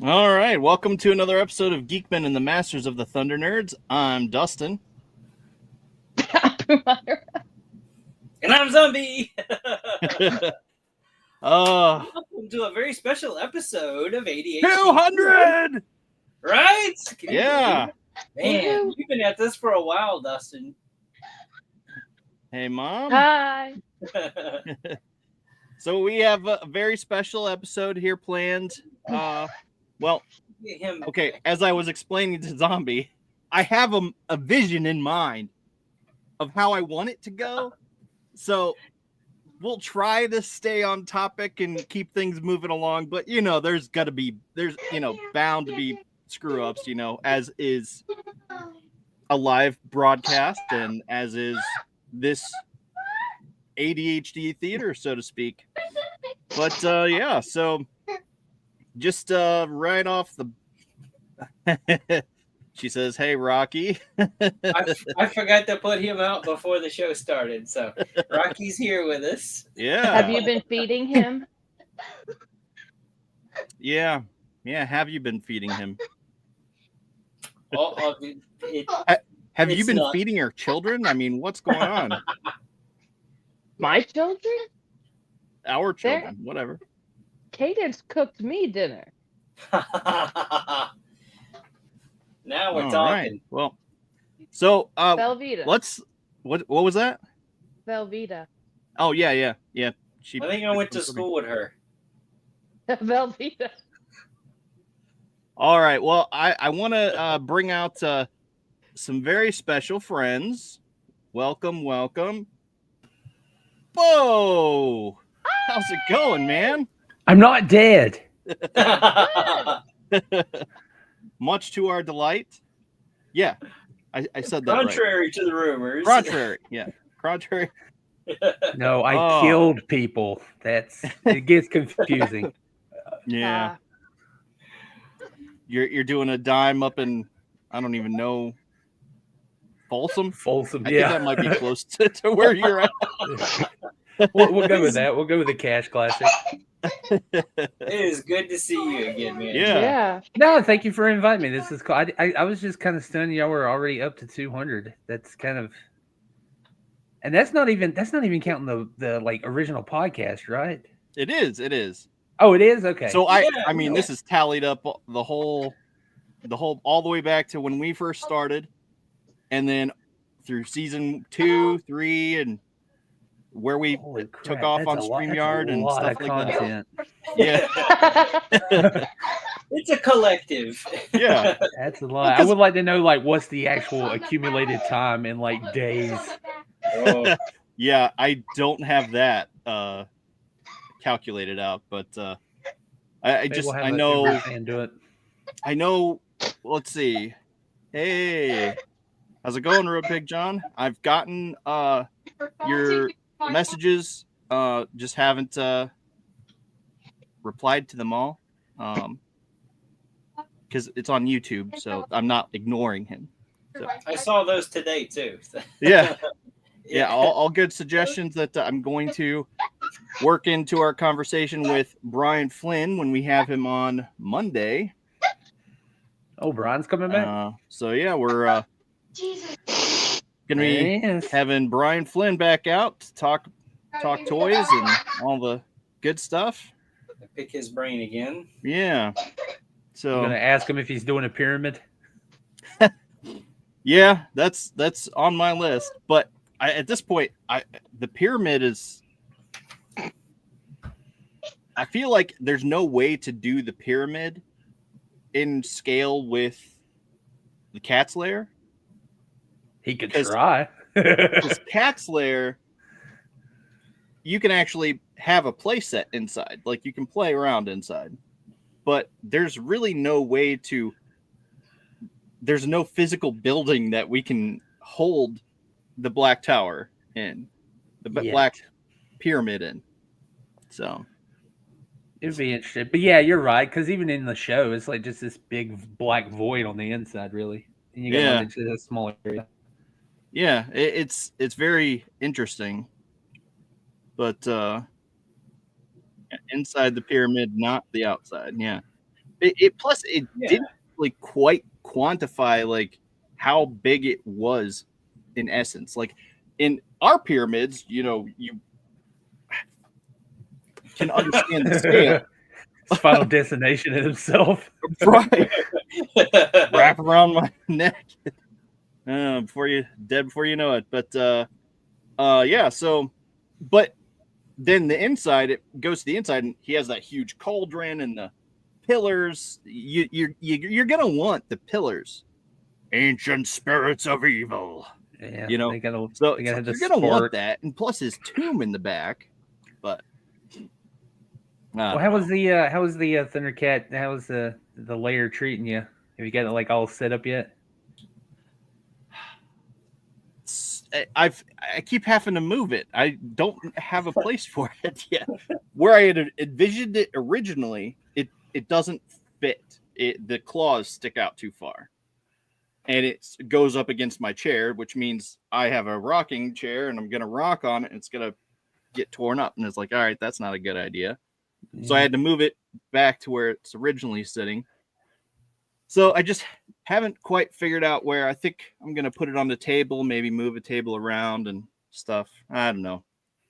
All right, welcome to another episode of Geek-men and the Masters of the Thunder Nerds. I'm Dustin. And I'm Zombie. Welcome to a very special episode of ADHD 200! Right? Yeah. Man, you've been at this for a while, Dustin. Hey, Mom. Hi. So we have a very special episode here planned. Okay, as I was explaining to Zombie, I have a vision in mind of how I want it to go. So we'll try to stay on topic and keep things moving along, but there's bound to be screw ups, as is a live broadcast and as is this ADHD theater, so to speak. But so just right off the she says, "Hey, Rocky." I forgot to put him out before the show started, so Rocky's here with us. Yeah. Have you been feeding him? Yeah. Have you been feeding him? Have you been feeding your children? I mean, what's going on? My children? Our children, whatever. Cadence cooked me dinner. Now we're All talking. right. Well, so Velveeta. What was that? Velveeta. Oh yeah. I think I went to school with her. Velveeta. All right. Well, I want to bring out some very special friends. Welcome. Whoa! How's it going, man? I'm not dead. Much to our delight. Yeah, I said that Contrary to the rumors. Contrary. Yeah. Contrary. No, I killed people. It gets confusing. Yeah. You're doing a dime up in, I don't even know, Folsom? Folsom, I think that might be close to where you're at. We'll go with that. We'll go with the Cash Classic. It is good to see you again, man. Yeah. No, thank you for inviting me. This is cool. I was just kind of stunned. Y'all were already up to 200. That's kind of, and that's not even counting the like original podcast, right? It is. Oh, it is? Okay. So I mean, this is tallied up the whole all the way back to when we first started, and then through season 2, 3, and where we took off on StreamYard and stuff like that. Yeah. It's a collective. Yeah. That's a lot. I would like to know like what's the actual accumulated time in like days. Oh. Yeah, I don't have that calculated out, but I know. Let's see. Hey, how's it going, Real Big John? I've gotten your messages, just haven't replied to them all, because it's on YouTube, so I'm not ignoring him. So. I saw those today too. Yeah. All good suggestions that I'm going to work into our conversation with Brian Flynn when we have him on Monday. Oh, Brian's coming back. So yeah, we're gonna be having Brian Flynn back out to talk toys and all the good stuff. Pick his brain again. Yeah. So I'm gonna ask him if he's doing a pyramid. Yeah, that's on my list. But at this point, the pyramid is. I feel like there's no way to do the pyramid in scale with the Cat's Lair. He could try. Because Cat's Lair, you can actually have a play set inside. Like, you can play around inside. But there's really no way to... There's no physical building that we can hold the Black Tower in. The Black Pyramid in. So... It'd be interesting. But yeah, you're right. Because even in the show, it's like just this big black void on the inside, really. And you go into a small area. Yeah, it's very interesting. But inside the pyramid, not the outside. Yeah. It plus it Yeah. didn't really quite quantify like how big it was in essence. Like in our pyramids, you can understand the scale, His Final Destination in himself. right? Wrap around my neck before you know it. But yeah. So, but then the inside, it goes to the inside, and he has that huge cauldron and the pillars. You're gonna want the pillars, ancient spirits of evil. Yeah, So they gotta it's have like the you're gonna want spark. that, and plus his tomb in the back. But Well, how was the Thundercat? How was the lair treating you? Have you got it like all set up yet? I keep having to move it. I don't have a place for it yet. Where I had envisioned it originally, it doesn't fit. The claws stick out too far, and it goes up against my chair, which means I have a rocking chair, and I'm gonna rock on it, and it's gonna get torn up. And it's like, all right, that's not a good idea. So I had to move it back to where it's originally sitting. So I just haven't quite figured out where. I think I'm going to put it on the table, maybe move a table around and stuff. I don't know.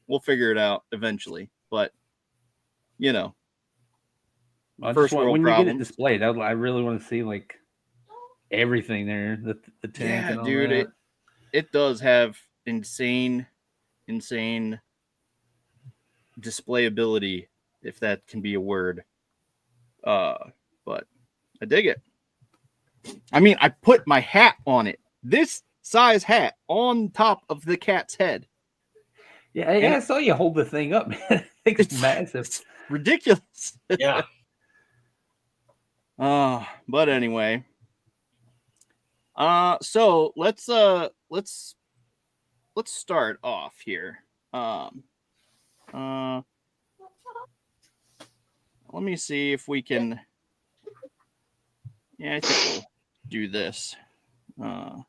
We'll figure it out eventually. But, first world when problems. you get it displayed, I really want to see like everything there, the tank and all dude, that. it does have insane displayability, if that can be a word. But I dig it. I mean, I put my hat on it. This size hat on top of the cat's head. Yeah, I saw you hold the thing up, man. It's massive. It's ridiculous. Yeah. But anyway. So let's start off here. Let me see if we can. Yeah, I think we'll do this. I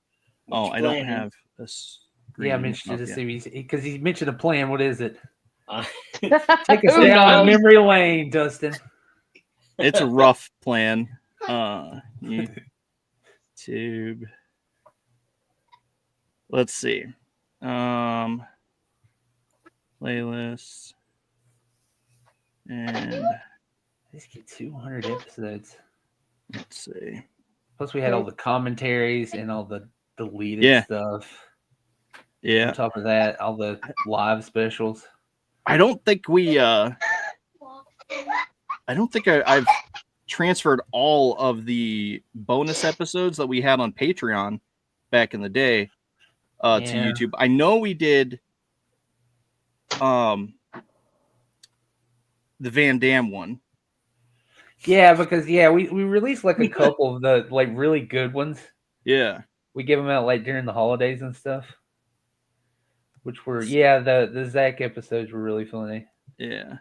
don't have this. Yeah, I mentioned to see because he mentioned a plan. What is it? Take Take us down memory lane, Dustin. It's a rough plan. YouTube. Let's see. Playlists. And let's get 200 episodes. Let's see. Plus, we had all the commentaries and all the deleted stuff. Yeah. On top of that, all the live specials. I don't think I've transferred all of the bonus episodes that we had on Patreon back in the day to YouTube. I know we did the Van Damme one. Yeah, because we released like a couple of the like really good ones. Yeah. We give them out like during the holidays and stuff. Which were the Zach episodes were really funny. Yeah.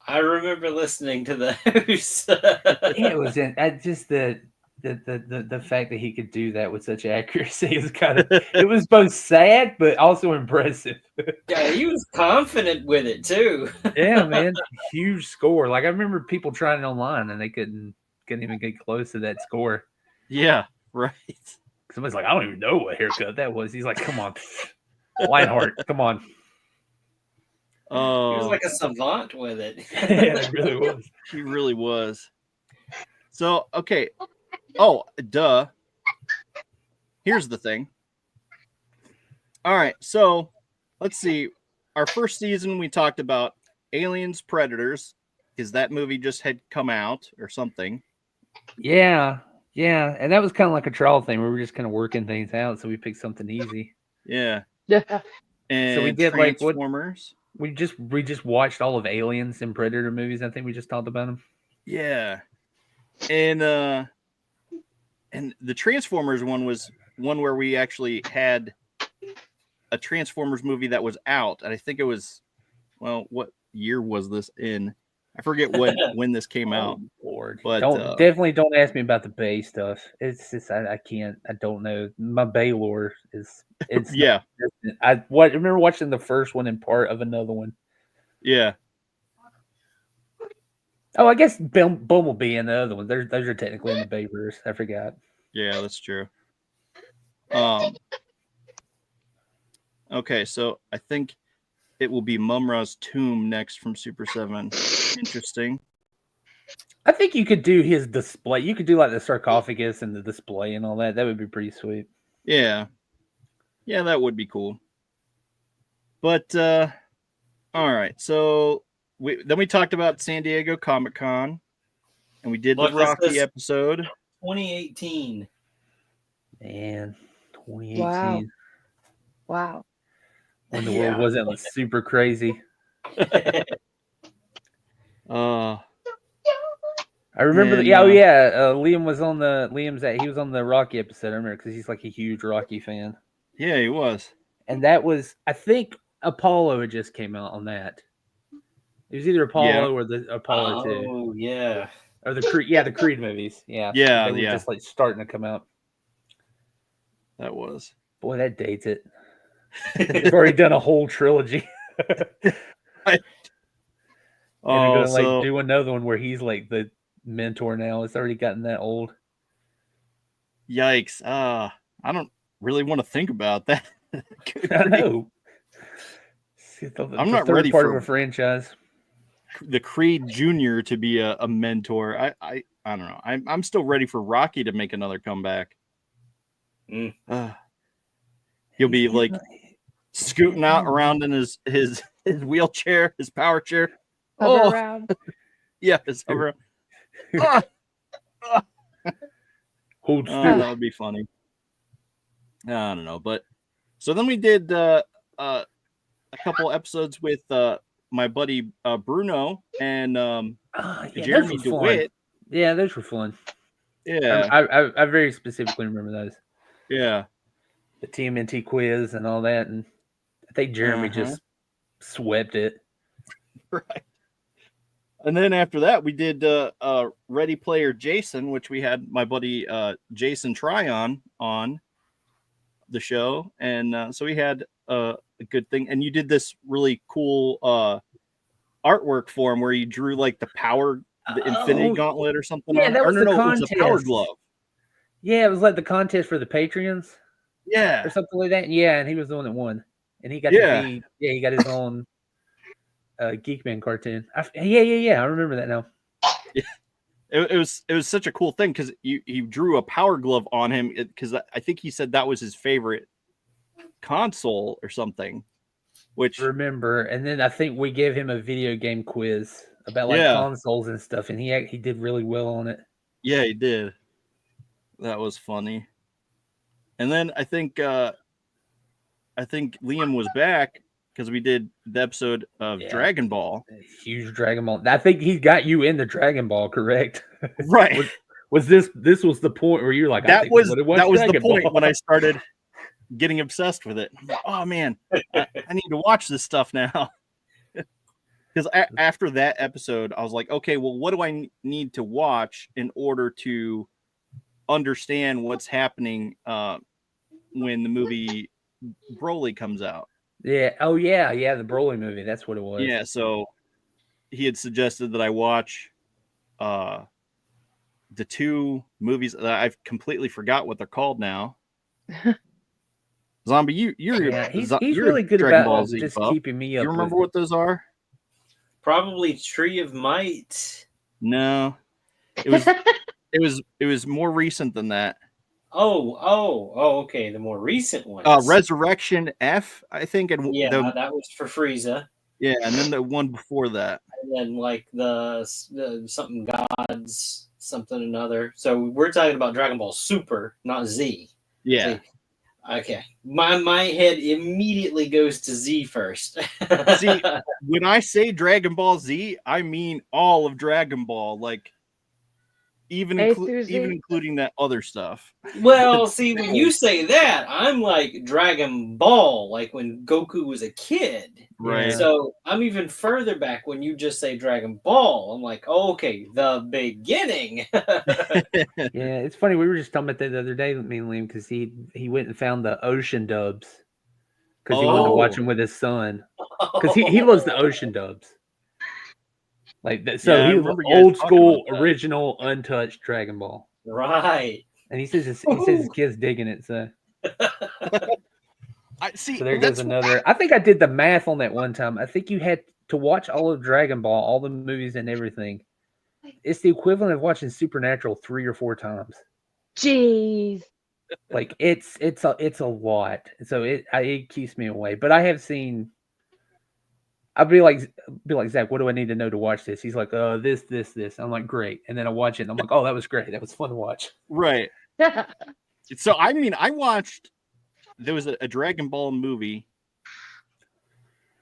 I remember listening to those. It was just the fact that he could do that with such accuracy is it was both sad but also impressive. Yeah, he was confident with it too. Yeah, man. Huge score. Like I remember people trying it online and they couldn't even get close to that score. Yeah, right. Somebody's like, I don't even know what haircut that was. He's like, come on. Lionheart, come on. Oh, he was like a savant with it. Yeah, it really was. He really was. So, okay. Oh, duh. Here's the thing. All right, so let's see. Our first season, we talked about Aliens, Predators, because that movie just had come out or something. Yeah, and that was kind of like a trial thing. We were just kind of working things out, so we picked something easy. Yeah. And so we did Transformers. We just watched all of Aliens and Predator movies. I think we just talked about them. Yeah, and the Transformers one was one where we actually had a Transformers movie that was out, and I think it was, well, what year was this in? I forget when this came out. Lord, but definitely don't ask me about the Bay stuff. It's just I can't. I don't know. My Bay lore is yeah. I remember watching the first one and part of another one. Yeah. Oh, I guess Bumblebee and the other one. Those are technically in the Bayverse. I forgot. Yeah, that's true. Okay, so I think it will be Mumra's tomb next from Super 7. Interesting. I think you could do his display. You could do like the sarcophagus and the display and all that. That would be pretty sweet. Yeah. Yeah, that would be cool. But all right. So then we talked about San Diego Comic-Con and we did Look, the this Rocky is- episode. 2018. Man, 2018. Wow. When the Yeah. world wasn't super crazy. I remember. And, Liam was on he was on the Rocky episode. I remember because he's like a huge Rocky fan. Yeah, he was. And that was, I think, Apollo had just came out on that. It was either Apollo or the Apollo 2. Oh, yeah. Or the Creed movies. Yeah. Yeah, They were just like starting to come out. That was. Boy, that dates it. They've already done a whole trilogy. And they're gonna do another one where he's like the mentor now. It's already gotten that old. Yikes. I don't really want to think about that. I know. I'm not ready part for of a franchise. The Creed Jr. to be a mentor. I don't know. I'm still ready for Rocky to make another comeback. He'll be like scooting out around in his wheelchair, his power chair. Hover around. Yeah, his hover. Hold Oh, still. that would be funny. I don't know, but so then we did a couple episodes with my buddy Bruno and Jeremy those were fun. DeWitt. Yeah, those were fun. Yeah, I very specifically remember those. yeah. The TMNT quiz and all that, and I think Jeremy just swept it. Right. And then after that, we did Ready Player Jason, which we had my buddy Jason Tryon on the show, and so we had a good thing. And you did this really cool artwork for him where you drew like the Infinity Gauntlet or something. Yeah, on that it. was the It was contest. a Power Glove. Yeah, it was like the contest for the Patreons. Yeah, or something like that. Yeah, and he was the one that won, and he got he got his own Geek-men cartoon. I remember that now. It was such a cool thing because you drew a Power Glove on him because I think he said that was his favorite console or something. Which remember, and then I think we gave him a video game quiz about like consoles and stuff, and he did really well on it. Yeah, he did. That was funny. And then I think Liam was back because we did the episode of Dragon Ball. Huge Dragon Ball. I think he got you into Dragon Ball, correct? Right. was this was the point where you're like, that was the point Ball. when I started getting obsessed with it. Like, oh man, I need to watch this stuff now. Because after that episode, I was like, okay, well, what do I need to watch in order to understand what's happening when the movie Broly comes out? Yeah. Oh yeah, the Broly movie. That's what it was. Yeah. So he had suggested that I watch the two movies that I've completely forgot what they're called now. Zombie, he's you're really good Dragon about Ball Z just buff. keeping me up. You remember what those are? Probably Tree of Might. No, it was more recent than that. Okay. The more recent ones. Resurrection F, I think, and that was for Frieza. Yeah, and then the one before that, and then like the something gods, something another. So we're talking about Dragon Ball Super, not Z. Yeah. See, okay, my head immediately goes to Z first. See, when I say Dragon Ball Z, I mean all of Dragon Ball, like even including that other stuff. Well, see, when you say that, I'm like Dragon Ball, like when Goku was a kid. Right. So I'm even further back when you just say Dragon Ball. I'm like, oh, okay, the beginning. Yeah, it's funny. We were just talking about that the other day with me and Liam because he went and found the ocean dubs because he wanted to watch them with his son because he loves the ocean dubs. Like that. Yeah, So I he was remember you guys old talking school, about that. original, untouched Dragon Ball. Right. And he says his kid's digging it. So I see. there goes That's another. I think I did the math on that one time. I think you had to watch all of Dragon Ball, all the movies and everything. It's the equivalent of watching Supernatural 3 or 4 times. Jeez. Like it's a lot. So it keeps me away. But I have seen. I'd be like Zach, what do I need to know to watch this? He's like, this. I'm like, great. And then I watch it and I'm like, oh, that was great. That was fun to watch. right. So I mean, I watched. There was a Dragon Ball movie,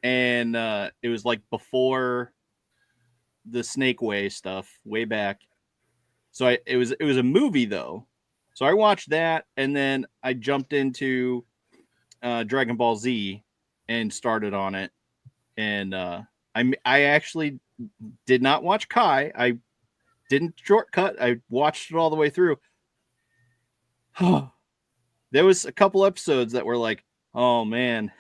and it was like before the Snake Way stuff, way back. So it was a movie though. So I watched that, and then I jumped into Dragon Ball Z and started on it. And I actually did not watch Kai. I didn't shortcut. I watched it all the way through. There was a couple episodes that were like, oh man,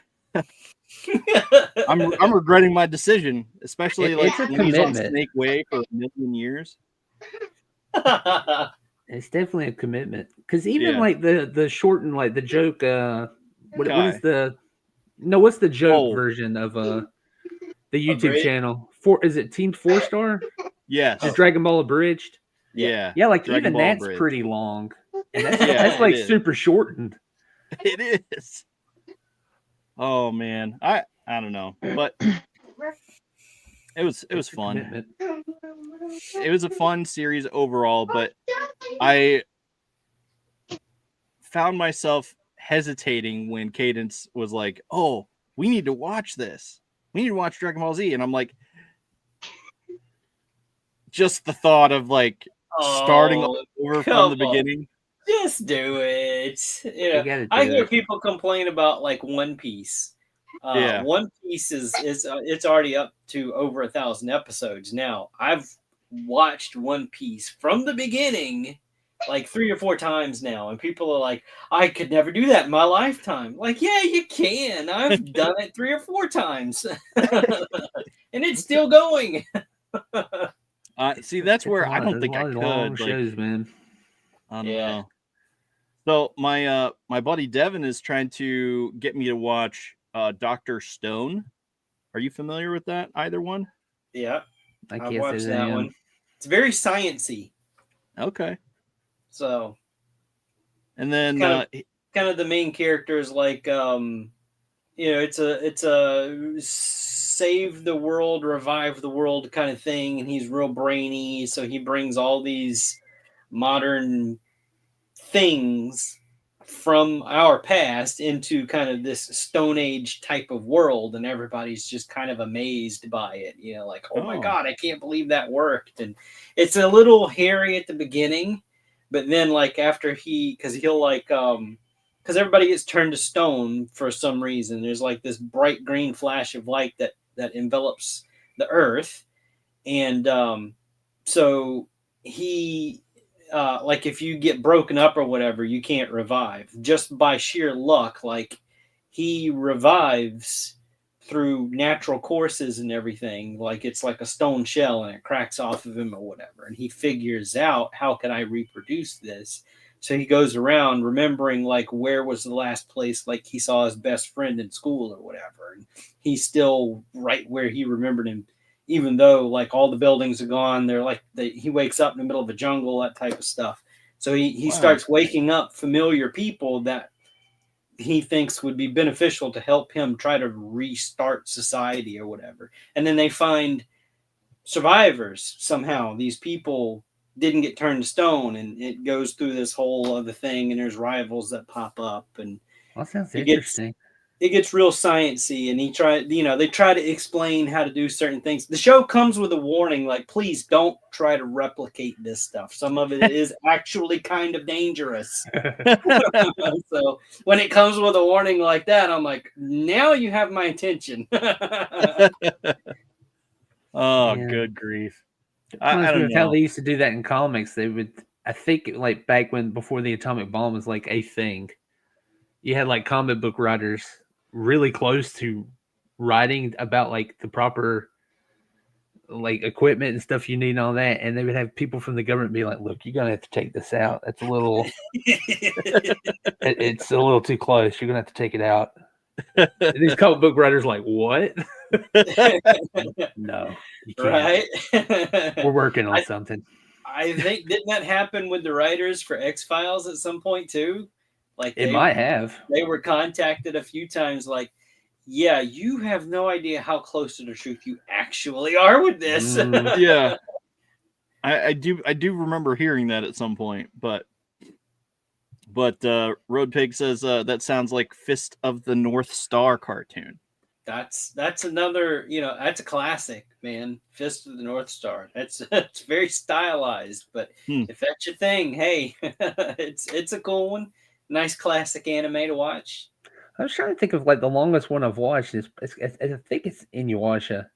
I'm regretting my decision, especially like It's a when he's on commitment. Snake Way for a million years. It's definitely a commitment. Because even Yeah. like the shortened, like the joke, what is Kai. the what's the joke Oh. version of the YouTube Abridged? channel? Is it Team 4-Star? Yes. Just Dragon Ball Abridged? Yeah. Yeah, like Dragon even Ball that's Abridged. pretty long. And that's Yeah, that's like it is. super shortened. It is. Oh man, I don't know, but it was It's a fun. commitment. It was a fun series overall, but I found myself hesitating when Cadence was like, "Oh, we need to watch this. We need to watch Dragon Ball Z," and I'm like, just the thought of like starting over from the beginning. Just do it. You gotta do I hear it. people complain about like One Piece. Yeah. One Piece is it's already up to over 1,000 episodes now. I've watched One Piece from the beginning like 3 or 4 times now, and people are like, I could never do that in my lifetime. Like, yeah, you can. I've done it 3 or 4 times, and it's still going. See, that's where It's a I lot. don't There's think a I lot of could. long Like, shows, man. I don't Yeah. know. So my buddy Devin is trying to get me to watch Dr. Stone. Are you familiar with that? Either one? Yeah, I I've can't say watched that I that am. one. It's very sciencey. Okay. So And then kind of the main character is like it's a save the world, revive the world kind of thing, and he's real brainy, so he brings all these modern things from our past into kind of this Stone Age type of world, and everybody's just kind of amazed by it, like, oh my god, I can't believe that worked. And it's a little hairy at the beginning, but then like after because everybody gets turned to stone for some reason. There's like this bright green flash of light that envelops the earth, and so he like if you get broken up or whatever, you can't revive just by sheer luck. Like he revives through natural courses and everything. Like it's like a stone shell and it cracks off of him or whatever, and he figures out, how can I reproduce this? So he goes around remembering like where was the last place like he saw his best friend in school or whatever, and he's still right where he remembered him, even though like all the buildings are gone. They're like he wakes up in the middle of a jungle, that type of stuff. So he starts waking up familiar people that he thinks would be beneficial to help him try to restart society or whatever. And then they find survivors somehow. These people didn't get turned to stone, and it goes through this whole other thing, and there's rivals that pop up, and Well, that sounds interesting. it gets real sciencey, and they try to explain how to do certain things. The show comes with a warning, like, please don't try to replicate this stuff. Some of it is actually kind of dangerous. So when it comes with a warning like that, I'm like, now you have my attention. oh, Man. good grief. I don't know how know. they used to do that in comics. They would, I think, like back before the atomic bomb was like a thing. You had like comic book writers really close to writing about like the proper like equipment and stuff you need and all that, and they would have people from the government be like, "Look, you're gonna have to take this out. That's a little, it's a little too close. You're gonna have to take it out." And these comic book writers like, "What? No, you can't. Right? We're working on something." I think didn't that happen with the writers for X-Files at some point too? Like It might have. They were contacted a few times, like, yeah, you have no idea how close to the truth you actually are with this. Yeah, I do remember hearing that at some point, but Road Pig says that sounds like Fist of the North Star cartoon. That's another, that's a classic, man. Fist of the North Star. It's very stylized, but if that's your thing, hey, it's a cool one. Nice classic anime to watch. I was trying to think of like the longest one I've watched is I think it's Inuyasha.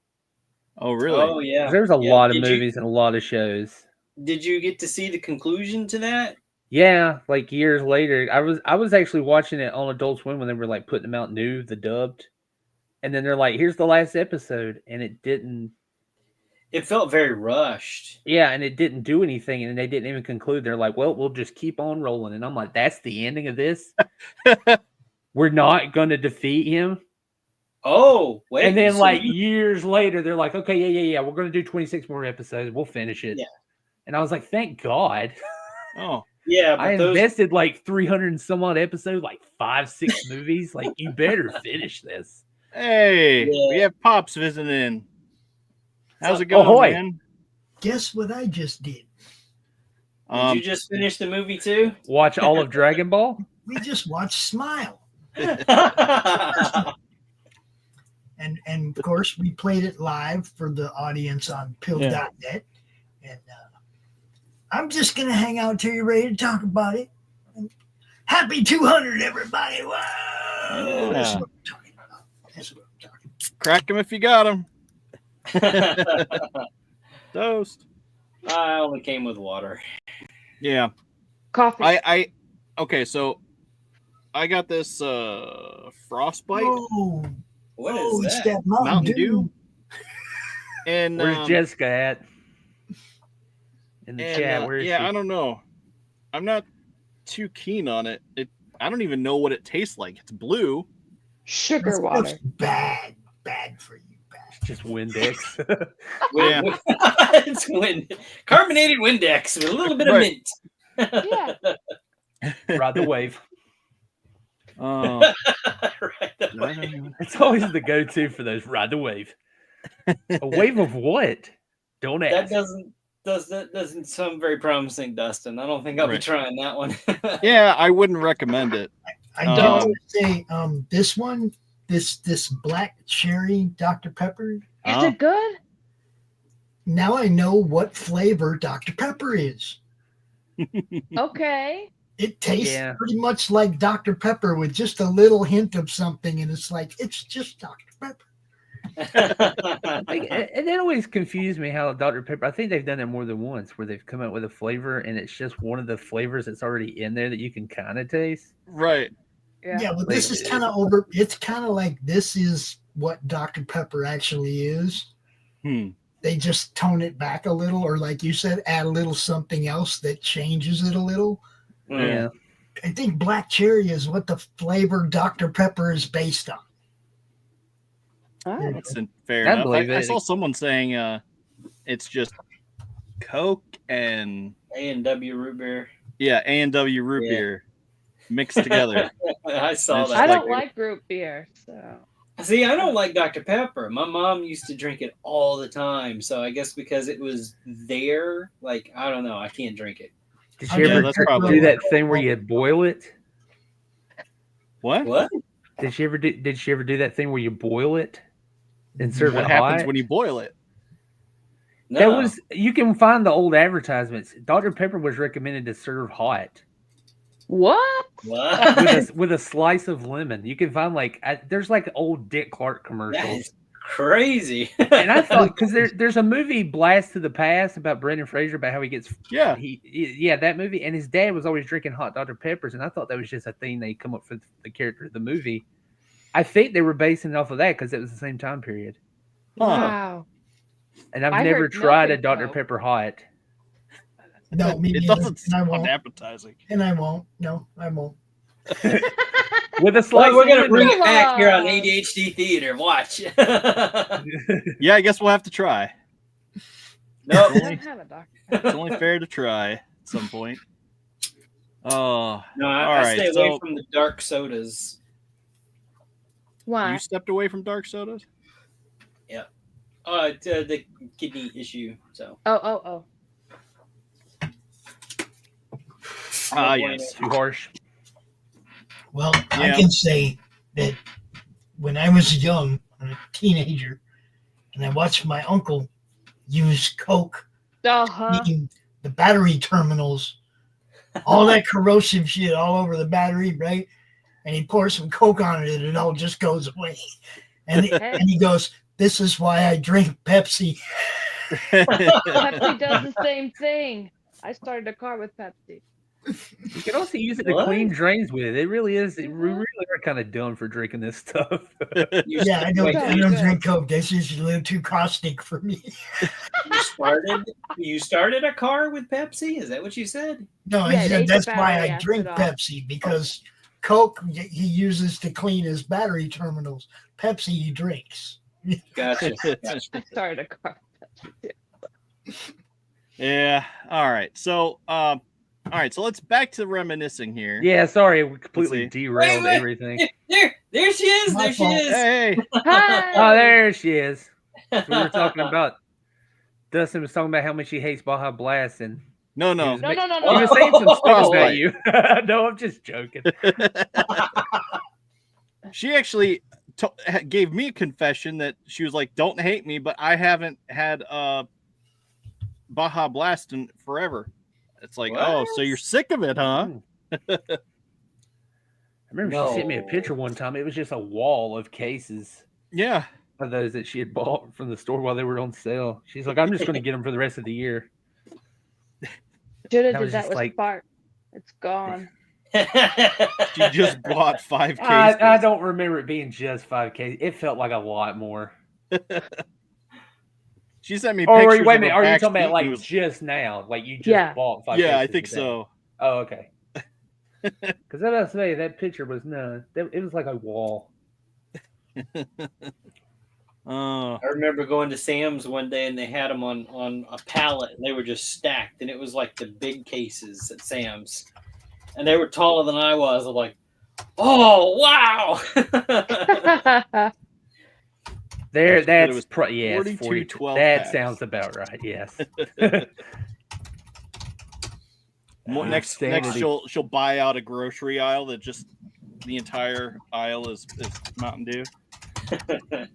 Oh, really? Oh, yeah. There's a lot of movies and a lot of shows. Did you get to see the conclusion to that? Yeah, like years later. I was actually watching it on Adult Swim when they were like putting them out new, the dubbed. And then they're like, "Here's the last episode," and it didn't. It felt very rushed. Yeah, and it didn't do anything, and they didn't even conclude. They're like, "Well, we'll just keep on rolling," and I'm like, "That's the ending of this? We're not going to defeat him." Oh, wait! And then, like years later, they're like, "Okay, yeah, we're going to do 26 more episodes. We'll finish it." Yeah. And I was like, "Thank God." Oh. Yeah, I invested like 300 and some odd episodes, like 5-6 movies. Like, you better finish this. Hey, we have Pops visiting. How's it going, ahoy, man? Guess what I just did? Did you just finish the movie too? Watch all of Dragon Ball? We just watched Smile. And of course, we played it live for the audience on pill.net. And I'm just going to hang out till you're ready to talk about it. And happy 200, everybody. Wow. Yeah. That's what I'm talking about. That's what I'm talking about. Crack him if you got him. Toast. I only came with water. Yeah. Coffee. Okay, so I got this frostbite. Oh, What is it's that? that Mountain Dew. And where's Jessica at? In the chat, where is she? I don't know. I'm not too keen on it. I don't even know what it tastes like. It's blue. Sugar water. That's bad for you. Just Windex. Yeah. It's carbonated Windex with a little bit of mint. Yeah. Ride the wave. Right. It's always the go-to for those. Ride the wave. A wave of what? Don't ask. That doesn't sound very promising, Dustin. I don't think I'll be trying that one. Yeah, I wouldn't recommend it. I don't say this one, this black cherry Dr. Pepper. Is it good? Now I know what flavor Dr. Pepper is. Okay. It tastes pretty much like Dr. Pepper with just a little hint of something, and it's like, it's just Dr. Pepper. And that always confused me how Dr. Pepper, I think they've done it more than once where they've come out with a flavor and it's just one of the flavors that's already in there that you can kind of taste. Right. Yeah, but this is kind of it's kind of like this is what Dr. Pepper actually is. They just tone it back a little, or like you said, add a little something else that changes it a little. Yeah. I think black cherry is what the flavor Dr. Pepper is based on. That's fair enough. I saw someone saying it's just Coke and A&W root beer. Yeah, A&W root beer mixed together. I saw that. I don't like root beer, so. See, I don't like Dr. Pepper. My mom used to drink it all the time, so I guess because it was there, like, I don't know, I can't drink it. Did you ever do that thing where you boil it? What? Did she ever do that thing where you boil it and serve it hot? What happens when you boil it? No. You can find the old advertisements. Dr. Pepper was recommended to serve hot. What? With a slice of lemon. You can find there's like old Dick Clark commercials. That is crazy. And I thought, because there's a movie, Blast to the Past, about Brendan Fraser, about how he gets that movie, and his dad was always drinking hot Dr. Peppers, and I thought that was just a thing they come up for the character of the movie. I think they were basing it off of that because it was the same time period. Wow. And I've I never heard tried a melted Dr. Coke. Pepper hot. No, me It neither. doesn't And I sound won't. appetizing. And I won't. No, I won't. With a slice Well, we're of gonna bring lemon. it back here on Come on. ADHD Theater. Watch. Yeah, I guess we'll have to try. No, I don't have a doctor. It's only fair to try at some point. Oh, no, all I right. stay away So from the dark sodas. Why? you stepped away from dark sodas? The kidney issue. So Oh. Ah, No yes. Too harsh. Well, Yeah. I can say that when I was young, a teenager, and I watched my uncle use Coke, clean the battery terminals, all that corrosive shit all over the battery, right? And he pours some Coke on it, and it all just goes away. And he goes, "This is why I drink Pepsi." Pepsi does the same thing. I started a car with Pepsi. You can also use it to What? clean drains with it. It really is. We Mhm. really are kind of dumb for drinking this stuff. Yeah, I don't, Wait, I don't drink Coke. That's just a little too caustic for me. You started a car with Pepsi? Is that what you said? No, Yeah, I it said ate the that's why battery I acid drink off. Pepsi, because Coke he uses to clean his battery terminals. Pepsi he drinks. Gotcha. I started a car with Pepsi. Yeah. All right. So, all right. So let's back to reminiscing here. Yeah, sorry, we completely see. derailed Wait. everything. There she is. My There she fault. is. Hey. Hi. Oh, there she is. So we were talking about. Dustin was talking about how much he hates Baja Blast, and No. No. he was saying some stuff about Frostbite. you. No, I'm just joking. She actually gave me a confession that she was like, "Don't hate me, but I haven't had Baja Blast in forever." It's like, What? oh, so you're sick of it, huh? I remember she sent me a picture one time. It was just a wall of cases Yeah. of those that she had bought from the store while they were on sale. She's like, I'm just going to get them for the rest of the year. Should I have was did that just with like- Spark. It's gone. She just bought 5 cases. I don't remember it being just 5 cases. It felt like a lot more. She sent me Or pictures. wait a of minute, a are you back talking seat about like and it was- just now? Like you just Yeah. bought 5 Yeah, I cases think today? so. Oh, okay. Because I was about to say that picture was it was like a wall. Oh, I remember going to Sam's one day and they had them on a pallet and they were just stacked and it was like the big cases at Sam's and they were taller than I was. I'm like, oh wow! It That's was yes, 42 40. 12 That packs. sounds about right. Yes. Next Sanity. she'll buy out a grocery aisle that just the entire aisle is Mountain Dew.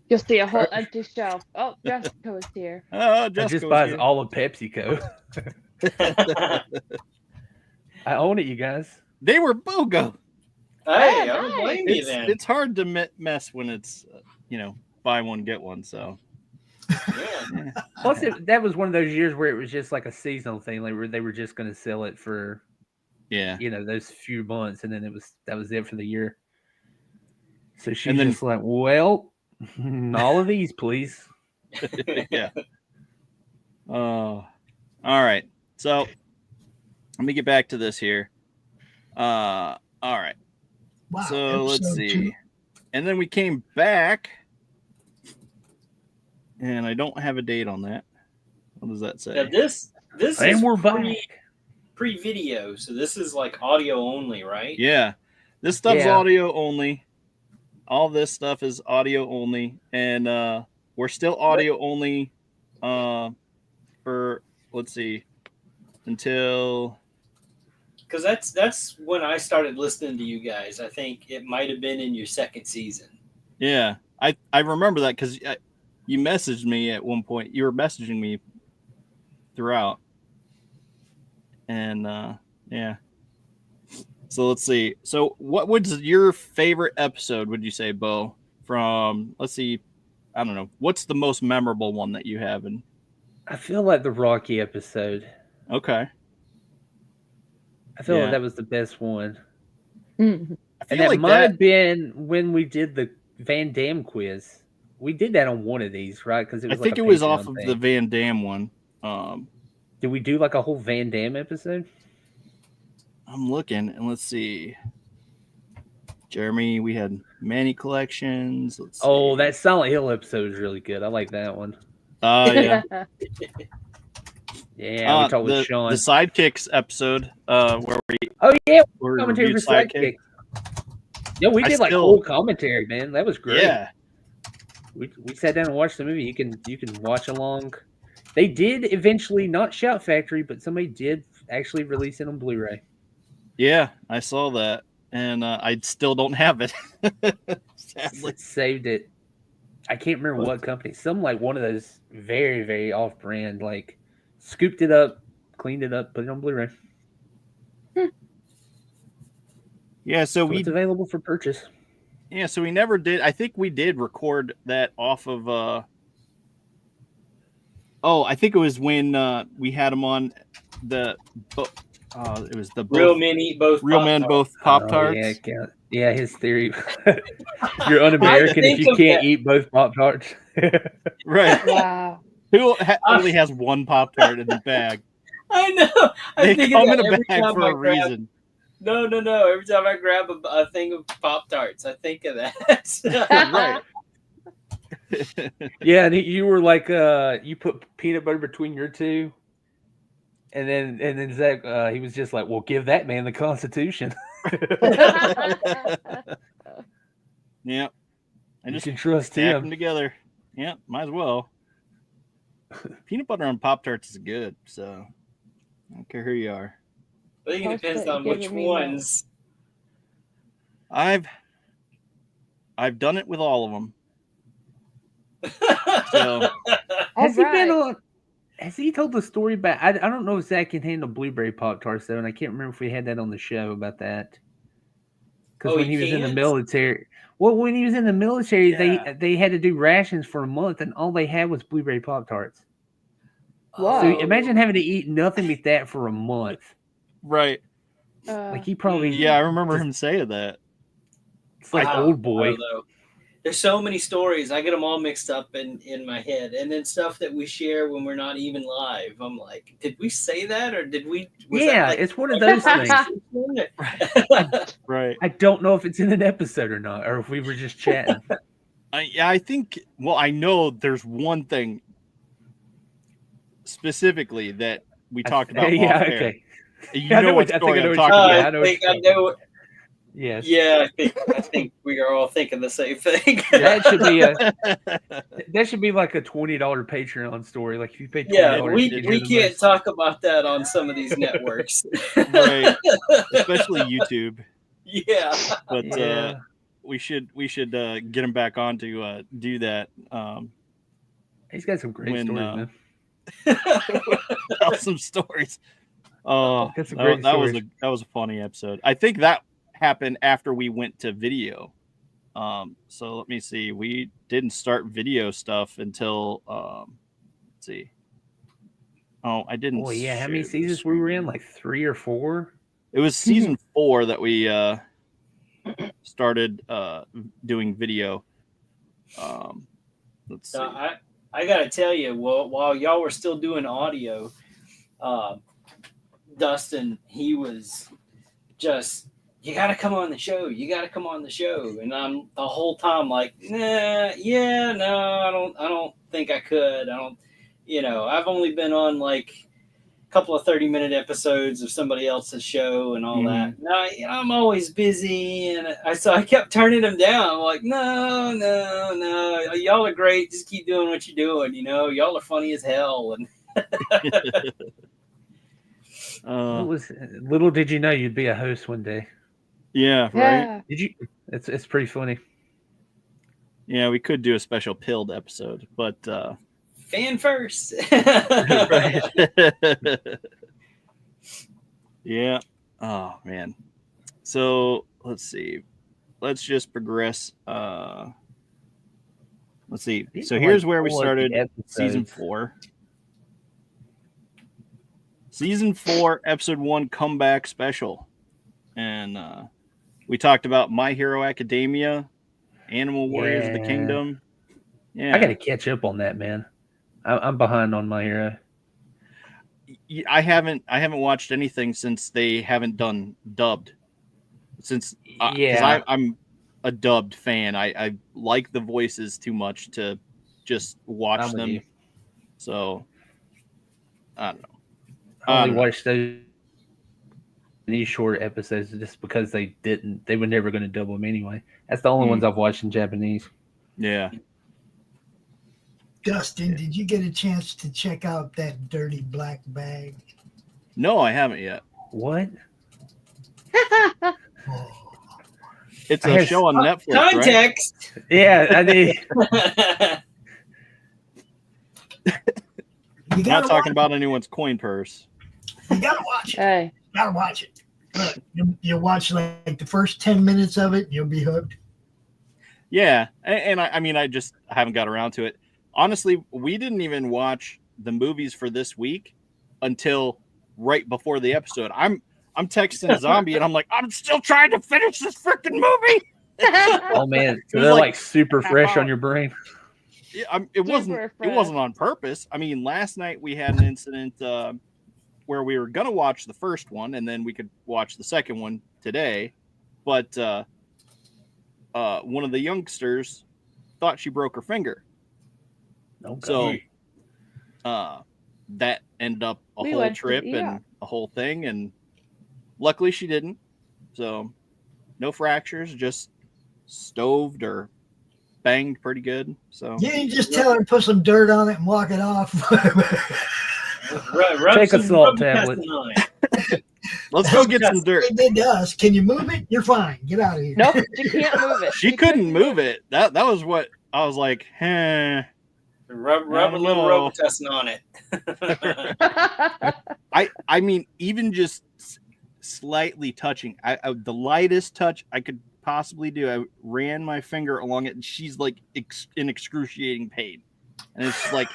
You'll see a whole empty shelf. Oh, Jessica is here. Oh, I Jessica just was buys here. all of PepsiCo. I own it, you guys. They were BOGO. Hey, I Oh, don't nice. blame you then. It's hard to mess when it's buy one get one. So Yeah. Plus, that was one of those years where it was just like a seasonal thing. Like where they were just going to sell it for yeah, those few months, and then that was it for the year. So she's And then- just like, well, all of these, please. yeah. All right. So let me get back to this here. All right. Wow. So let's episode see. 2. And then we came back, and I don't have a date on that. What does that say? Now this And is we're back. pre-video, so this is like audio only, right? Yeah, this stuff's Yeah. audio only. All this stuff is audio only, and we're still audio only for let's see until Because that's when I started listening to you guys. I think it might have been in your second season. yeah. I remember that because you messaged me at one point. You were messaging me throughout, and yeah. So let's see. So what was your favorite episode, would you say, Bo? From, let's see, I don't know. What's the most memorable one that you have? And I feel like the Rocky episode. okay. I feel Yeah. like that was the best one. Mhm. I And feel that like might that. have been when we did the Van Damme quiz. We did that on one of these, right? Because I think it was off of the Van Damme one. Did we do like a whole Van Damme episode? I'm looking, and let's see. Jeremy, we had many collections. Let's see. Oh, that Silent Hill episode is really good. I like that one. Yeah. Yeah, we talked with Sean. The Sidekicks episode, where we commentary for Sidekicks. Yeah, we did like whole commentary, man. That was great. Yeah. We sat down and watched the movie. You can watch along. They did eventually not Shout Factory, but somebody did actually release it on Blu-ray. Yeah, I saw that, and I still don't have it. Sadly, saved it. I can't remember what company. Some like one of those very, very off-brand, like scooped it up, cleaned it up, put it on Blu-ray. Yeah, so it's available for purchase. Yeah, so we never did. I think we did record that off of. I think it was when we had him on the. It was the Real Men Eat Both. Real Men Both Pop-Tarts. Yeah, his theory. You're un-American if you can't eat both Pop-Tarts. Right. Wow. Who only has one Pop-Tart in the bag? I know. They come in a bag for a reason. No. Every time I grab a thing of Pop-Tarts, I think of that. Right. Yeah, and you were like, you put peanut butter between your two. And then Zach, he was just like, well, give that man the Constitution. Yeah. I just can trust stack them together. Yeah, might as well. Peanut butter on Pop-Tarts is good, so I don't care who you are. I think it depends on which ones. I've done it with all of them. So has he told the story about? I don't know if Zach can handle blueberry Pop-Tarts though, and I can't remember if we had that on the show about that. Because when he was in the military, when he was in the military, they had to do rations for a month, and all they had was blueberry Pop-Tarts. Wow. So imagine having to eat nothing but that for a month. Right. Like he probably. Yeah, I remember him saying that. It's like old boy. There's so many stories. I get them all mixed up in my head. And then stuff that we share when we're not even live. I'm like, did we say that? Or did we? It's one of those things. Right. I don't know if it's in an episode or not, or if we were just chatting. I think, I know there's one thing specifically that we talked about. Okay. You know what story I'm talking about. I know. Yes. Yeah, I think we are all thinking the same thing. That should be like a $20 Patreon story. Like if you pay $20. Yeah, we can't talk about that on some of these networks. Right. Especially YouTube. Yeah. But we should get him back on to do that. He's got some great stories, man. Tell some stories. Oh, that's a great story. That was a funny episode. I think that happened after we went to video. So let me see. We didn't start video stuff until let's see. Oh, I didn't. Oh yeah, how many seasons we were in? Like 3 or 4? It was season 4 that we started doing video. Let's see. I gotta tell you, while y'all were still doing audio, Dustin, he was just, you gotta come on the show. You gotta come on the show. And I'm the whole time like, I don't think I could. I've only been on like a couple of 30-minute episodes of somebody else's show and all that. No, I'm always busy. And so I kept turning them down. I'm like, no. Y'all are great. Just keep doing what you're doing. Y'all are funny as hell. And little did you know you'd be a host one day. Yeah, right. Yeah. Did you? It's pretty funny. Yeah, we could do a special pilled episode, but fan first. Right. Yeah. Oh man. So let's see. Let's just progress. Let's see. So here's where we started season 4. Season 4, episode 1, comeback special. And we talked about My Hero Academia, Animal Warriors of the Kingdom, Yeah, I got to catch up on that, man. I'm behind on My Hero. I haven't watched anything since they haven't done dubbed. Since because I'm a dubbed fan. I like the voices too much to just watch them. You. So I don't know. I only watched these short episodes just because they were never going to dub them anyway. That's the only ones I've watched in Japanese. Yeah. Dustin, did you get a chance to check out that Dirty Black Bag? No, I haven't yet. What? It's a show on Netflix, context. Right? Yeah, I need. You're not talking about anyone's coin purse. You gotta watch it. Hey. You gotta watch it. Look, you'll watch like the first 10 minutes of it, and you'll be hooked. Yeah, and I mean, I haven't got around to it. Honestly, we didn't even watch the movies for this week until right before the episode. I'm texting Zombie, and I'm like, I'm still trying to finish this freaking movie. Oh man, so they're like super fresh on your brain. Yeah, it wasn't on purpose. I mean, last night we had an incident where we were gonna watch the first one, and then we could watch the second one today, but one of the youngsters thought she broke her finger. Okay. So that ended up a whole trip and a whole thing, and luckily she didn't. So no fractures, just stoved or banged pretty good. So you just tell her to put some dirt on it and walk it off. Take a salt tablet. Let's go get some dirt. It does. Can you move it? You're fine. Get out of here. Nope, she can't move it. She couldn't move it. That was what I was like, Rub a little Robitussin on it. I mean, even just slightly touching, the lightest touch I could possibly do. I ran my finger along it, and she's like in excruciating pain, and it's like,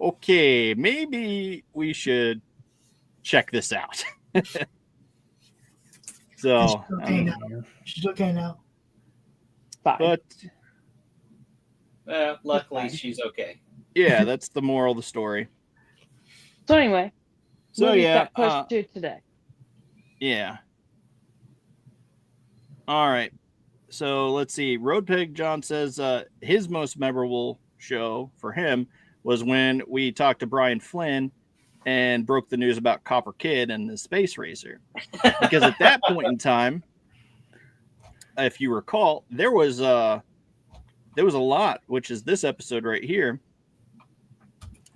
okay, maybe we should check this out. So she's okay now. But luckily she's okay. Yeah, that's the moral of the story. So anyway, got pushed to today. Yeah. All right. So let's see. Road Pig John says his most memorable show for him was when we talked to Brian Flynn and broke the news about Copper Kid and the Space Racer. Because at that point in time, if you recall, there was a lot, which is this episode right here.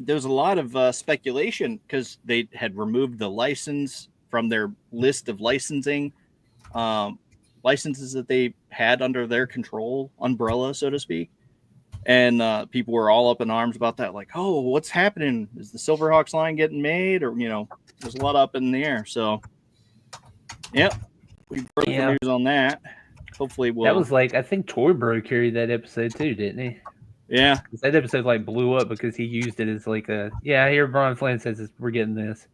There was a lot of speculation because they had removed the license from their list of licensing licenses that they had under their control umbrella, so to speak. And people were all up in arms about that. Like, oh, what's happening? Is the Silverhawks line getting made? Or, there's a lot up in the air. So, yep. We broke the news on that. Hopefully we'll... That was like, I think Toy Bro carried that episode too, didn't he? Yeah. That episode like blew up because he used it as like I hear Brian Flynn says we're getting this.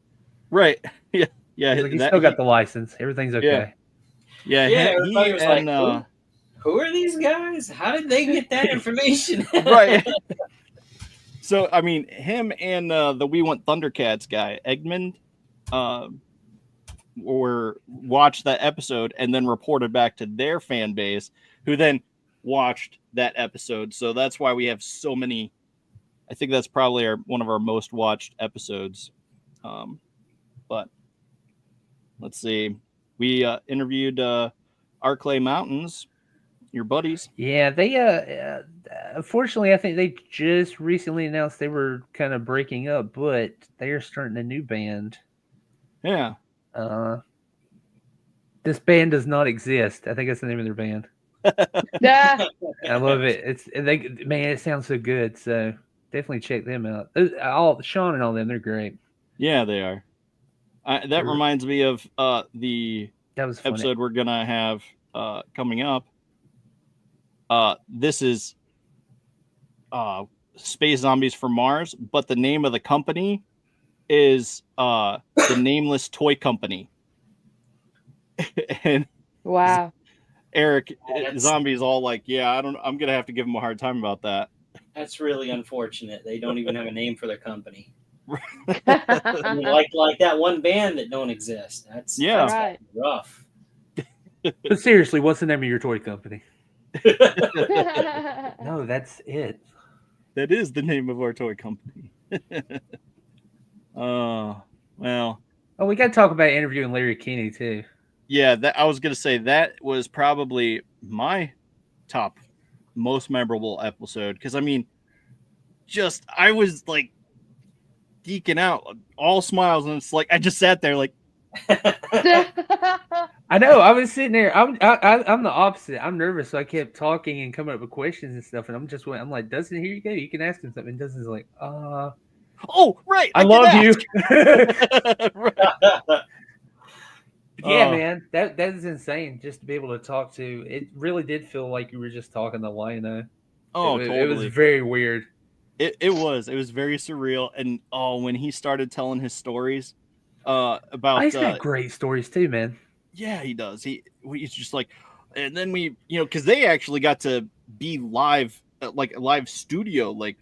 Right. Yeah. Yeah. He's still got the license. Everything's okay. Yeah. Everybody was like, who are these guys? How did they get that information? Right. So, I mean, him and the We Want Thundercats guy, Eggman, watched that episode and then reported back to their fan base, who then watched that episode. So that's why we have so many. I think that's probably one of our most watched episodes. But let's see. We interviewed Arclay Mountains, your buddies. Yeah, they unfortunately I think they just recently announced they were kind of breaking up, but they are starting a new band. Yeah. This band does not exist. I think that's the name of their band. Yeah. I love it. It sounds so good. So definitely check them out. Sean and all them, they're great. Yeah, they are. That reminds me of the episode we're gonna have coming up. This is Space Zombies from Mars, but the name of the company is the Nameless Toy Company. And wow. Eric, Zombie's all like, yeah, I'm gonna have to give him a hard time about that. That's really unfortunate. They don't even have a name for their company. I mean, like that one band that don't exist. That's Right. rough. But seriously, what's the name of your toy company? No, that's it. That is the name of our toy company. Well. Oh, we got to talk about interviewing Larry Kenney too. Yeah, that I was gonna say that was probably my top most memorable episode because I mean, I was like geeking out, all smiles, and it's like I just sat there like. I know. I was sitting there. I'm the opposite. I'm nervous, so I kept talking and coming up with questions and stuff. And I'm like, Dustin, here you go. You can ask him something. And Dustin's like, oh right, I love you. Right. Yeah, man, that is insane. Just to be able to talk to, it really did feel like you were just talking to Lino. Oh, it, totally. It was very weird. It was very surreal, and when he started telling his stories, about he's got great stories too, man. Yeah, he does. He's just like, and then we, because they actually got to be live, like a live studio, like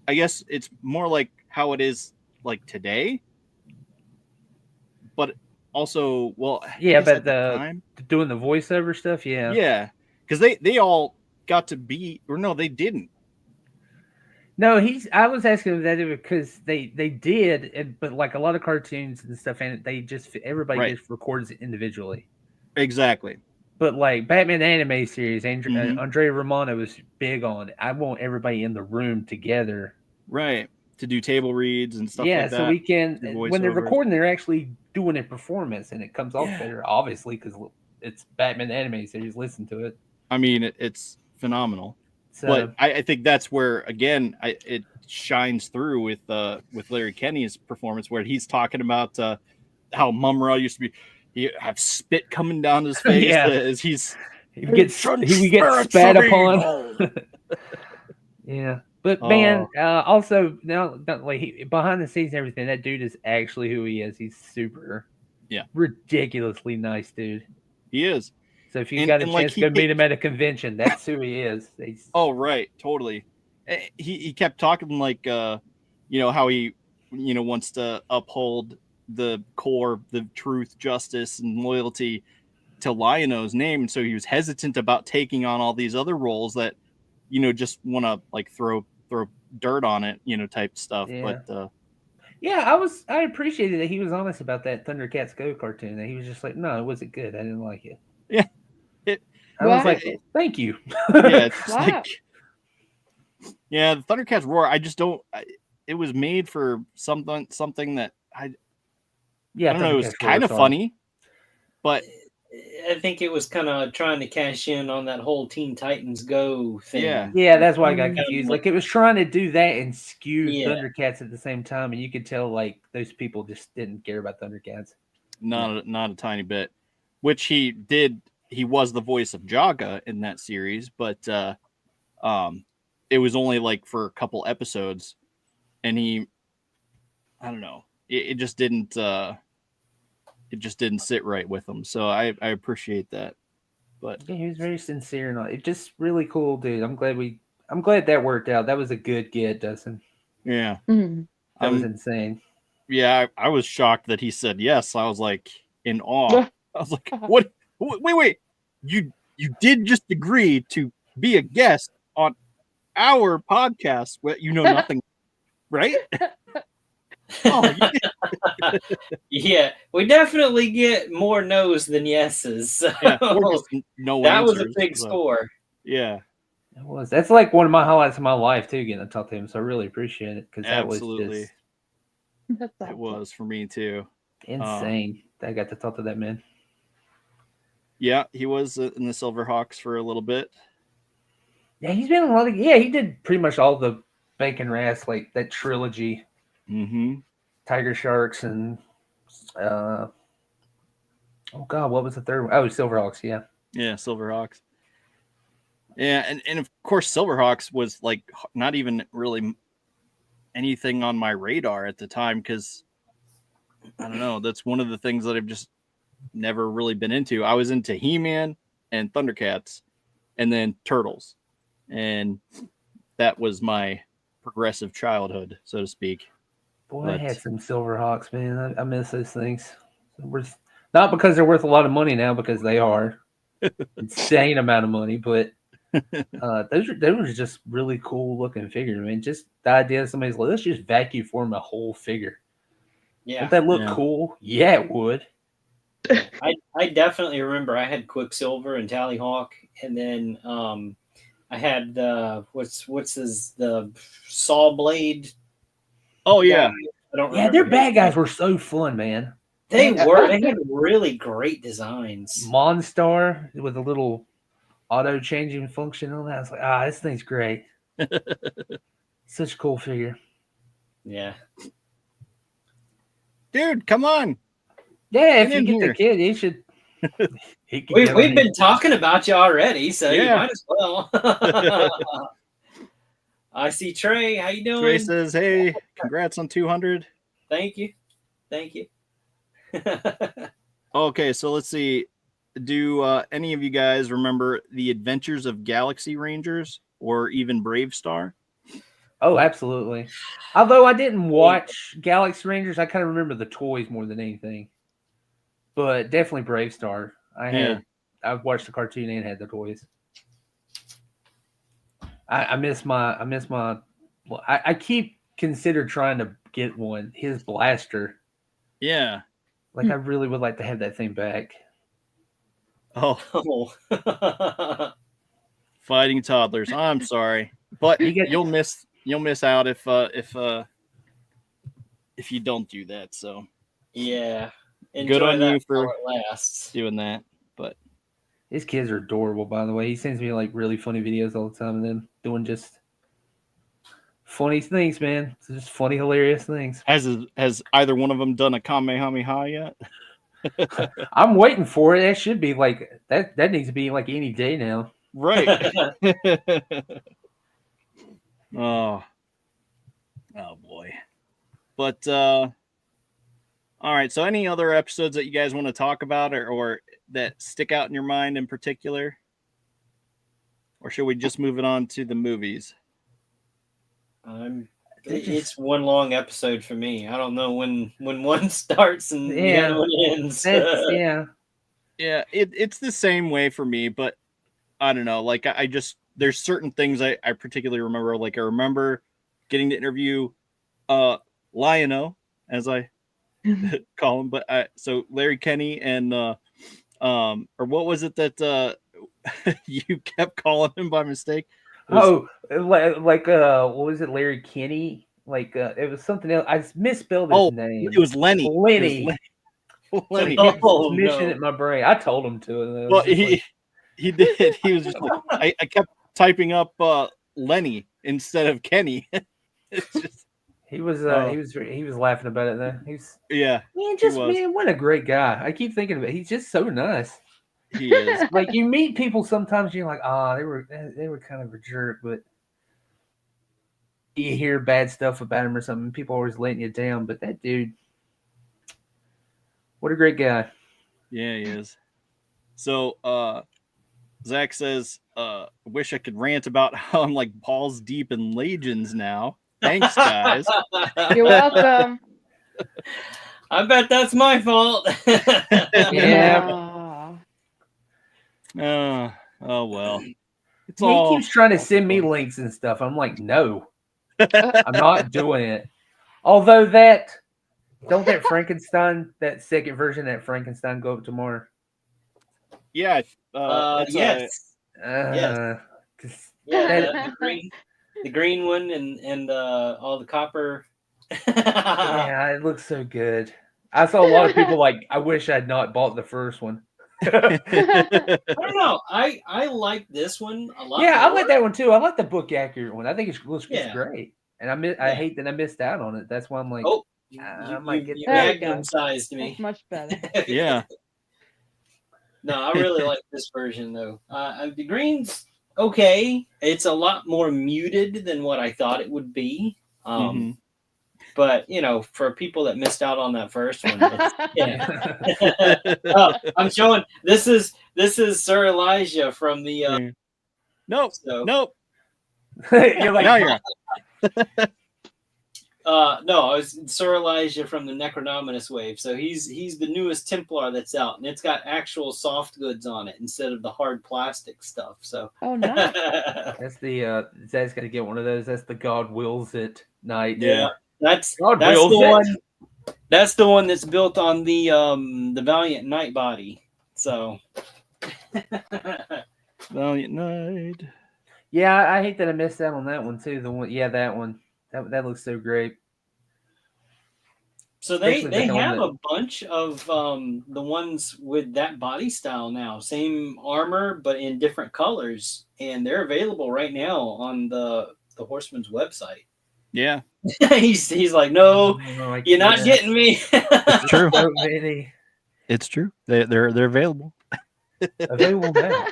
I guess it's more like how it is like today, but also, well, yeah, but doing the voiceover stuff, yeah, because they all got to be, or no, they didn't. No, I was asking that because they did, but like a lot of cartoons and stuff, and everybody just records it individually. Exactly. But like Batman anime series, Andrea Romano was big on it. I want everybody in the room together, right, to do table reads and stuff. Yeah, like that. So we can when they're recording, they're actually doing a performance, and it comes off better, obviously, because it's Batman anime series. Listen to it. I mean, it's phenomenal. So, but I think that's where again it shines through with Larry Kenney's performance, where he's talking about how Mumra used to be. He have spit coming down his face as he gets spat upon. Yeah, but man, also now like behind the scenes and everything, that dude is actually who he is. He's super, ridiculously nice dude. He is. So if you got a chance to go meet him at a convention, that's who he is. Right, totally. He kept talking like how he wants to uphold the core, the truth, justice, and loyalty to Lionel's name, and so he was hesitant about taking on all these other roles that just want to like throw dirt on it, type stuff. Yeah. But I appreciated that he was honest about that Thundercats Go cartoon. That he was just like, no, it wasn't good. I didn't like it. Yeah. I was like, thank you. Yeah, it's like, the Thundercats Roar. I just don't. It was made for something that I don't know. It was kind of funny, but I think it was kind of trying to cash in on that whole Teen Titans Go thing. Yeah, that's why I got confused. Like it was trying to do that and skew Thundercats at the same time, and you could tell like those people just didn't care about Thundercats. Not a tiny bit. Which he did. He was the voice of Jaga in that series, but it was only like for a couple episodes, and I don't know, it just didn't sit right with him. So I appreciate that. But yeah, he was very sincere and all. It's just really cool, dude. I'm glad that worked out. That was a good get, Dustin. Yeah, that was insane. Yeah, I was shocked that he said yes. I was like in awe. I was like, what? Wait! You did just agree to be a guest on our podcast, where you know nothing, right? Yeah, we definitely get more no's than yeses. So no, that answers, was a big score. Yeah, it was. That's like one of my highlights of my life too, getting to talk to him. So I really appreciate it because that was just. It was for me too. Insane. I got to talk to that man. Yeah, he was in the Silverhawks for a little bit. Yeah, he's been in a lot of. Yeah, he did pretty much all the Bacon Wrath, like that trilogy. Mm-hmm. Tiger Sharks and oh god, what was the third one? Oh, Silverhawks. Yeah, Silverhawks. Yeah, and of course Silverhawks was like not even really anything on my radar at the time because I don't know. That's one of the things that I've just never really been into. I was into He-Man and Thundercats, and then Turtles, and that was my progressive childhood, so to speak. Boy, I had some Silverhawks, man. I miss those things. Not because they're worth a lot of money now, because they are insane amount of money, but those were just really cool looking figures. I mean, just the idea of somebody's like, let's just vacuum form a whole figure. Yeah. Would that look cool? Yeah, it would. I definitely remember I had Quicksilver and Tallyhawk, and then I had the Saw Blade. Oh yeah. I don't remember. Yeah, their bad guys were so fun, man. They were. They had really great designs. Monstar with a little auto changing function on that. I was like, this thing's great. Such a cool figure. Yeah. Dude, come on. Yeah, if you get the kid, he should. We've been talking about you already, so you might as well. I see Trey. How you doing? Trey says, "Hey, congrats on 200." Thank you. Okay, so let's see. Do any of you guys remember the Adventures of Galaxy Rangers or even Brave Star? Oh, absolutely. Although I didn't watch Galaxy Rangers, I kind of remember the toys more than anything. But definitely Brave Star. I watched the cartoon and had the toys. I keep consider trying to get one. His blaster. Yeah. Like I really would like to have that thing back. Oh. Fighting toddlers. I'm sorry, but you'll miss out if you don't do that. So yeah, good on you for lasts. doing that. But his kids are adorable, by the way. He sends me like really funny videos all the time, and then doing just funny things, man. It's just funny, hilarious things. Has either one of them done a Kamehameha yet? I'm waiting for it. That should be like that. That needs to be like any day now. Right. Oh boy. But all right. So any other episodes that you guys want to talk about or that stick out in your mind in particular? Or should we just move it on to the movies? It's one long episode for me. I don't know when one starts and the other one ends. Yeah, it's the same way for me, but I don't know. Like I just there's certain things I particularly remember. Like I remember getting to interview Lion-O, as I call him, but so Larry Kenny and or what was it that you kept calling him by mistake? What was it, Larry Kenny? Like it was something else. I misspelled his name. It was Lenny. Lenny. Lenny. Missing it in my brain. I told him to. Well, he did. He was just like I kept typing up Lenny instead of Kenny. It's just he was laughing about it then. Man, what a great guy. I keep thinking about it. He's just so nice. He is. Like you meet people sometimes and you're like, they were kind of a jerk, but you hear bad stuff about him or something. People always letting you down, but that dude, what a great guy. Yeah, he is. So Zach says, wish I could rant about how I'm like balls deep in Legions now. Thanks, guys. You're welcome. I bet that's my fault. Yeah. Oh well. He keeps trying to send me links and stuff. I'm like, no, I'm not doing it. Although that Frankenstein, that second version of that Frankenstein go up tomorrow? Yeah. Yes. Yes. The green one and all the copper. Yeah, it looks so good. I saw a lot of people like, I wish I'd not bought the first one. I don't know. I like this one a lot. Yeah, more. I like that one too. I like the book accurate one. I think it looks great, and I hate that I missed out on it. That's why I'm like, I might get that. Magnum-sized me. That's much better. Yeah. No, I really like this version though. The green's okay. It's a lot more muted than what I thought it would be. But for people that missed out on that first one, I'm showing this is Sir Elijah from the. Nope. You're like, Now you're No, I was Sir Elijah from the Necronominus wave. So he's the newest Templar that's out, and it's got actual soft goods on it instead of the hard plastic stuff. So Oh, nice. that's the Zach's gonna get one of those. That's the God wills it night. Yeah. that's God the wills one. it. That's the one that's built on the Valiant Night body. So Valiant Knight. Yeah, I hate that I missed out on that one too. The one, yeah, that one. That looks so great. So they Especially the have helmet. a bunch of the ones with that body style now. Same armor, but in different colors. And they're available right now on the Horseman's website. Yeah. he's like, no, you're not getting me. It's true. So many. It's true. They're available. Available now.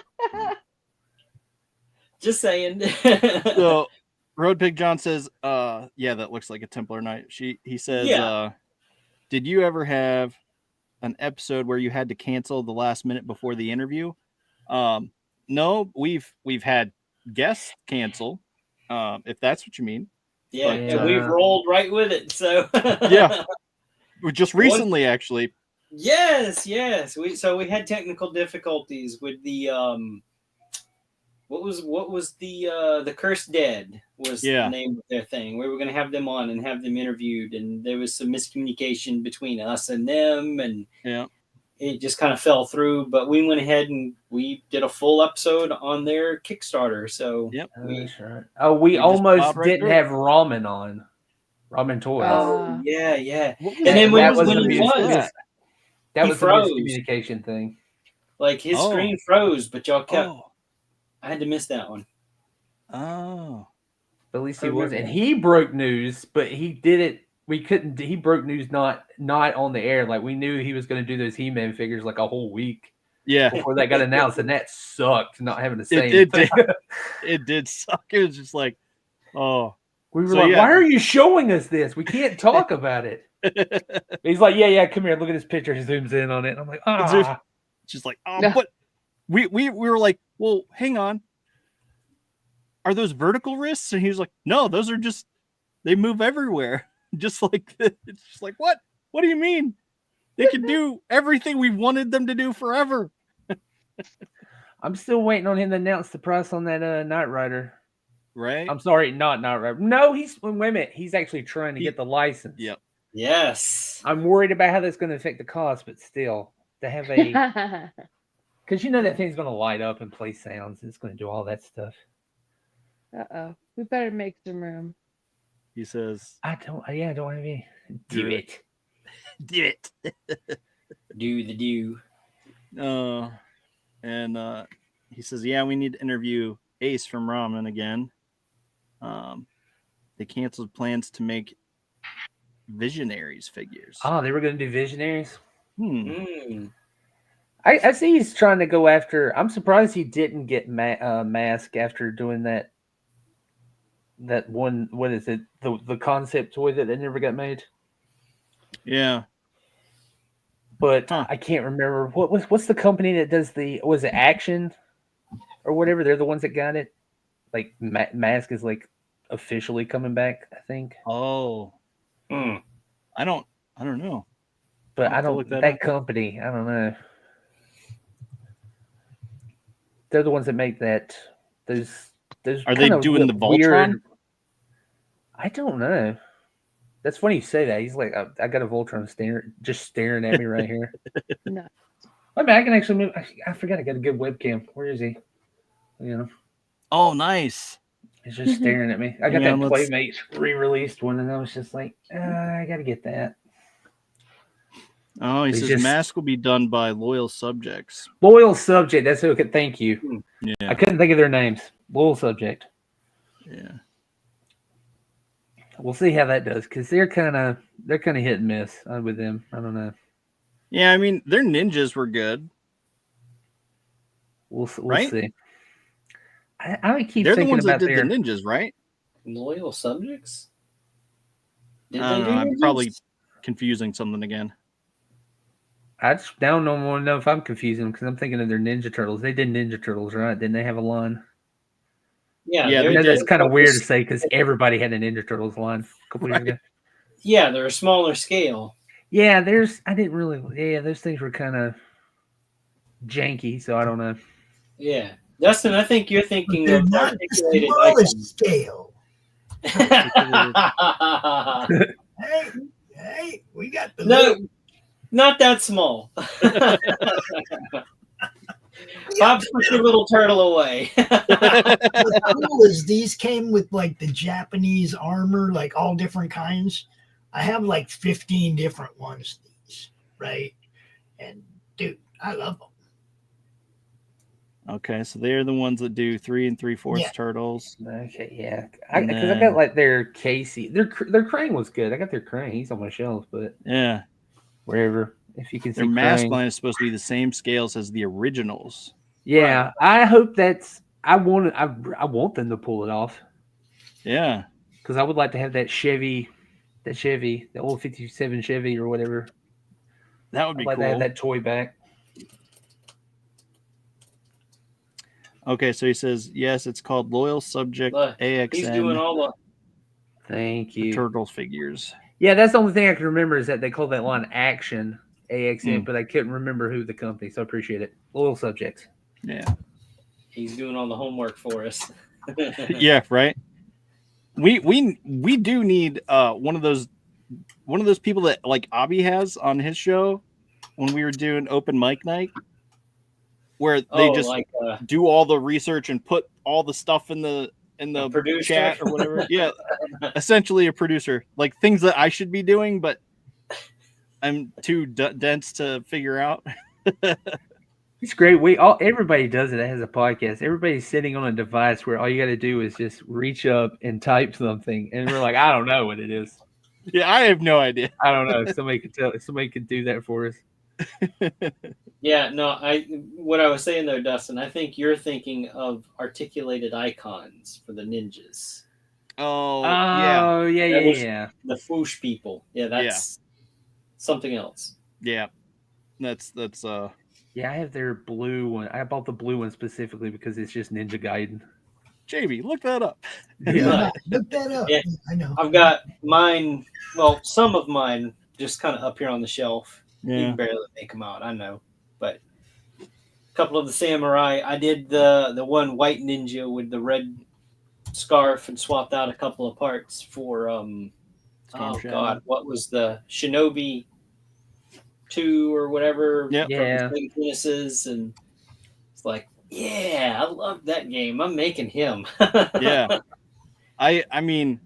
Just saying. So Road Pig John says, yeah, that looks like a Templar Knight. He says, Yeah. Did you ever have an episode where you had to cancel the last minute before the interview? No, we've had guests cancel, if that's what you mean. Yeah, But, and we've rolled right with it. So Yeah. Just recently, actually. Yes. We had technical difficulties with the what was the Cursed Dead was the name of their thing. We were going to have them on and have them interviewed, and there was some miscommunication between us and them, and it just kind of fell through. But we went ahead and we did a full episode on their Kickstarter. So we almost didn't have Ramen on. Ramen Toys. Oh yeah. And then when he was, that was a froze. miscommunication thing. Like his screen froze, but y'all kept. Oh. I had to miss that one. Oh. But at least he was, and he broke news, but he did it. We couldn't. He broke news not on the air. Like we knew he was going to do those He-Man figures like a whole week. Yeah. Before that got announced, and that sucked. Not having to say it did suck. It was just like, oh. We were like, why are you showing us this? We can't talk about it. He's like, yeah, come here. Look at this picture. He zooms in on it. And I'm like, just like, but we were like, well, hang on. Are those vertical wrists? And he was like, no, those are just, they move everywhere. Just like, it's just like, what? What do you mean? They can do everything we wanted them to do forever. I'm still waiting on him to announce the price on that Knight Rider. Right? I'm sorry, not Knight Rider. No, wait a minute. He's actually trying to get the license. Yep. Yes. I'm worried about how that's going to affect the cost, but still, to have a... Because you know that thing's going to light up and play sounds. It's going to do all that stuff. Uh-oh. We better make some room. He says, I don't have any. Do it. Do it. Do the do. And he says, yeah, we need to interview Ace from Ramen again. They canceled plans to make Visionaries figures. Oh, they were going to do Visionaries? I see he's trying to go after... I'm surprised he didn't get Mask after doing that one... What is it? The concept toy that they never got made? Yeah. But I can't remember. What's the company that does was it Action? Or whatever? They're the ones that got it? Like, Mask is like officially coming back, I think. Oh. I don't know. But I don't that company, I don't know. They're the ones that make that those Are they doing the Voltron? I don't know. That's funny you say that. He's like, I got a Voltron staring at me right here. No. I mean, I can actually move. I forgot I got a good webcam. Where is he? You know. Oh, nice. He's just staring at me. I got that Playmates re-released one, and I was just like, I got to get that. Oh, he says Mask will be done by Loyal Subjects. Loyal Subject. That's who. Thank you. Yeah. I couldn't think of their names. Loyal Subject. Yeah. We'll see how that does, because they're kind of hit and miss with them. I don't know. Yeah, I mean, their ninjas were good. We'll see. I keep They're thinking the ones about that did the ninjas, right? Loyal Subjects? I'm probably confusing something again. I just don't know if I'm confusing them, because I'm thinking of their Ninja Turtles. They did Ninja Turtles, right? Didn't they have a line? Yeah, Yeah, I know that's kind of they're- weird to say because everybody had a Ninja Turtles line a couple years ago. Yeah, they're a smaller scale. Yeah, those things were kind of janky, so I don't know. Yeah, Dustin, I think you're But thinking they're of not the articulated smallest icons. scale. Hey, we got the No, little, not that small. Bob's put your little turtle away. what's cool is these came with like the Japanese armor, like all different kinds. I have like 15 different ones of these, right? And dude, I love them. Okay, so they're the ones that do 3 3/4 Yeah. turtles. Okay, yeah, And because I then- got like their Casey, their Krang was good. I got their Krang. He's on my shelf, but Yeah, wherever, if you can their see mask Krang. line is supposed to be the same scales as the originals. Yeah, I hope that's. I want them to pull it off Yeah, because I would like to have that Chevy, the old '57 Chevy or whatever. that would be I'd like to have cool. that toy back. Okay, so he says yes. It's called Loyal Subject Look, AXN. he's doing all the. Thank the you. Turtles figures. Yeah, that's the only thing I can remember is that they called that line Action AXN, Mm. but I couldn't remember who the company, so I appreciate it. Loyal Subjects. Yeah, He's doing all the homework for us. yeah, right. We do need one of those people that like Abby has on his show when we were doing open mic night, where they just like do all the research and put all the stuff in the producer? chat or whatever. Yeah, essentially a producer, like things that I should be doing, but I'm too dense to figure out. It's great. Everybody does it that has a podcast. Everybody's sitting on a device where all you got to do is just reach up and type something, and we're like, I don't know what it is. Yeah, I have no idea. I don't know. Somebody could tell. Somebody could do that for us. Yeah, no, what I was saying there, Dustin, I think you're thinking of articulated icons for the ninjas. Oh, yeah, Oh, That yeah. was- The Foosh people. Yeah, that's something else. yeah. That's Yeah, I have their blue one. I bought the blue one specifically because it's just Ninja Gaiden. JB, look that up. Yeah, look that up. Yeah. I know. I've got mine, well, some of mine just kind of up here on the shelf. You Yeah, can barely make them out, I know. But a couple of the samurai, I did the one white ninja with the red scarf and swapped out a couple of parts for Storm Shadow. God, what was the Shinobi 2 or whatever Yep. from Yeah. the Sega Genesis, and it's like, yeah, I love that game. I'm making him. Yeah. I mean,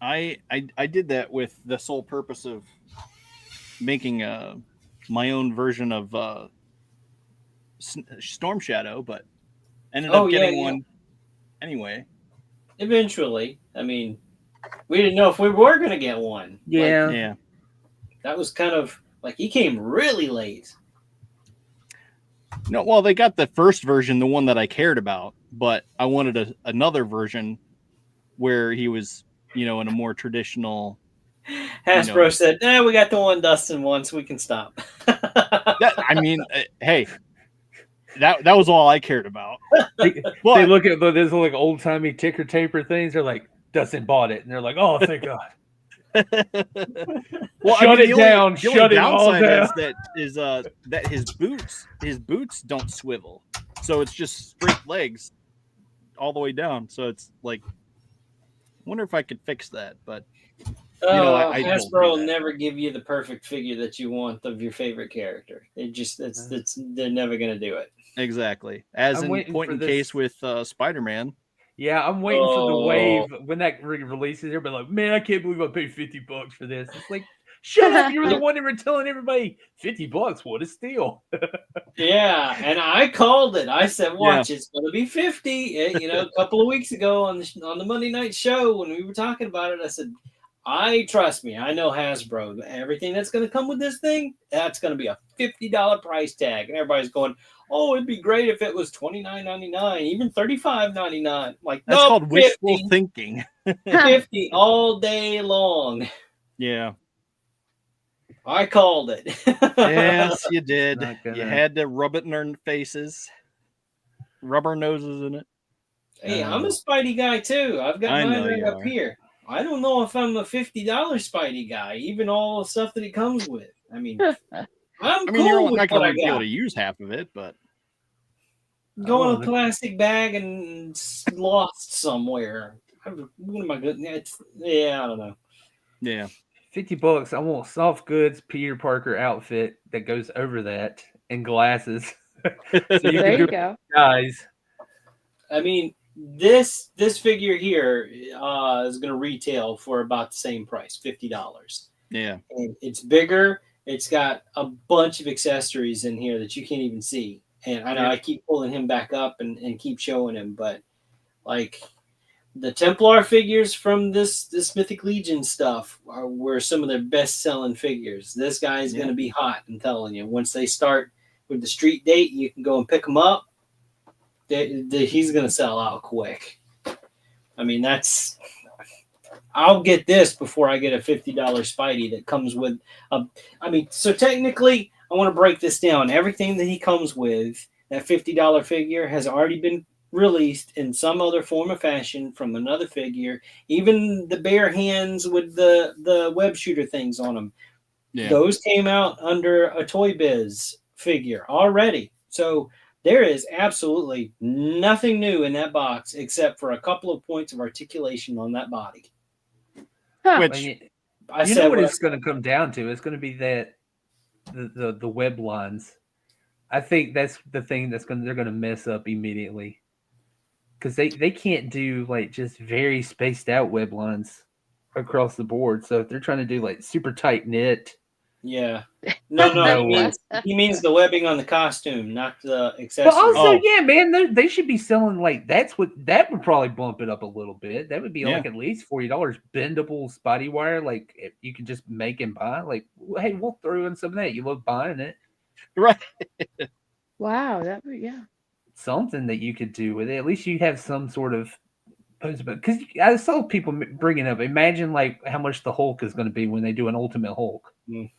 I did that with the sole purpose of making my own version of Storm Shadow, but ended up getting one anyway. Eventually, I mean, we didn't know if we were going to get one. Yeah. Like, Yeah. that was kind of like he came really late. No, well, they got the first version, the one that I cared about, but I wanted another version where he was, in a more traditional. Hasbro said, we got the one Dustin wants. We can stop. I mean, hey, that was all I cared about. They look at those like old timey ticker taper things. They're like, Dustin bought it, and they're like, oh, thank God. Well, Shut it the down. Only, the Shut only it all downside down. is that his boots don't swivel, so it's just straight legs all the way down. So it's like, I wonder if I could fix that, but I don't Hasbro do will that. never give you the perfect figure that you want of your favorite character. They're never going to do it. Exactly, as I'm in waiting point for in this- case with Spider-Man. Yeah, I'm waiting for the wave when that releases. Everybody like, man, I can't believe I paid $50 for this. It's like, shut up! You're the one that were telling everybody $50. What a steal! Yeah, and I called it. I said, "Watch, it's going to be 50." A couple of weeks ago on the Monday night show when we were talking about it, I said, trust me. I know Hasbro. Everything that's going to come with this thing, that's going to be a $50 price tag." And everybody's going, "Oh, it'd be great if it was $29.99, even $35.99." Like, That's no, called wishful thinking. 50 all day long. Yeah. I called it. Yes, you did. Not gonna- You had to rub it in their faces, rub our noses in it. Hey, I'm a Spidey guy too. I've got mine right up here. I don't know if I'm a $50 Spidey guy, even all the stuff that it comes with. I mean, cool you're with not what I going to be able got. to use half of it, but Go in a plastic bag and lost somewhere. What am I good? I don't know. Yeah, $50. I want soft goods Peter Parker outfit that goes over that and glasses. So there you go, guys. I mean, this figure here is going to retail for about the same price, $50. Yeah, and it's bigger. It's got a bunch of accessories in here that you can't even see. And I know I keep pulling him back up and keep showing him, but like the Templar figures from this Mythic Legion stuff were some of their best selling figures. This guy is going to be hot, I'm telling you. Once they start with the street date, you can go and pick him up. He's going to sell out quick. I mean, I'll get this before I get a $50 Spidey that comes with so technically, I want to break this down. Everything that he comes with, that $50 figure, has already been released in some other form or fashion from another figure. Even the bare hands with the web shooter things on them. Yeah. Those came out under a Toy Biz figure already. So there is absolutely nothing new in that box except for a couple of points of articulation on that body. Huh. Which you know what it's going to come down to? It's going to be that the web lines. I think that's the thing they're going to mess up immediately, because they can't do like just very spaced out web lines across the board. So if they're trying to do like super tight knit. Yeah. No. He means the webbing on the costume, not the accessories. But also, man, they should be selling like that would probably bump it up a little bit. That would be like at least $40 bendable Spidey wire. Like if you could just make and buy. Like, hey, we'll throw in some of that. You love buying it, right? Wow, something that you could do with it. At least you have some sort of. Because I saw people bringing up. Imagine like how much the Hulk is going to be when they do an Ultimate Hulk. Mm.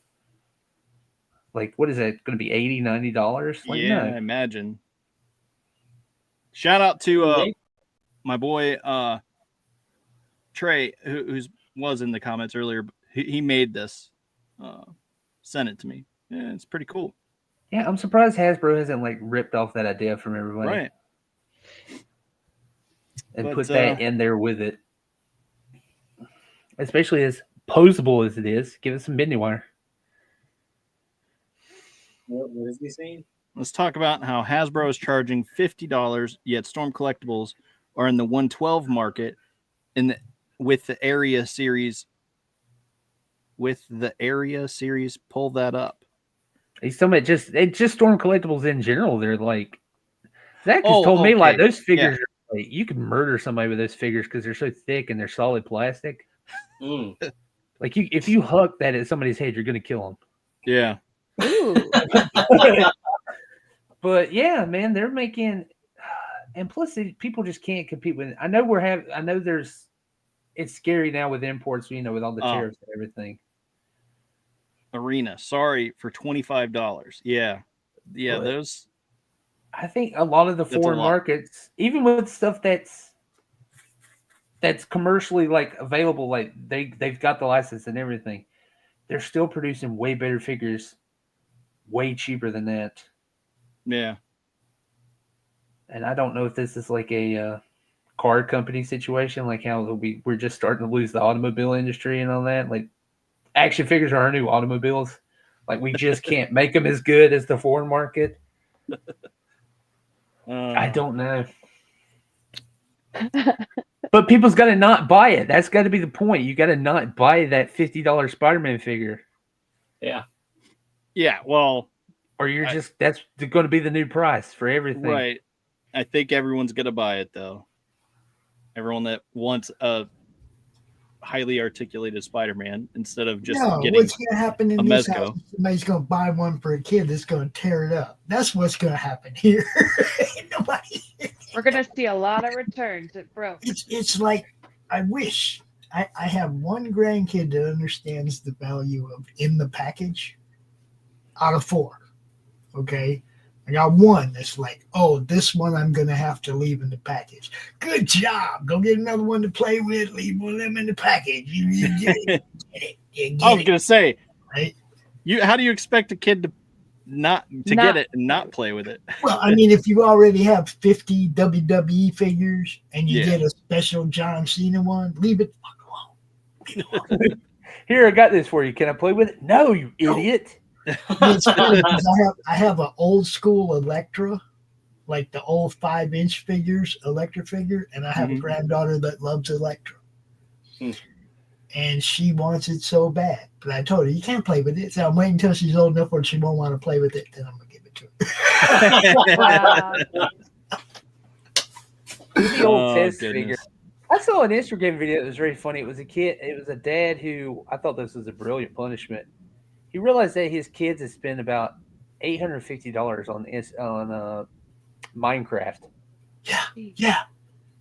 Like, what is that going to be? $80, $90? Like, yeah, no. Imagine. Shout out to my boy Trey, who was in the comments earlier. He made this, sent it to me. Yeah, it's pretty cool. Yeah, I'm surprised Hasbro hasn't like ripped off that idea from everybody, right? And put that in there with it, especially as posable as it is. Give it some bending wire. What is he saying? Let's talk about how Hasbro is charging $50, yet Storm Collectibles are in the $112 market with the Area series. With the Area series, pull that up. He's talking about just Storm Collectibles in general. They're like, Zach has told me like those figures are like, you can murder somebody with those figures because they're so thick and they're solid plastic. Mm. Like if you huck that at somebody's head, you're gonna kill them. Yeah. Ooh. But yeah, man, they're making, and plus people just can't compete with. I know it's scary now with imports, with all the tariffs and everything. Arena, sorry for $25. Yeah, but those. I think a lot of the foreign markets, even with stuff that's commercially like available, like they've got the license and everything, they're still producing way better figures, way cheaper than that. Yeah. And I don't know if this is like a car company situation, like how we're just starting to lose the automobile industry and all that. Like action figures are our new automobiles. Like we just can't make them as good as the foreign market. I don't know. But people's got to not buy it. That's got to be the point. You got to not buy that $50 Spider-Man figure. Yeah. Yeah, well. Or that's going to be the new price for everything. Right. I think everyone's going to buy it, though. Everyone that wants a highly articulated Spider-Man instead of just getting what's going to happen in this Mezco. house? Somebody's going to buy one for a kid that's going to tear it up. That's what's going to happen here. We're going to see a lot of returns at Bro. It's like, I wish I have one grandkid that understands the value of in the package out of 4. Okay. I got one that's like, oh, this one I'm going to have to leave in the package. Good job. Go get another one to play with. Leave one of them in the package. You get it. I was going to say, right? How do you expect a kid to get it and not play with it? Well, I mean, if you already have 50 WWE figures and you get a special John Cena one, leave it alone. Here, I got this for you. Can I play with it? No, you idiot. It's funny because I have an old school Electra, like the old 5-inch figures, Electra figure, and I have a granddaughter that loves Electra. And she wants it so bad. But I told her, you can't play with it. So I'm waiting until she's old enough where she won't want to play with it. Then I'm going to give it to her. The old test figure. I saw an Instagram video that was very funny. It was a kid. It was a dad who, I thought this was a brilliant punishment. He realized that his kids had spent about $850 on Minecraft. Yeah.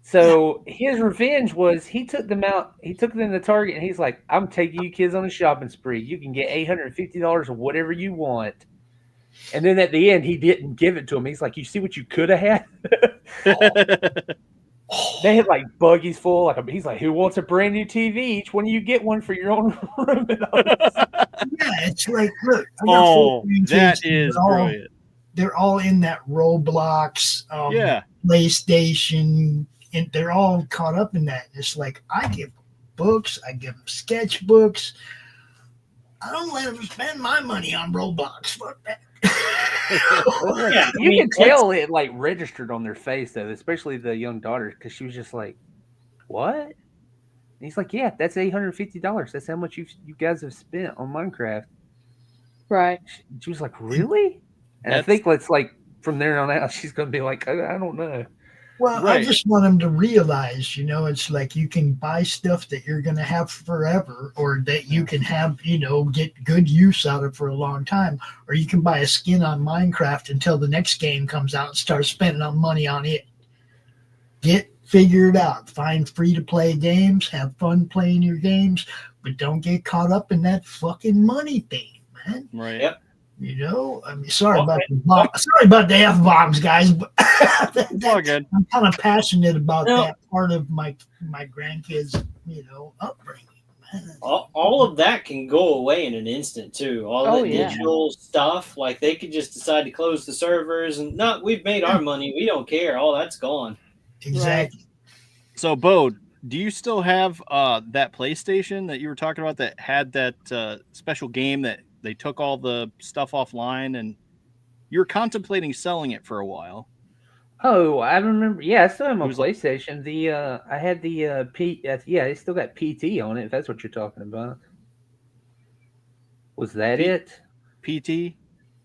So his revenge was he took them to Target, and he's like, I'm taking you kids on a shopping spree. You can get $850 or whatever you want. And then at the end, he didn't give it to him. He's like, you see what you could have had? They had like buggies full. He's like, who wants a brand new TV? Each one of you get one for your own room. Yeah, it's like, look. That is brilliant. They're all in that Roblox, PlayStation, and they're all caught up in that. It's like, I give them books, I give them sketchbooks. I don't let them spend my money on Roblox. Fuck that. You can tell it like registered on their face though, especially the young daughter, because she was just like, "What?" And he's like, "Yeah, that's $850. That's how much you guys have spent on Minecraft." Right. She was like, "Really?" And I think let's like from there on out, she's gonna be like, "I don't know." Well, I just want them to realize, it's like you can buy stuff that you're going to have forever, or that you can have, get good use out of for a long time, or you can buy a skin on Minecraft until the next game comes out and start spending money on it. Figure it out. Find free-to-play games. Have fun playing your games, but don't get caught up in that fucking money thing, man. Right. Yep. I mean, sorry about the F-bombs, guys, but good. I'm kind of passionate about that part of my grandkids, upbringing. All of that can go away in an instant too. All the digital stuff, like they could just decide to close the servers and we've made our money. We don't care. All that's gone. Exactly. Right. So, Bo, do you still have that PlayStation that you were talking about that had that special game that they took all the stuff offline, and you're contemplating selling it for a while? Oh, I remember. Yeah, I still have my PlayStation. I had the they still got PT on it. If that's what you're talking about. Was that it? PT?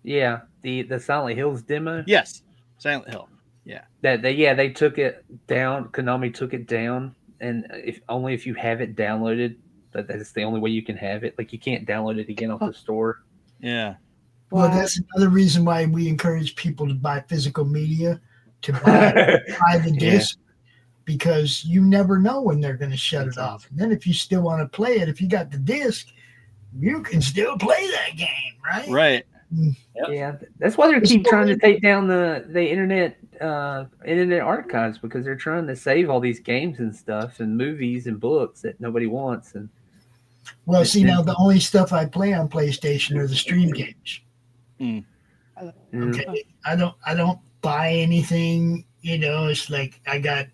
Yeah, the Silent Hills demo. Yes, Silent Hill. Yeah. They took it down. Konami took it down, and if you have it downloaded. That's the only way you can have it. Like, you can't download it again off the store. Yeah. Well, that's another reason why we encourage people to buy physical media, to buy the disc, because you never know when they're going to shut it off. And then if you still want to play it, if you got the disc, you can still play that game, right? Right. Yep. Yeah, that's why they keep trying to take down the internet archives, because they're trying to save all these games and stuff and movies and books that nobody wants. And well, see, now the only stuff I play on PlayStation are the stream games. Okay, I don't buy anything. It's like I got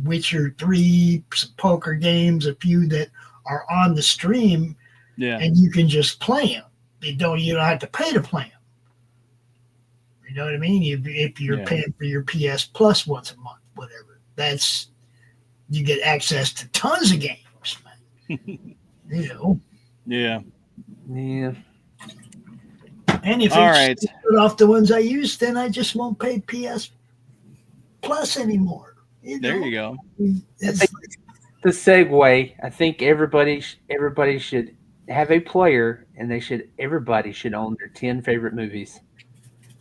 Witcher 3, poker games, a few that are on the stream, and you can just play them. You don't have to pay to play them. You know what I mean? If you're paying for your PS Plus once a month, whatever, you get access to tons of games, man. Yeah. And if it's put off the ones I use, then I just won't pay PS Plus anymore. There you go. The segue. I think everybody should have a player, and everybody should own their 10 favorite movies.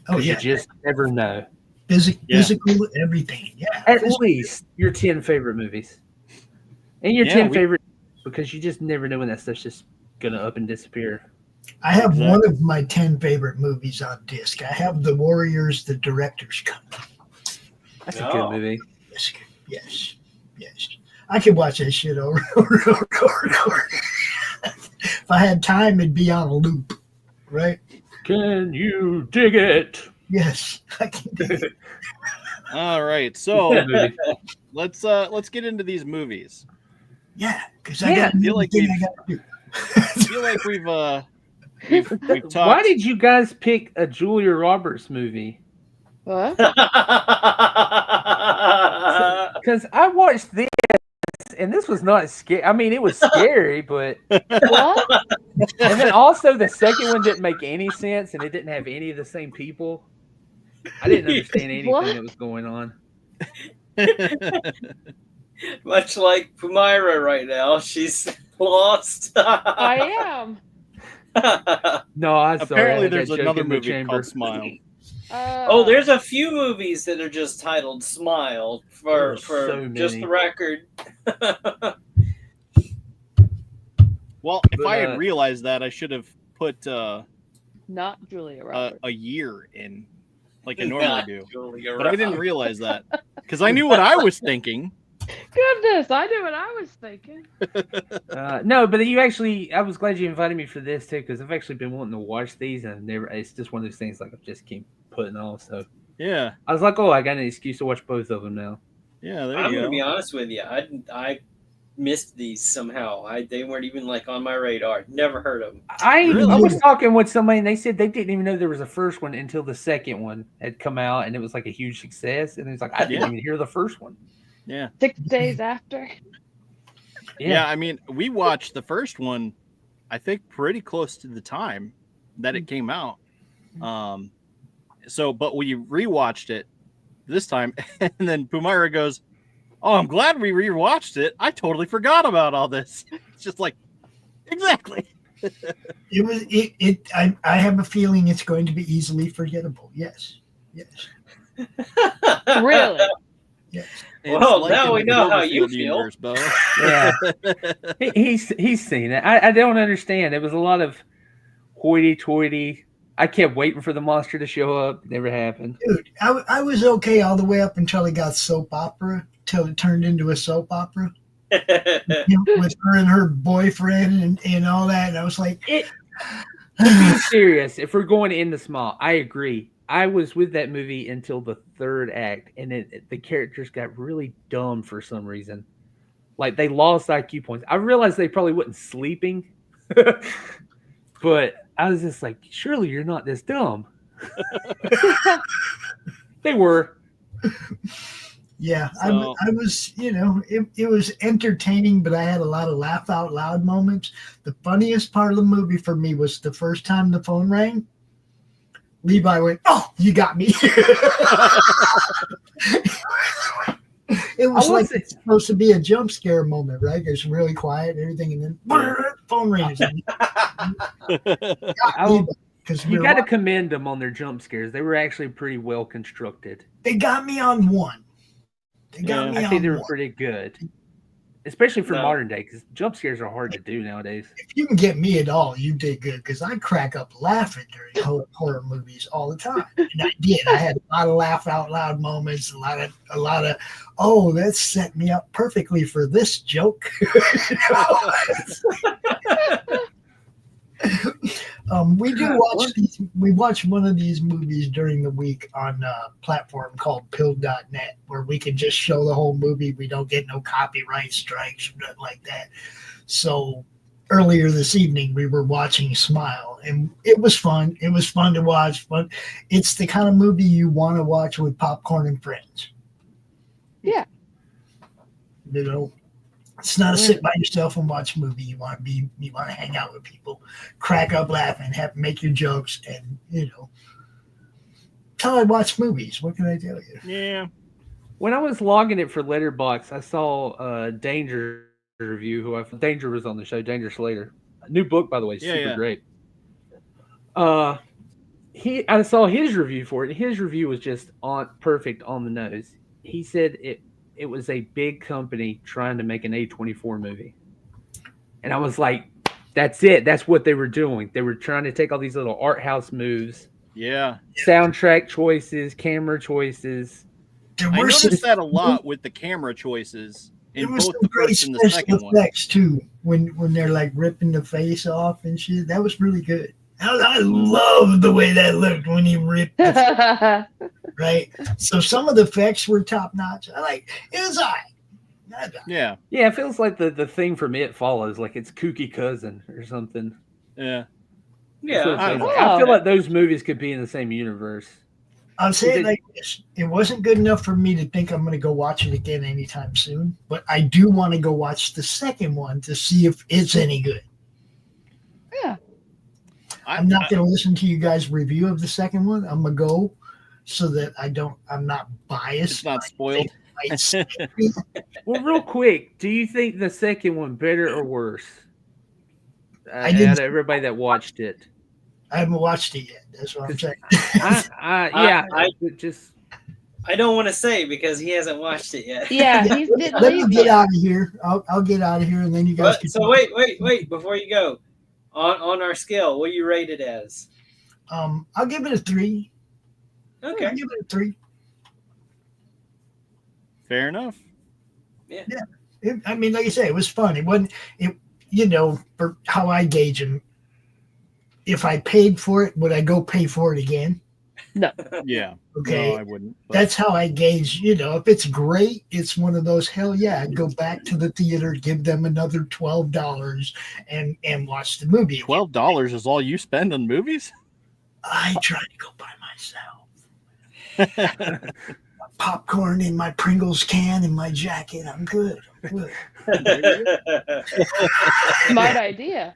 Oh yeah, you just never know. Physical, everything. Yeah, at least your 10 favorite movies, and your 10 favorite, because you just never know when that stuff's just gonna up and disappear. I have one of my 10 favorite movies on disc. I have The Warriors, the director's cut. That's a good movie. Yes. I could watch that shit over and over. If I had time, it'd be on a loop, right? Can you dig it? Yes, I can dig it. All right, so let's get into these movies. Yeah, because I feel like we've talked. Why did you guys pick a Julia Roberts movie? What? Because I watched this, and this was not scary. I mean, it was scary, but What? And then also the second one didn't make any sense, and it didn't have any of the same people. I didn't understand anything that was going on. Much like Pumaira right now, she's lost. I am. No, I'm sorry. Apparently, there's another movie called Smile. There's a few movies that are just titled Smile for so just the record. Well, if I had realized that, I should have put not Julia Roberts. A year in, like I normally do. But I didn't realize that because I knew what I was thinking. Goodness, I knew what I was thinking. No, but I was glad you invited me for this too, because I've actually been wanting to watch these, and it's just one of those things like I just keep putting off. So yeah, I was like, oh, I got an excuse to watch both of them now. Yeah, there I'm you go. gonna be honest with you, I missed these somehow. They weren't even like on my radar. Never heard of them. I was talking with somebody, and they said they didn't even know there was a first one until the second one had come out, and it was like a huge success. And it's like I didn't even hear the first one. Yeah. 6 days after. Yeah, I mean, we watched the first one, I think, pretty close to the time that it came out. But we rewatched it this time, and then Pumaira goes, "Oh, I'm glad we rewatched it. I totally forgot about all this." It's just like, exactly. I have a feeling it's going to be easily forgettable. Yes. Really? Yes. Well, now we know how you feel. Yeah. He's seen it. I don't understand. It was a lot of hoity-toity. I kept waiting for the monster to show up. It never happened. Dude, I was okay all the way up until it got soap opera, till it turned into a soap opera. With her and her boyfriend and all that. And I was like... To be serious, if we're going into Small, I agree. I was with that movie until the third act, and the characters got really dumb for some reason. Like, they lost IQ points. I realized they probably wasn't sleeping, but I was just like, surely you're not this dumb. They were. Yeah, so, I was, it was entertaining, but I had a lot of laugh out loud moments. The funniest part of the movie for me was the first time the phone rang. Levi went, "Oh, you got me." It was like it's supposed to be a jump scare moment, right? It's really quiet and everything, and then phone rings. You got to commend them on their jump scares. They were actually pretty well constructed. They got me on one. I think they were pretty good, especially for modern day, because jump scares are hard to do nowadays. If you can get me at all, you did good, because I crack up laughing during horror movies all the time, and I did. I had a lot of laugh out loud moments, a lot of. Oh, that set me up perfectly for this joke. We watch one of these movies during the week on a platform called pill.net, where we can just show the whole movie. We don't get no copyright strikes or nothing like that. So earlier this evening we were watching Smile, and it was fun. It was fun to watch. But it's the kind of movie you want to watch with popcorn and friends. Yeah. It's not a sit by yourself and watch a movie. You want to hang out with people, crack up laughing, make your jokes, and that's how I watch movies. What can I tell you? Yeah. When I was logging it for Letterboxd, I saw Danger review. Danger was on the show. Danger Slater, new book, by the way, super great. I saw his review for it. His review was just perfect on the nose. He said it was a big company trying to make an A24 movie. And I was like, That's it. That's what they were doing. They were trying to take all these little art house moves. Yeah. Soundtrack choices, camera choices. I noticed that a lot with the camera choices in both the first and the second one. Effects too, when they're like ripping the face off and shit. That was really good. I love the way that looked when he ripped the right. So some of the effects were top notch. It was all right. Yeah. Yeah, it feels like the thing from It Follows, like it's Kooky Cousin or something. Yeah. Yeah. I feel like those movies could be in the same universe. I'll say it like this. It wasn't good enough for me to think I'm going to go watch it again anytime soon, but I do want to go watch the second one to see if it's any good. Yeah. I'm not going to listen to you guys' review of the second one. I'm going to go so that I'm not biased. It's not spoiled. Well, real quick, do you think the second one better or worse? I didn't. Out of everybody that watched it. I haven't watched it yet. That's what I'm saying. I don't want to say because he hasn't watched it yet. Yeah, let me get out of here. I'll get out of here, and then you guys. So wait! Before you go, on our scale, what do you rate it as? I'll give it a 3. Okay, I'll give it a 3. Fair enough. Yeah. I mean, like I say, it was fun. It wasn't. For how I gauge him. If I paid for it, would I go pay for it again? No. Yeah. Okay. No, I wouldn't. But... That's how I gauge, if it's great, it's one of those, hell yeah, I'd go back to the theater, give them another $12 and watch the movie. $12 is all you spend on movies? I try to go by myself. Popcorn in my Pringles can and my jacket. I'm good. Smart idea.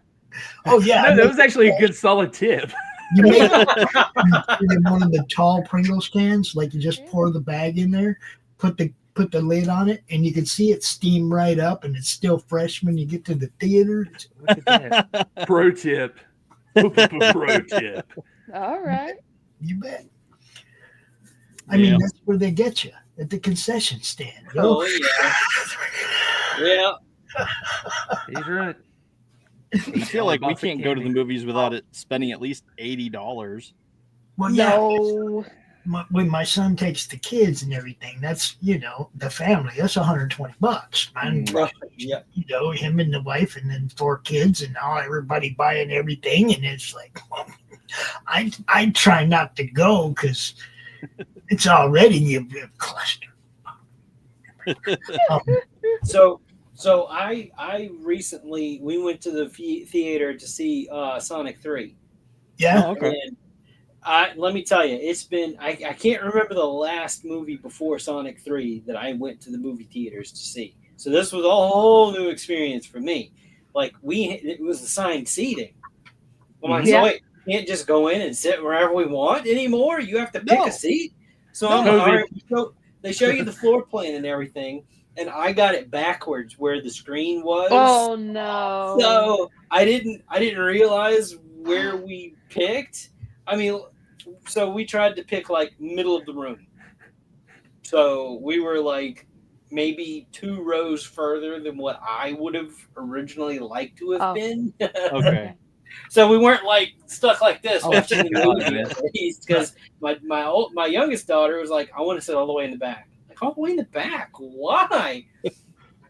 Oh yeah, no, that was actually a good solid tip. You make in one of the tall Pringles cans, like you just pour the bag in there, put the lid on it, and you can see it steam right up, and it's still fresh when you get to the theater. Look at that. Pro tip. Pro tip. All right. You bet. I mean, that's where they get you at the concession stand. Oh yeah. He's right. I feel like we can't go to the movies without it spending at least $80. Well, no. When my son takes the kids and everything, that's the family. That's $120. Him and the wife, and then 4 kids, and now everybody buying everything, and it's like, I try not to go because it's already a cluster. So I recently we went to the theater to see Sonic 3. Yeah. Oh, okay. And let me tell you, it's been I can't remember the last movie before Sonic 3 that I went to the movie theaters to see. So this was a whole new experience for me. Like it was assigned seating. I'm like, so wait, you can't just go in and sit wherever we want anymore. You have to pick a seat. So they show you the floor plan and everything. And I got it backwards where the screen was. Oh no! So I didn't realize where we picked. I mean, so we tried to pick like middle of the room. So we were like maybe 2 rows further than what I would have originally liked to have been. Okay. So we weren't like stuck like this watching the movie at least, because my youngest daughter was like, I want to sit all the way in the back. All the way in the back. Why?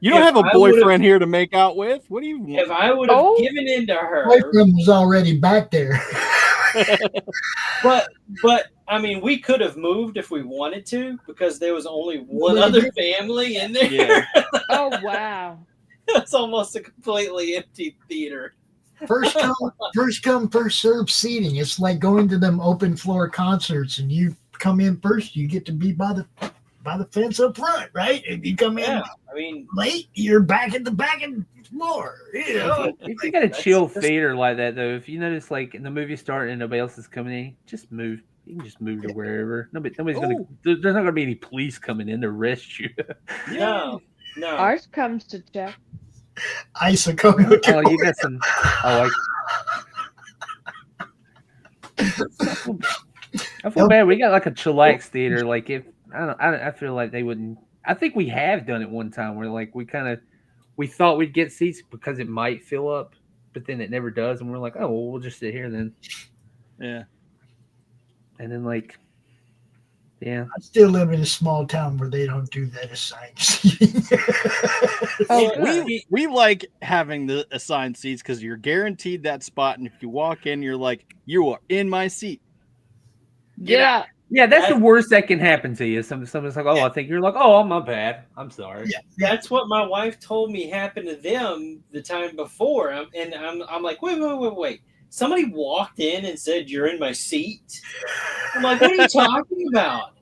You don't have a boyfriend here to make out with? What do you want? If I would have given in to her, boyfriend was already back there. but I mean, we could have moved if we wanted to because there was only one other family in there. Yeah. Oh wow! It's almost a completely empty theater. First come, first serve seating. It's like going to them open floor concerts, and you come in first, you get to be by the fence up front, right? If you come in late, you're back at the back of the floor. If you got a chill theater like that, though, if you notice, like, in the movie starting and nobody else is coming in, just move. You can just move to wherever. Nobody's gonna. There's not gonna be any police coming in to arrest you. No. Ours comes to check. You got some. I feel bad. We got like a chillax theater. Like I feel like they wouldn't. I think we have done it one time where like we thought we'd get seats because it might fill up, but then it never does, and we're like, oh, well, we'll just sit here then. Yeah. And then like, yeah. I still live in a small town where they don't do that assigned seating. We like having the assigned seats because you're guaranteed that spot, and if you walk in, you're like, you are in my seat. Yeah. Yeah, that's the worst that can happen to you. Someone's like, oh, I think you're like, oh, my bad. I'm sorry. Yeah. That's what my wife told me happened to them the time before. I'm like, wait. Somebody walked in and said, you're in my seat. I'm like, what are you talking about?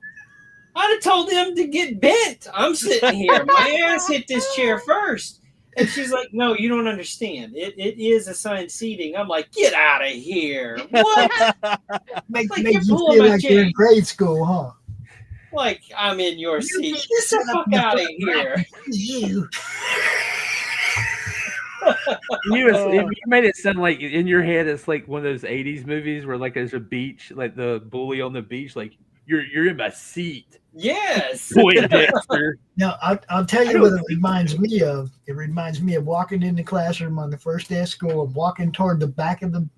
I'd have told them to get bent. I'm sitting here. My ass hit this chair first. And she's like, no, you don't understand. It is assigned seating. I'm like, get out of here. What? Make Like, you you're feel pulling my like you're in chain. grade school, huh? Like, I'm in your You seat. need Get to the sit up fuck in the out of front here. You. You made it sound like in your head it's like one of those 80s movies where like there's a beach, like the bully on the beach, like you're in my seat. Yes. Boy, Dexter. No, I'll tell you what it reminds me of. It reminds me of walking in the classroom on the first day of school and walking toward the back of the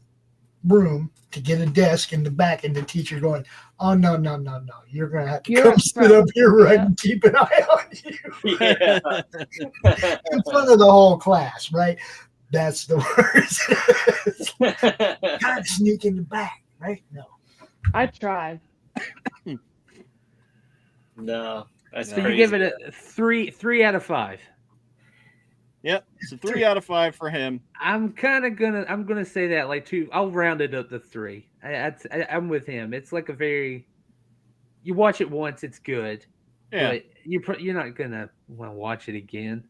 room to get a desk in the back, and the teacher going, oh, no. You're going to have to come sit up here right and keep an eye on you. Yeah. In front of the whole class, right? That's the worst. Gotta sneak in the back, right? No. I tried. No. That's So crazy. you give it a 3 out of 5. Yep. So 3 out of 5 for him. I'm gonna say that like 2. I'll round it up to 3. I'm with him. It's like you watch it once, it's good. Yeah. But you're not gonna want to watch it again.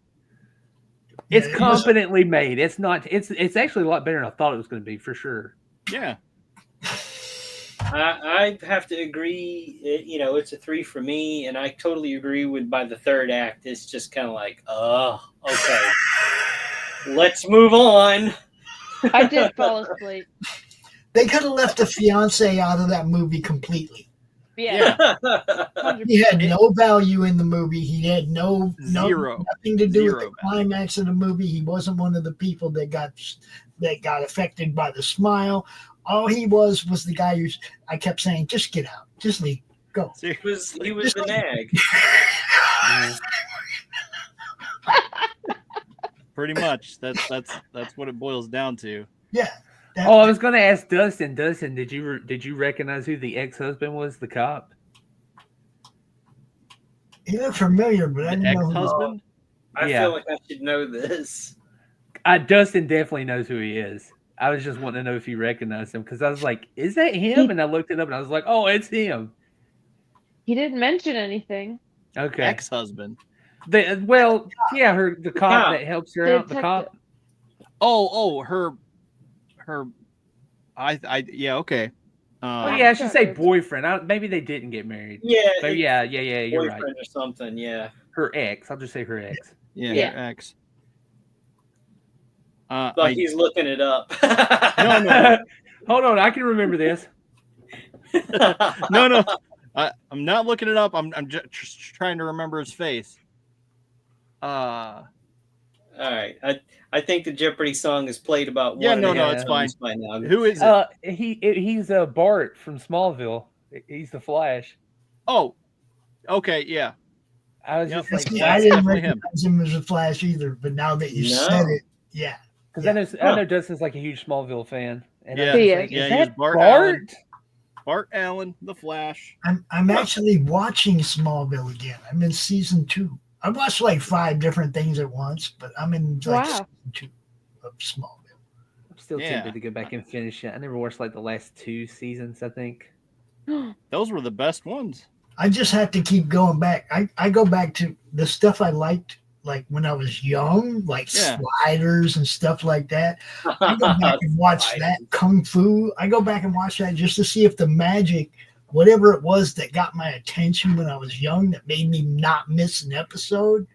Yeah, It's it was- competently made. It's not. It's actually a lot better than I thought it was going to be for sure. Yeah. I have to agree. It's a 3 for me, and I totally agree with by the third act. It's just kind of like, oh, okay. Let's move on. I did fall asleep. They could have left the fiance out of that movie completely. Yeah. He had no value in the movie. He had nothing to do with the climax of the movie. He wasn't one of the people that got affected by the smile. All he was the guy who I kept saying, just get out, just leave, go. He was the nag. Pretty much. That's what it boils down to. Yeah. I was going to ask Dustin. Dustin, did you recognize who the ex-husband was? The cop. He looked familiar, but I didn't know who. Ex-husband. I feel like I should know this. Dustin definitely knows who he is. I was just wanting to know if you recognized him because I was like, "Is that him?" And I looked it up and I was like, "Oh, it's him." He didn't mention anything. Okay. Ex-husband. The cop that helps her out. The cop. Okay. I should say boyfriend. Maybe they didn't get married. Yeah. But you're right. Boyfriend or something. Yeah. Her ex. I'll just say her ex. Yeah. Her ex. He's looking it up. No. Hold on, I can remember this. No. I'm not looking it up. I'm just trying to remember his face. All right. I think the Jeopardy song is played about. It's fine. By now. Who is it? He's Bart from Smallville. He's the Flash. Oh, okay, yeah. I was just like, I didn't recognize him as a Flash either, but now that you said it, yeah. Because I know Dustin's like a huge Smallville fan. And he's Bart Allen, the Flash. I'm actually watching Smallville again. I'm in season 2. I watched like 5 different things at once, but I'm in season 2 of Smallville. I'm still tempted to go back and finish it. I never watched like the last 2 seasons, I think. Those were the best ones. I just have to keep going back. I go back to the stuff I liked, like when I was young, like Sliders and stuff like that. I go back and watch that Kung Fu. I go back and watch that just to see if the magic, whatever it was that got my attention when I was young, that made me not miss an episode.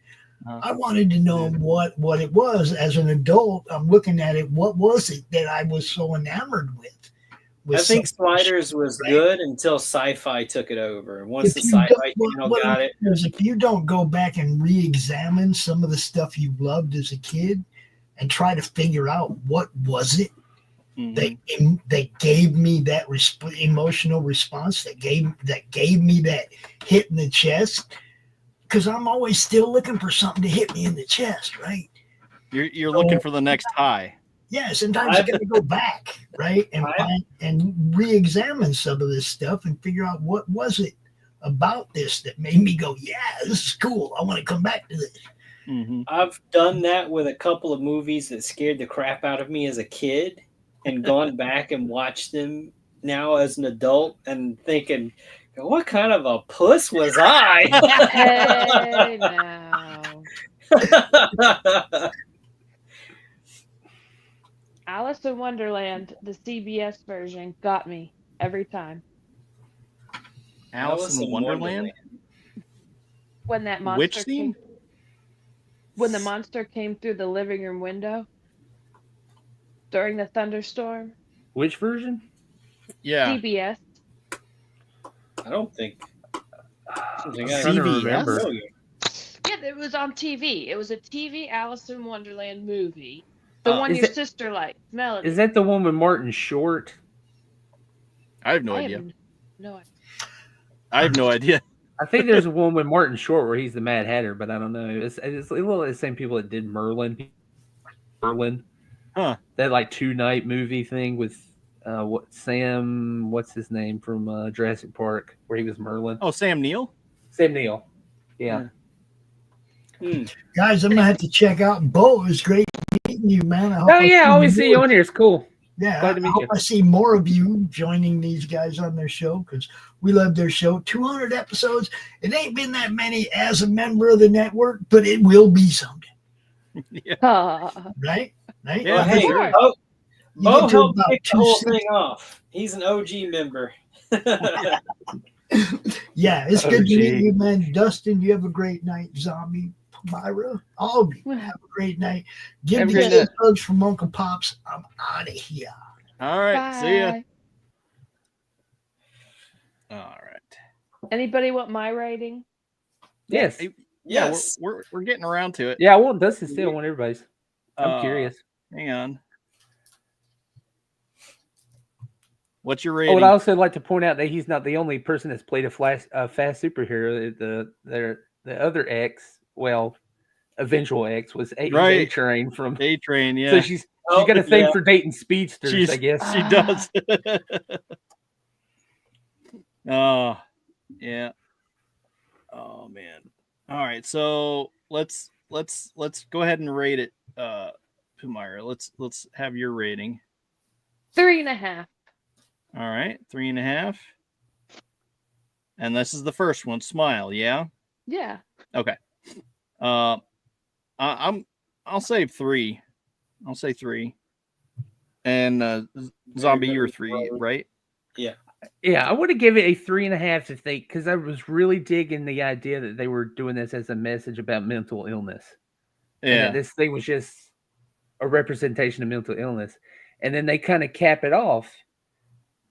I wanted to know what it was. As an adult, I'm looking at it. What was it that I was so enamored with? I think Sliders was good until Sci-Fi took it over. Once the Sci-Fi channel got it. If you don't go back and re-examine some of the stuff you loved as a kid and try to figure out what was it Mm-hmm. that gave me that emotional response, that gave me that hit in the chest. Because I'm always still looking for something to hit me in the chest, right? You're looking for the next high. Yeah, sometimes you got to go back, right, and re-examine some of this stuff and figure out what was it about this that made me go, yeah, this is cool. I want to come back to this. Mm-hmm. I've done that with a couple of movies that scared the crap out of me as a kid, and gone back and watched them now as an adult and thinking, what kind of a puss was I? Hey, now. Alice in Wonderland, the CBS version, got me every time. Alice in Wonderland? When that monster Which scene? When the monster came through the living room window during the thunderstorm. Which version? Yeah. CBS. I don't think. I'm trying to remember. Yeah, it was on TV. It was a TV Alice in Wonderland movie. The one your sister liked, Melody. Is that the one with Martin Short? I have no idea. No. I have no idea. I think there's one with Martin Short where he's the Mad Hatter, but I don't know. It's one of the same people that did Merlin. Huh. That like 2-night movie thing with what's his name from Jurassic Park, where he was Merlin. Oh, Sam Neill? Sam Neill. Yeah. Guys, I'm gonna have to check out Bo. It was great meeting you, man. I always see you on here. It's cool. Yeah, Glad to meet I hope you. I see more of you joining these guys on their show, because we love their show. 200 episodes. It ain't been that many as a member of the network, but it will be someday. Yeah. Right? Yeah, well, hey, sure. Bo helped kick the whole thing off. He's an OG member. Yeah, it's good to meet you, man. Dustin, you have a great night. Zombie, Myra, all of you have a great night. Give the kids hugs from Uncle Pops. I'm out of here. All right. Bye. See ya. All right. Anybody want my rating? Yes. Yes. We're getting around to it. Yeah, I want Dustin still. I want everybody's. I'm curious. Hang on. What's your I rating? would also like to point out that he's not the only person that's played a fast superhero. The other X, well, eventual X was A-Train from A-Train, yeah. So she's got a thing for dating speedsters, I guess. She does. Oh, yeah. Oh man. All right, so let's go ahead and rate it, Pumira. Let's have your rating. 3.5. All right, 3.5. And this is the first one. Smile, yeah. Yeah. Okay. I'll say 3. I'll say 3. And Zombie, you're 3, right? Yeah. Yeah, I would have given it a 3.5 because I was really digging the idea that they were doing this as a message about mental illness. Yeah. And that this thing was just a representation of mental illness. And then they kind of cap it off.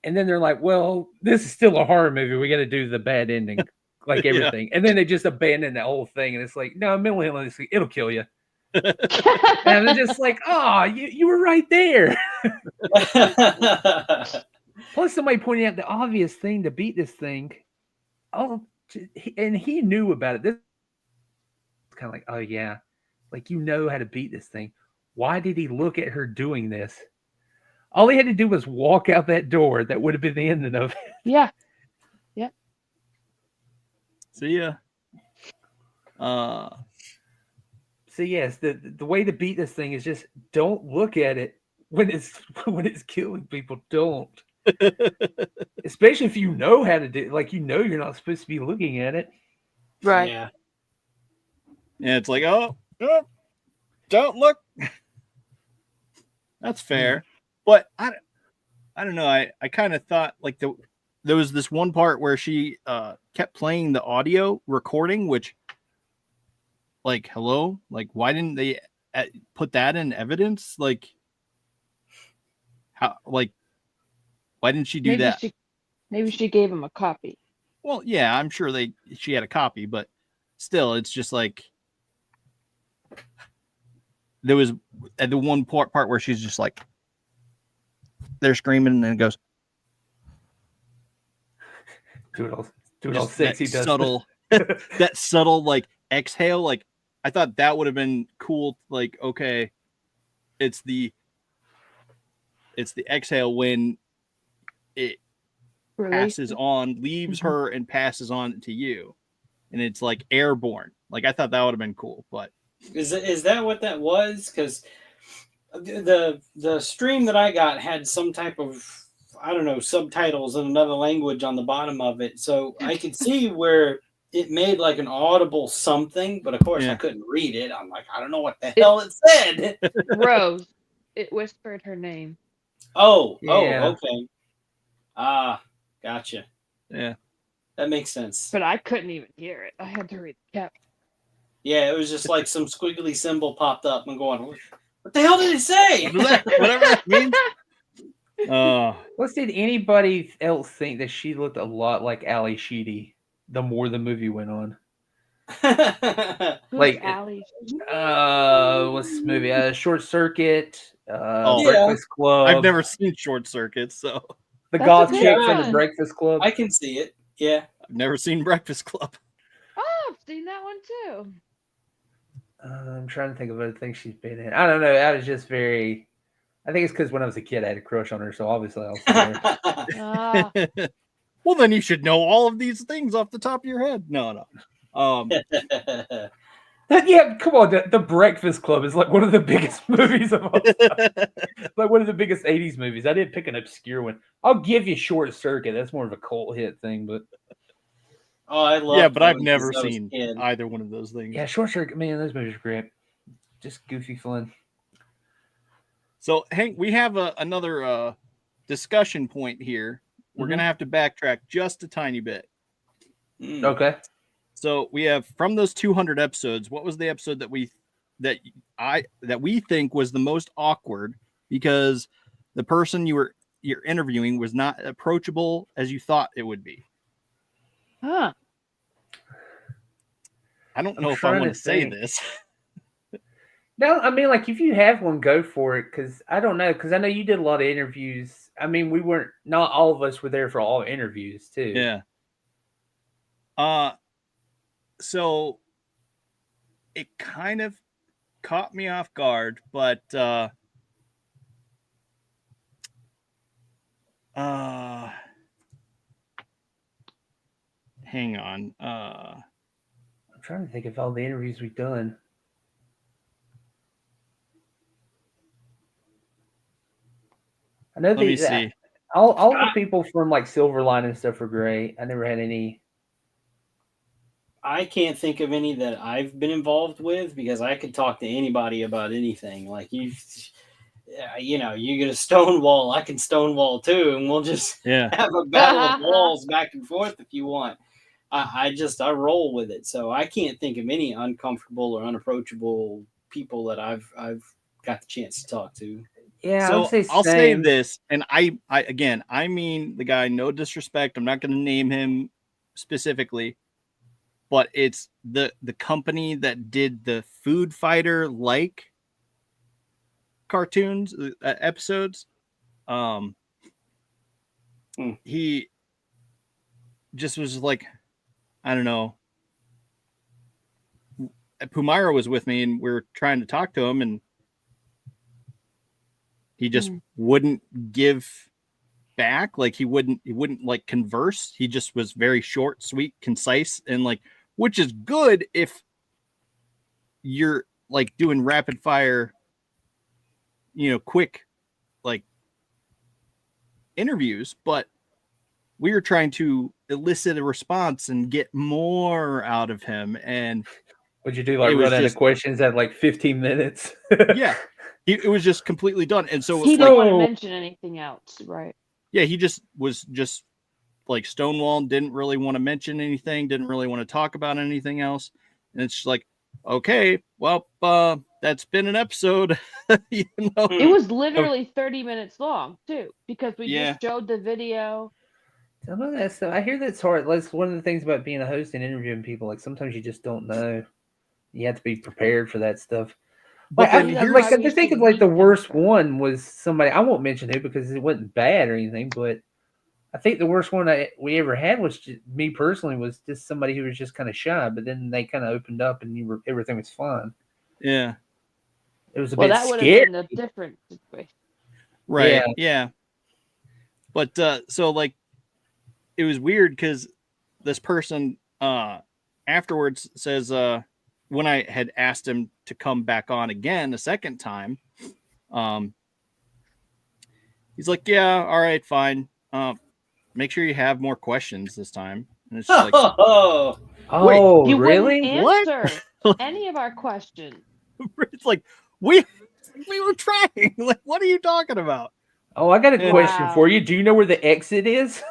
And then they're like, well, this is still a horror movie. We got to do the bad ending, like everything. Yeah. And then they just abandon the whole thing. And it's like, no, mental illness, it'll kill you. And they're just like, oh, you were right there. Plus, somebody pointing out the obvious thing to beat this thing. Oh, and he knew about it. This is kind of like, oh, yeah. Like, you know how to beat this thing. Why did he look at her doing this? All he had to do was walk out that door. That would have been the ending of it. Yeah. Yeah. See ya. So yes, the way to beat this thing is just don't look at it when it's killing people. Don't. Especially if you know how to do it. Like, you know you're not supposed to be looking at it. Right. Yeah. Yeah, it's like, oh don't look. That's fair. But I don't know. I kind of thought like there was this one part where she kept playing the audio recording, which, like, hello, like, why didn't they put that in evidence? Like, how? Like, why didn't she do that? Maybe she gave him a copy. Well, yeah, I'm sure she had a copy, but still, it's just like, there was at the one part where she's just like, they're screaming, and then it goes, do it all sexy, that subtle, that subtle like exhale. Like I thought that would have been cool. Like, okay, it's the exhale when it passes on, leaves her and passes on to you, and it's like airborne. Like I thought that would have been cool, but is that what that was? Because the stream that I got had some type of, I don't know, subtitles in another language on the bottom of it, so I could see where it made like an audible something, but of course I couldn't read it. I'm like, I don't know what the hell it said. Rose. It whispered her name. Oh, okay. Ah, gotcha. Yeah, that makes sense. But I couldn't even hear it. I had to read the caption. Yeah, it was just like some squiggly symbol popped up and going, what the hell did it say? Whatever that means. Did anybody else think that she looked a lot like Ali Sheedy the more the movie went on? Like Ali? What's this movie? Short Circuit, Breakfast Club. I've never seen Short Circuit, so the goth chick from the Breakfast Club. I can see it. Yeah, I've never seen Breakfast Club. Oh, I've seen that one too. I'm trying to think of other things she's been in. I don't know. I was just very. I think it's because when I was a kid, I had a crush on her, so obviously I was there. Well, then you should know all of these things off the top of your head. No. Yeah, come on. The Breakfast Club is like one of the biggest movies of all time. Like one of the biggest 80s movies. I didn't pick an obscure one. I'll give you Short Circuit. That's more of a cult hit thing, but. Oh, I love. Yeah, but I've never seen either one of those things. Yeah, Short Circuit, man, those movies are great. Just goofy fun. So, Hank, we have another discussion point here. We're going to have to backtrack just a tiny bit. Okay. So we have, from those 200 episodes, what was the episode that we think was the most awkward because the person you're interviewing was not approachable as you thought it would be? Huh. I don't know if I want to say this. No, I mean, like, if you have one, go for it, because I don't know, because I know you did a lot of interviews. I mean, not all of us were there for all interviews, too. Yeah. So it kind of caught me off guard, but hang on. I'm trying to think of all the interviews we've done. I know. Let me see. All the people from like Silverline and stuff are great. I never had any. I can't think of any that I've been involved with because I could talk to anybody about anything. Like you get a stonewall, I can stonewall too, and we'll just have a battle of walls back and forth if you want. I roll with it, so I can't think of any uncomfortable or unapproachable people that I've got the chance to talk to. Yeah, so I'll say this, and I mean the guy, no disrespect. I'm not going to name him specifically, but it's the company that did the Food Fighter like cartoons episodes. He just was like, I don't know. Pumairo was with me, and we were trying to talk to him, and he just wouldn't give back. Like he wouldn't like converse. He just was very short, sweet, concise, and like, which is good if you're like doing rapid fire, quick, like interviews. But we were trying to elicit a response and get more out of him. And would you do like run out of questions at like 15 minutes? Yeah. It was just completely done. And so he didn't want to mention anything else, right? Yeah, he just was just like stonewalled, didn't really want to mention anything, didn't really want to talk about anything else. And it's just like, okay, well, that's been an episode. It was literally 30 minutes long too, because we just showed the video. Some of that stuff, I hear that's hard. That's one of the things about being a host and interviewing people. Like sometimes you just don't know. You have to be prepared for that stuff. But then I think of like the worst one was somebody, I won't mention who because it wasn't bad or anything, but I think the worst one we ever had was me personally was just somebody who was just kind of shy, but then they kind of opened up and everything was fun. Yeah. It was a bit that would scary. have been a different situation. Right. Yeah. But so like it was weird because this person afterwards says when I had asked him to come back on again a second time, he's like, yeah, all right, fine. Make sure you have more questions this time. And it's just like, Oh, oh, You really? wouldn't answer any of our questions. It's like we were trying. Like, what are you talking about? Oh, I got a question for you. Do you know where the exit is?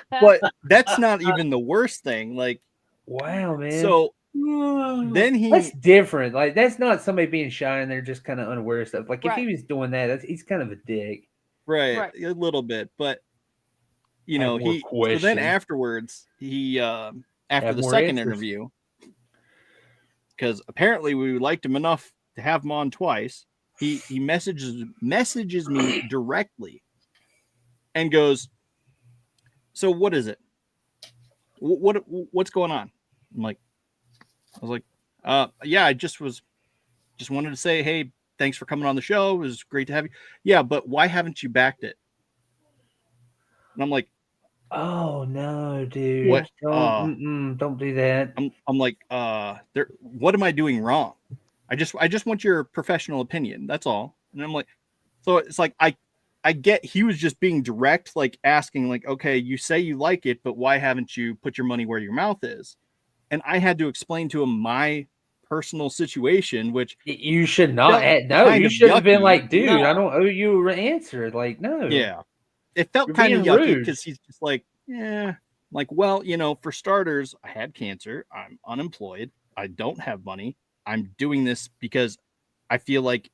But that's not even the worst thing. Like, wow, man. So then that's different. Like, that's not somebody being shy and they're just kind of unaware of stuff. Like, Right. if he was doing that, he's kind of a dick. Right. A little bit, but you know, so then afterwards, he after the second interview, because apparently we liked him enough to have him on twice, he messages me directly and goes, so what is it? What's going on? I was like, yeah, I just wanted to say, hey, thanks for coming on the show. It was great to have you. Yeah, but why haven't you backed it? And I'm like, oh no, dude. What? Don't do that. I'm like, what am I doing wrong? I just want your professional opinion. That's all. And I'm like, so it's like I get he was just being direct, like asking, like, okay, you say you like it, but why haven't you put your money where your mouth is? And I had to explain to him my personal situation, which you should not. No, you should have been like, dude, No. I don't owe you an answer. Like, no. Yeah, it felt kind of yucky because he's just like, yeah, like, well, you know, for starters, I had cancer. I'm unemployed. I don't have money. I'm doing this because I feel like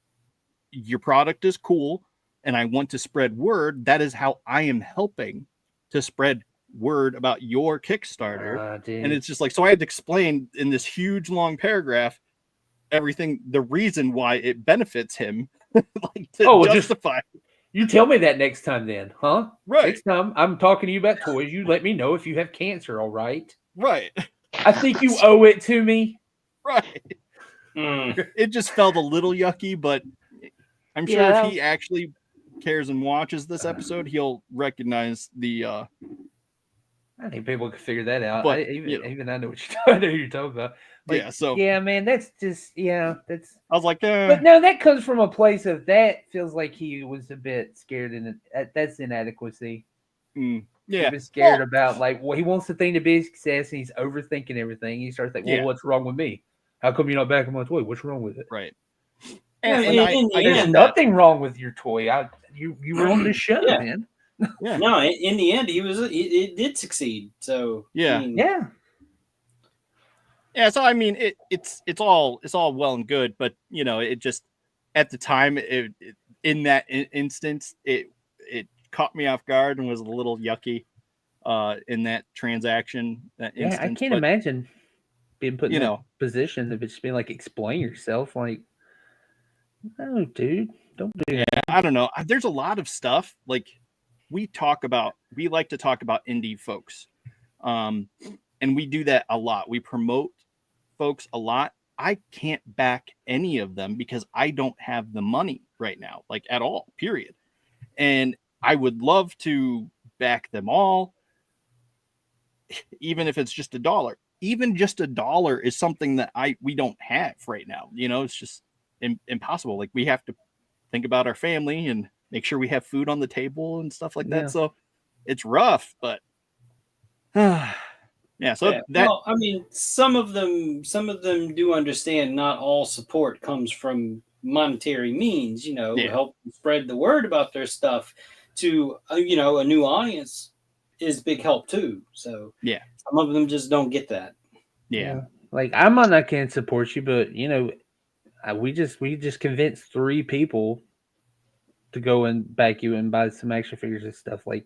your product is cool and I want to spread word. That is how I am helping to spread word about your Kickstarter. And it's just like, so I had to explain in this huge long paragraph everything, the reason why it benefits him, like to justify. You tell me that next time then, huh? Right. Next time I'm talking to you about toys, you let me know if you have cancer, all right? Right. I think you owe it to me. Right. It just felt a little yucky, but I'm sure if he actually cares and watches this episode, he'll recognize the I think people could figure that out. But, even I know what I know who you're talking about. Like, yeah, man, that's just that's. I was like, but no, that comes from a place of that feels like he was a bit scared, and that's inadequacy. Yeah, he was scared about like, well, he wants the thing to be a success, and he's overthinking everything. He starts thinking, well, what's wrong with me? How come you're not backing my toy? What's wrong with it? Right. And there's nothing wrong with your toy. You were on the show, man. Yeah. No, in the end, it did succeed. So yeah. So I mean, it's all well and good, but you know, it just at the time, in that instance, it caught me off guard and was a little yucky in that transaction. That instance, I can't imagine being put in that position of just being like, explain yourself. Like, no, dude, don't do that. Yeah, I don't know. There's a lot of stuff like we like to talk about indie folks. And we do that a lot. We promote folks a lot. I can't back any of them because I don't have the money right now, like at all, period. And I would love to back them all, even if it's just $1. Even just $1 is something that we don't have right now. You know, it's just impossible. Like we have to think about our family and make sure we have food on the table and stuff like that. So it's rough, but yeah. So well, I mean, some of them do understand not all support comes from monetary means. You know, help spread the word about their stuff to a new audience is big help too. So some of them just don't get that. Yeah. Like I might not can support you, but you know, we just convinced 3 people to go and back you and buy some action figures and stuff. Like,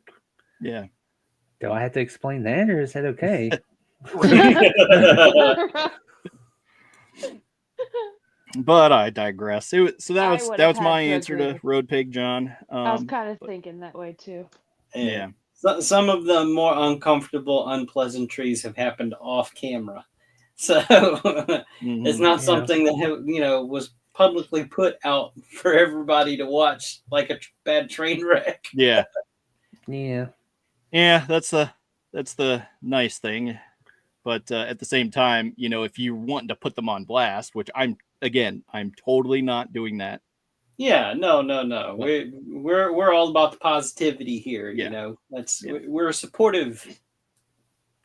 do I have to explain that, or is that okay? But I digress. So that I was would that have was my had to answer agree to Road Pig John. I was kind of thinking that way too. Yeah. So, some of the more uncomfortable, unpleasantries have happened off camera, so it's not something that was publicly put out for everybody to watch, like a bad train wreck. Yeah. Yeah. Yeah, that's the nice thing. But at the same time, if you want to put them on blast, which I'm totally not doing that. Yeah, no. We're all about the positivity here. Yeah. We're supportive.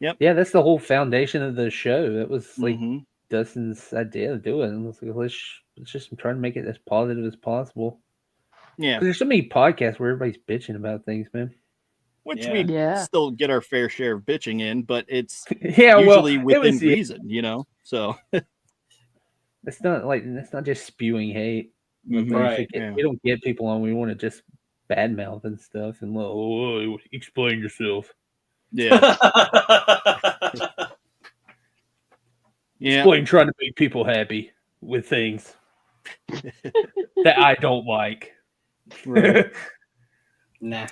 Yep. Yeah, that's the whole foundation of the show. It was like Mhm. Dustin's idea to do it. And let's just try to make it as positive as possible. Yeah. Because there's so many podcasts where everybody's bitching about things, man. Which we still get our fair share of bitching in, but it's usually within reason, So it's not just spewing hate. Right. We don't get people on. We want to just badmouth and stuff and explain yourself. Yeah. Yeah. Explain trying to make people happy with things that I don't like. Right. Nah.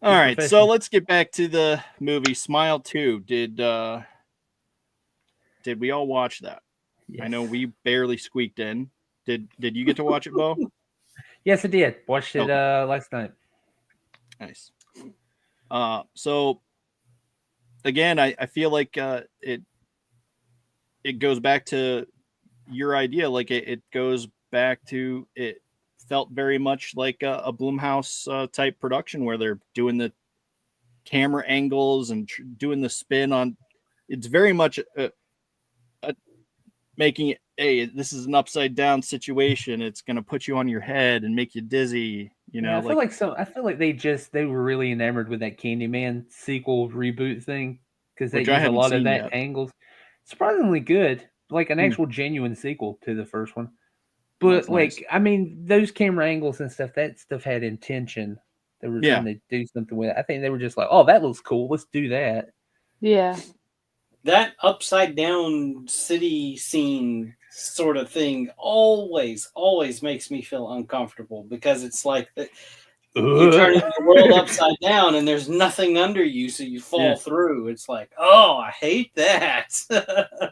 All right, so let's get back to the movie Smile 2. Did we all watch that? Yes. I know we barely squeaked in. Did you get to watch it, Bo? Yes, I did. Watched it last night. Nice. So again, I feel like it goes back to your idea. Like it goes back to it. Felt very much like a Blumhouse type production where they're doing the camera angles and doing the spin on. It's very much making it, hey, this is an upside down situation. It's going to put you on your head and make you dizzy. I feel like they were really enamored with that Candyman sequel reboot thing because they use a lot of that angles. Surprisingly good, like an actual genuine sequel to the first one. But nice. I mean, those camera angles and stuff, that stuff had intention. They were trying to do something with it. I think they were just like, oh, that looks cool. Let's do that. Yeah. That upside down city scene sort of thing always makes me feel uncomfortable because it's like you're turning the world upside down and there's nothing under you, so you fall through. It's like, oh, I hate that.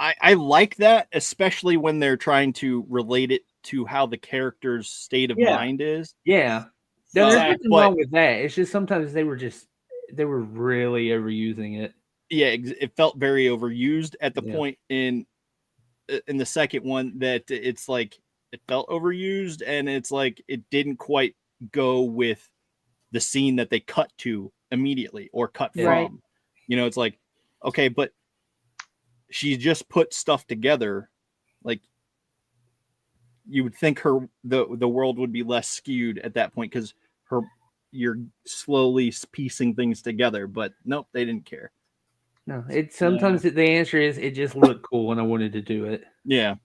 I like that, especially when they're trying to relate it to how the character's state of mind is. Yeah. No, there's nothing wrong with that. It's just sometimes they were really overusing it. Yeah, it felt very overused at the point in the second one that it's like it felt overused and it's like it didn't quite go with the scene that they cut to immediately or cut from. Right. It's like, okay, but she just put stuff together. Like you would think the world would be less skewed at that point because you're slowly piecing things together, but nope, they didn't care. No, sometimes the answer is it just looked cool and I wanted to do it. Yeah.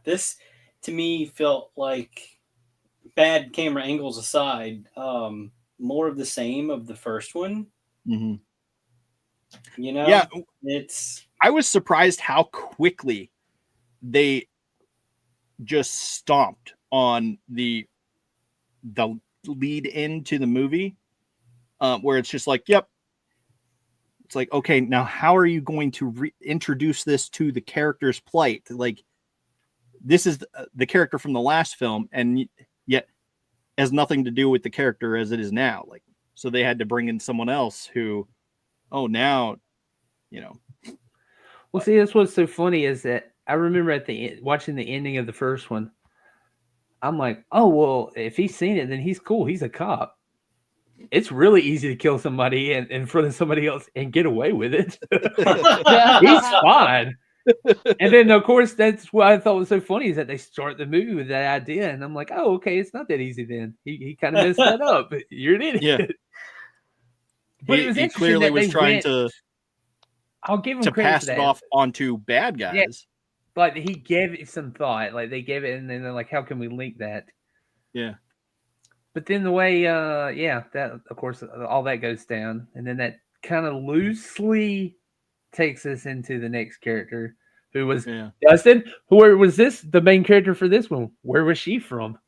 This to me felt like, bad camera angles aside, more of the same of the first one. Mm-hmm. I was surprised how quickly they just stomped on the lead into the movie, where it's just like, yep. It's like, okay, now how are you going to introduce this to the character's plight? Like, this is the character from the last film, and yet has nothing to do with the character as it is now. Like, so they had to bring in someone else who, now, Well, see, that's what's so funny is that I remember watching the ending of the first one. I'm like, oh, well, if he's seen it, then he's cool. He's a cop. It's really easy to kill somebody in front of somebody else and get away with it. He's fine. And then, of course, that's what I thought was so funny is that they start the movie with that idea. And I'm like, oh, okay, it's not that easy then. He kind of messed that up. You're an idiot. Yeah. But it was he clearly was trying to I'll give him to credit pass for that. it off onto bad guys. Yeah. But he gave it some thought. Like they gave it and then they're like, how can we link that? Yeah. But then the way, that, of course, all that goes down. And then that kind of loosely takes us into the next character who was Dustin. Who was this? The main character for this one? Where was she from?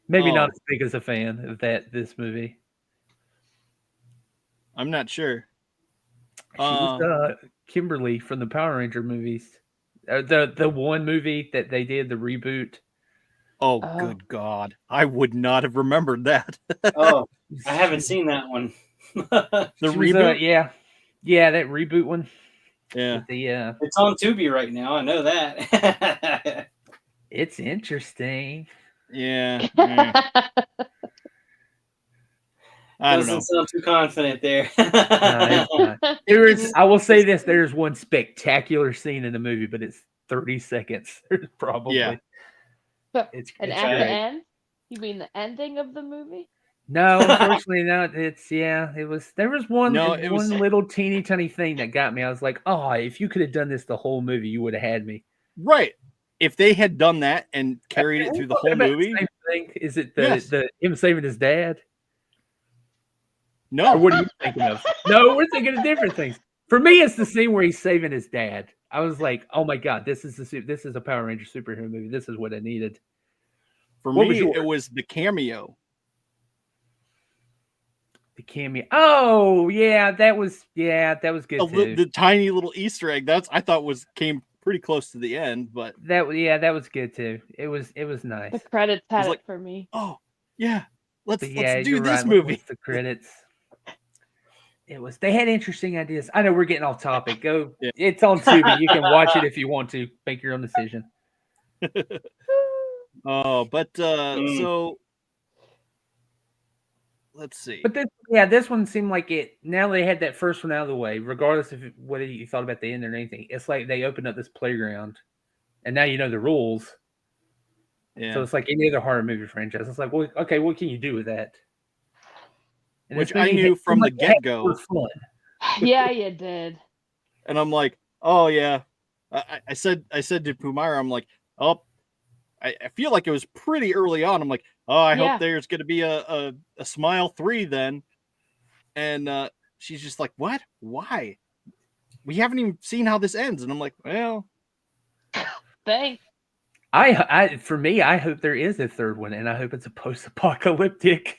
Maybe not as big as a fan of this movie. I'm not sure. She was Kimberly from the Power Ranger movies. The one movie that they did, the reboot. Oh, good God. I would not have remembered that. I haven't seen that one. The reboot? Yeah, that reboot one. Yeah. It's on Tubi right now. I know that. It's interesting. Yeah. I don't know. Doesn't sound too confident there. No, I will say this: there's one spectacular scene in the movie, but it's 30 seconds. Probably. And at great. the end, you mean the ending of the movie? No, unfortunately not. It was. There was one little teeny tiny thing that got me. I was like, oh, if you could have done this the whole movie, you would have had me. Right. If they had done that and carried it through the whole movie. The same thing? Is it the him saving his dad? No. Or what are you thinking of? No, we're thinking of different things. For me, it's the scene where he's saving his dad. I was like, oh my God, this is a Power Ranger superhero movie. This is what I needed. For me, it was the cameo. The cameo. Oh, yeah, that was good too. The tiny little Easter egg. I thought came pretty close to the end, but that was good too. It was nice. The credits had it for me. Oh, yeah. Let's do this right. movie. The credits. They had interesting ideas. I know we're getting off topic. It's on Tubi. You can watch it if you want to. Make your own decision. So let's see. But this one seemed like it. Now they had that first one out of the way, regardless of what you thought about the end or anything. It's like they opened up this playground, and now you know the rules. Yeah. So it's like any other horror movie franchise. It's like, well, okay, what can you do with that? And which I knew from the get-go. Yeah, you did. And I'm like, oh yeah. I said to Pumara, I'm like, oh, I feel like it was pretty early on. I'm like, oh, I hope there's going to be a Smile 3 then. And she's just like, what? Why? We haven't even seen how this ends. And I'm like, well, thanks. For me, I hope there is a third one, and I hope it's a post-apocalyptic.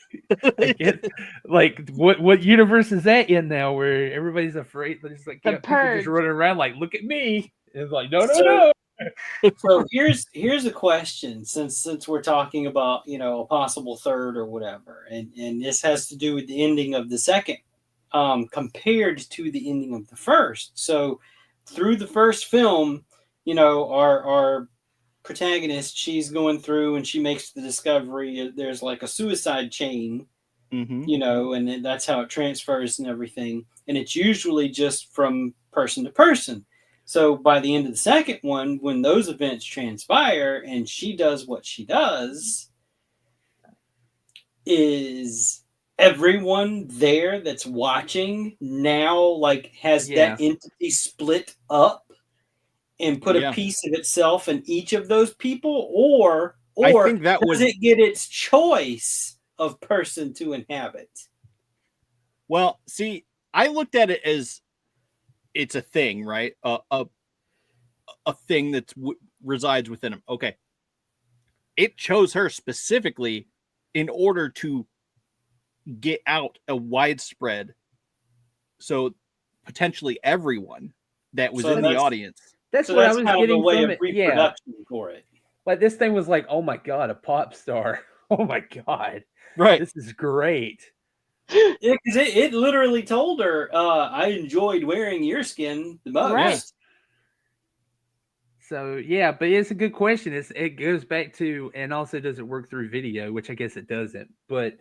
like what universe is that in now, where everybody's afraid? There's like people just running around like, look at me. And it's like, no. So here's a question, since we're talking about a possible third or whatever, and this has to do with the ending of the second, compared to the ending of the first. So through the first film, our protagonist, she's going through and she makes the discovery there's like a suicide chain, and that's how it transfers and everything. And it's usually just from person to person. So by the end of the second one, when those events transpire and she does what she does, is everyone there that's watching now like has that entity split up and put a piece of itself in each of those people, or I think does it get its choice of person to inhabit? Well, see, I looked at it as it's a thing, right? A thing that resides within him. Okay. It chose her specifically in order to get out a widespread, so potentially everyone that was in the audience. That's what I was getting way from of reproduction for it. Like this thing was like, oh my God, a pop star. Oh my God. Right. This is great. Because it literally told her, I enjoyed wearing your skin the most. Right. So, yeah, but it's a good question. It goes back to, and also does it work through video, which I guess it doesn't. But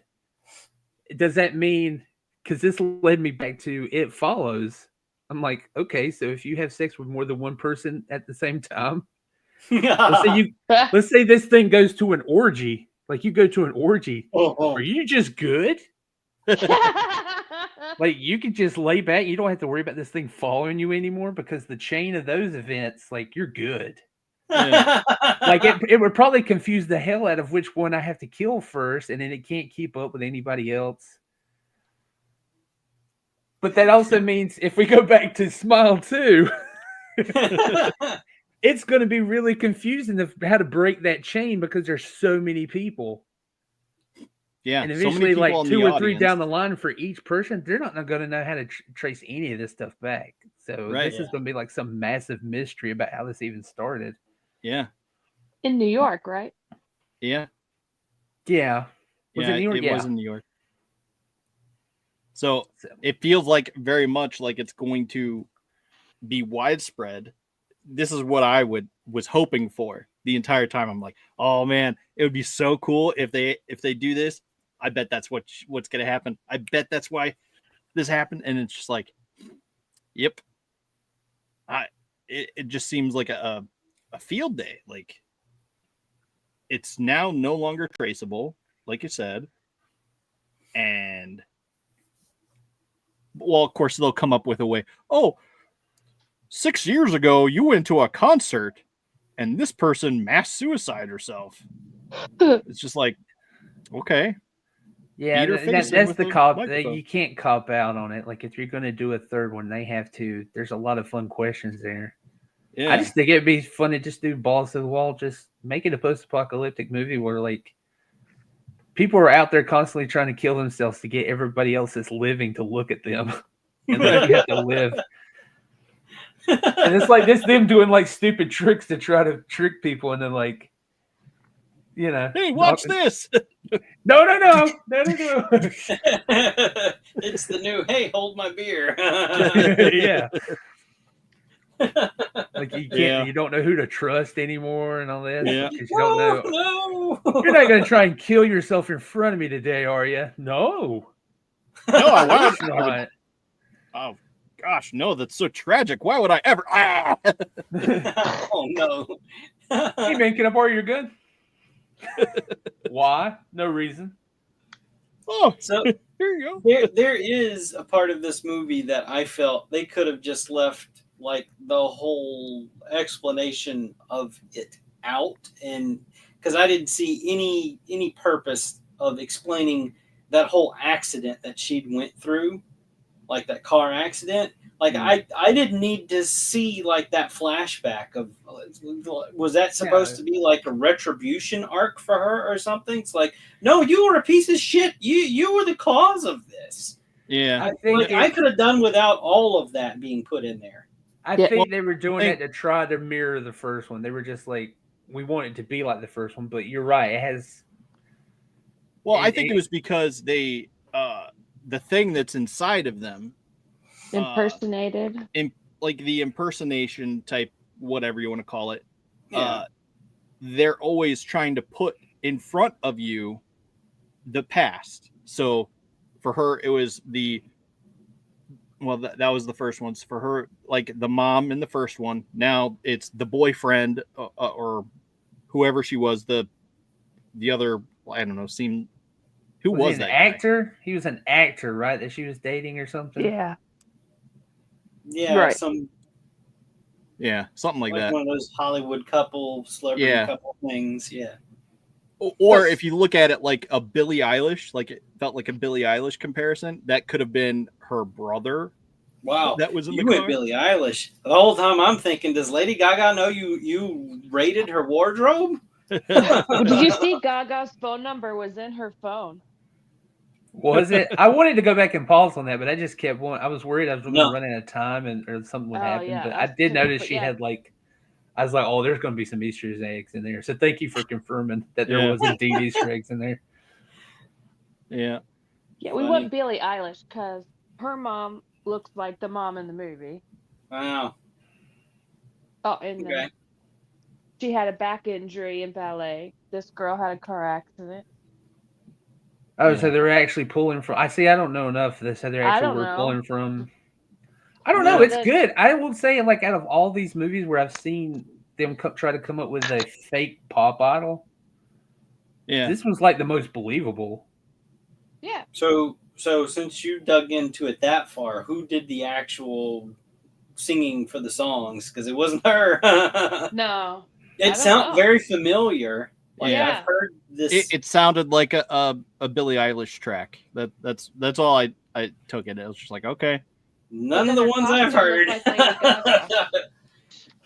does that mean, because this led me back to It Follows. I'm like, okay, so if you have sex with more than one person at the same time, let's say this thing goes to an orgy. Like you go to an orgy. Are you just good? Like you can just lay back. You don't have to worry about this thing following you anymore because the chain of those events, like you're good. Yeah. Like it would probably confuse the hell out of which one I have to kill first, and then it can't keep up with anybody else. But that also means if we go back to Smile 2, it's going to be really confusing of how to break that chain because there's so many people. Yeah, and so many eventually, people like in 2 the or 3 audience. down the line for each person, they're not going to know how to trace any of this stuff back. So Right, this is going to be like some massive mystery about how this even started. Yeah. In New York, right? Yeah. Yeah. Was it New York? It was in New York. So it feels like very much like it's going to be widespread. This is what I was hoping for the entire time. I'm like, oh man, it would be so cool if they do this. I bet that's what's going to happen. I bet that's why this happened. And it's just like, yep. It just seems like a field day. Like it's now no longer traceable, like you said. And well, of course they'll come up with a way. Oh, 6 years ago, you went to a concert and this person mass suicide herself. It's just like, okay. Yeah, that's the cop. You can't cop out on it. Like if you're going to do a third one, they have to. There's a lot of fun questions there. Yeah. I just think it'd be fun to just do balls to the wall. Just make it a post-apocalyptic movie where like people are out there constantly trying to kill themselves to get everybody else that's living to look at them, and then you have to live. And it's like them doing like stupid tricks to try to trick people, and then like, you know, hey, watch this. No. It's the new, hey, hold my beer. Yeah. Like you don't know who to trust anymore and all this. Yeah. You don't know. No. You're not going to try and kill yourself in front of me today, are you? No. No, I was not. Oh gosh, no, that's so tragic. Why would I ever? Oh no. Hey man, can I borrow your gun? Why? No reason. Oh, so here you go. There is a part of this movie that I felt they could have just left like the whole explanation of it out, and because I didn't see any purpose of explaining that whole accident that she'd went through, like that car accident. Like I didn't need to see like that flashback of, was that supposed to be like a retribution arc for her or something? It's like, no, you were a piece of shit. You were the cause of this. Yeah, I think I could have done without all of that being put in there. I think they were doing it to try to mirror the first one. They were just like, we want it to be like the first one, but you're right. It has. Well, I think it was because they, the thing that's inside of them, impersonated, like the impersonation type, whatever you want to call it. Yeah. They're always trying to put in front of you the past. So for her, it was that was the first ones for her, like the mom in the first one. Now it's the boyfriend or whoever she was. The other, I don't know, who was that actor? Guy? He was an actor, right? That she was dating or something. Yeah. Yeah. Right. Something like that. One of those Hollywood celebrity couple things. Yeah. Or if you look at it like a Billie Eilish, like it felt like a Billie Eilish comparison, that could have been her brother. Wow, that was in the went car. Billie Eilish. The whole time I'm thinking, does Lady Gaga know you raided her wardrobe? Did you see Gaga's phone number was in her phone? Was it? I wanted to go back and pause on that, but I just kept wanting. I was worried I was going to run out of time or something would happen. Yeah, but I did notice she had like. I was like, oh, there's going to be some Easter eggs in there. So thank you for confirming that there was indeed Easter eggs in there. Yeah. Yeah, we want Billie Eilish because her mom looks like the mom in the movie. Wow. Oh, and then she had a back injury in ballet. This girl had a car accident. Oh, so they're actually pulling from. I don't know enough. They said they're actually pulling from. I don't know. It's good. I will say, like, out of all these movies where I've seen them try to come up with a fake pop idol, this was like the most believable. Yeah. So since you dug into it that far, who did the actual singing for the songs? Because it wasn't her. No. It sounded very familiar. Like I've heard this. It sounded like a Billie Eilish track. That's all I took it. It was just like, okay. None of the ones I've heard. Like Lady Gaga.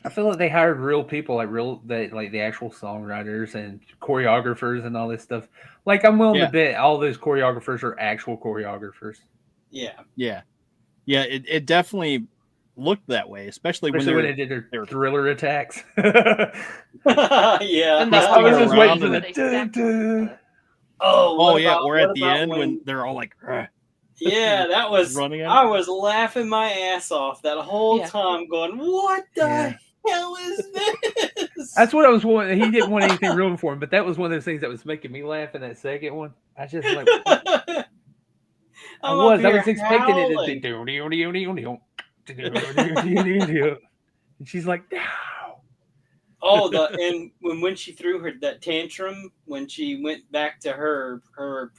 I feel like they hired real people, like the actual songwriters and choreographers and all this stuff. Like I'm willing to bet all those choreographers are actual choreographers. Yeah. It definitely looked that way, especially when they did their thriller attacks. Yeah. And I was just waiting for the. Or at the end when they're all like. Yeah, that was. Running I was laughing my ass off that whole time, going, "What the hell is this?" That's what I was wanting. He didn't want anything ruined for him, but that was one of those things that was making me laugh in that second one. I just like. I was expecting it to be. And she's like, no. And when she threw that tantrum, when she went back to her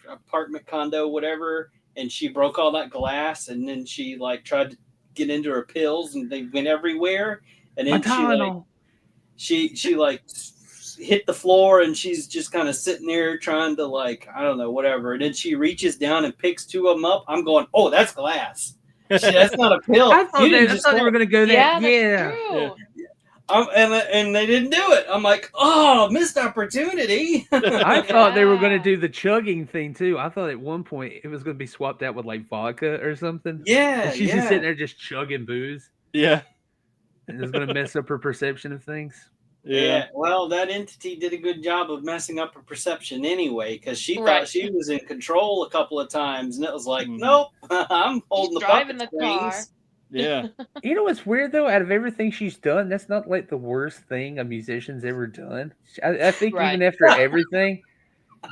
apartment condo, whatever, and she broke all that glass, and then she like tried to get into her pills, and they went everywhere, and then she hit the floor, and she's just kind of sitting there trying to like, I don't know, whatever, and then she reaches down and picks two of them up. I'm going, oh, that's glass. That's not a pill. I thought they were going to go there. Yeah, that's true. And they didn't do it. I'm like, oh, missed opportunity. I thought they were going to do the chugging thing too. I thought at one point it was going to be swapped out with like vodka or something. Yeah, and she's just sitting there just chugging booze. Yeah, and it's going to mess up her perception of things. Yeah. Well, that entity did a good job of messing up her perception anyway, because she thought she was in control a couple of times, and it was like, nope, I'm holding the driving the car. Yeah. You know what's weird though? Out of everything she's done, that's not like the worst thing a musician's ever done. I think even after everything,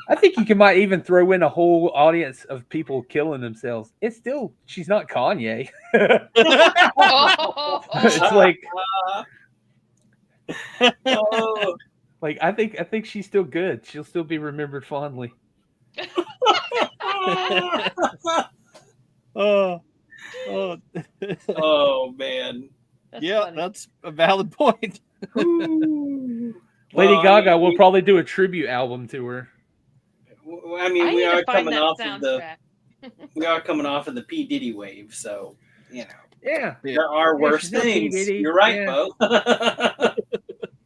I think you might even throw in a whole audience of people killing themselves. It's still, she's not Kanye. It's like, like I think she's still good. She'll still be remembered fondly. Oh man. That's funny. That's a valid point. Lady Gaga will probably do a tribute album to her. I mean, we are coming off of the P. Diddy wave, so you know. Yeah. There are worse things. You're right, Bo.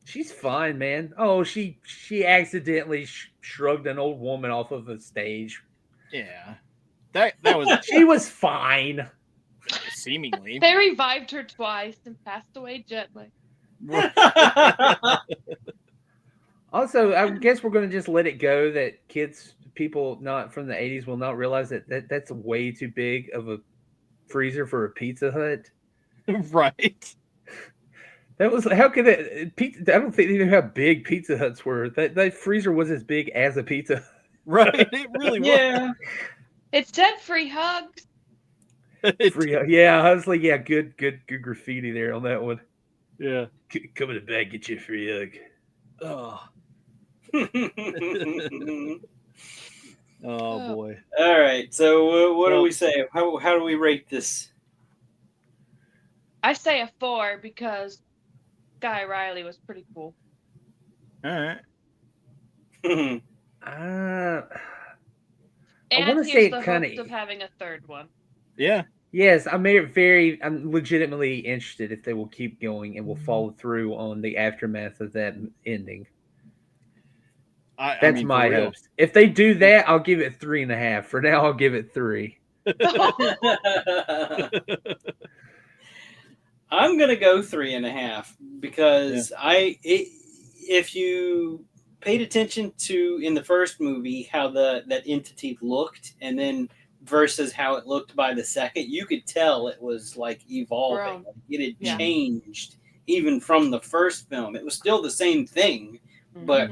She's fine, man. Oh, she accidentally shrugged an old woman off of a stage. Yeah. That was she was fine. Seemingly. They revived her twice and passed away gently. Also, I guess we're going to just let it go that people not from the 80s will not realize that that's way too big of a freezer for a Pizza Hut. Right. That was, how could it, I don't think they knew how big Pizza Huts were. That freezer was as big as a pizza. Right. It really was. Yeah. It said free hugs. Yeah, I was like, yeah, good graffiti there on that one. Yeah. Come in the back, get you a free hug. Oh. Oh boy. All right. So what do we say? How do we rate this? I say a 4 because Guy Riley was pretty cool. All right. And I want to say it kind of having a third one. Yeah. Yes, I'm legitimately interested if they will keep going and will follow through on the aftermath of that ending. That's my hopes. If they do that, I'll give it 3.5. For now, I'll give it 3. I'm gonna go 3.5 because if you paid attention to in the first movie how that entity looked, and then versus how it looked by the second, you could tell it was like evolving. It had changed even from the first film. It was still the same thing, but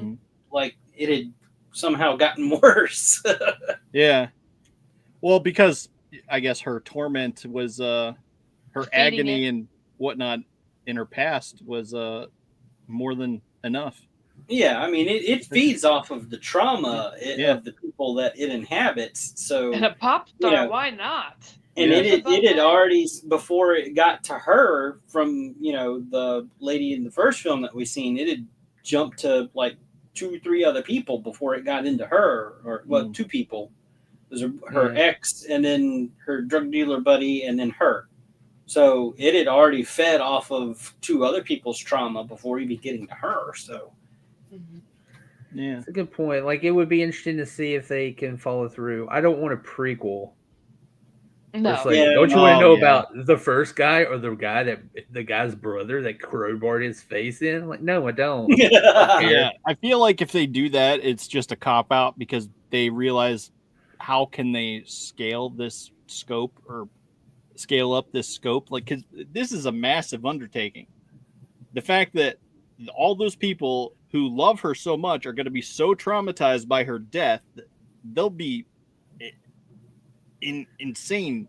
like it had somehow gotten worse. Yeah. Well, because I guess her torment was her agony and whatnot in her past was more than enough. Yeah, I mean, it feeds off of the trauma of the people that it inhabits. So, and a pop star, why not? And it had already, before it got to her from, the lady in the first film that we seen, it had jumped to like 2-3 other people before it got into her, or 2 people. It was her ex, and then her drug dealer buddy, and then her. So it had already fed off of 2 other people's trauma before even getting to her. So Yeah, that's a good point. Like, it would be interesting to see if they can follow through. I don't want a prequel. No. It's like, Yeah. don't you want to Oh, know yeah. about the first guy or the guy's brother that crowbarred his face in? Like, no, I don't. yeah. I feel like if they do that, it's just a cop out because they realize how can they scale this scope or scale up this scope? Like, because this is a massive undertaking. The fact that all those people who love her so much are going to be so traumatized by her death, that they'll be insane.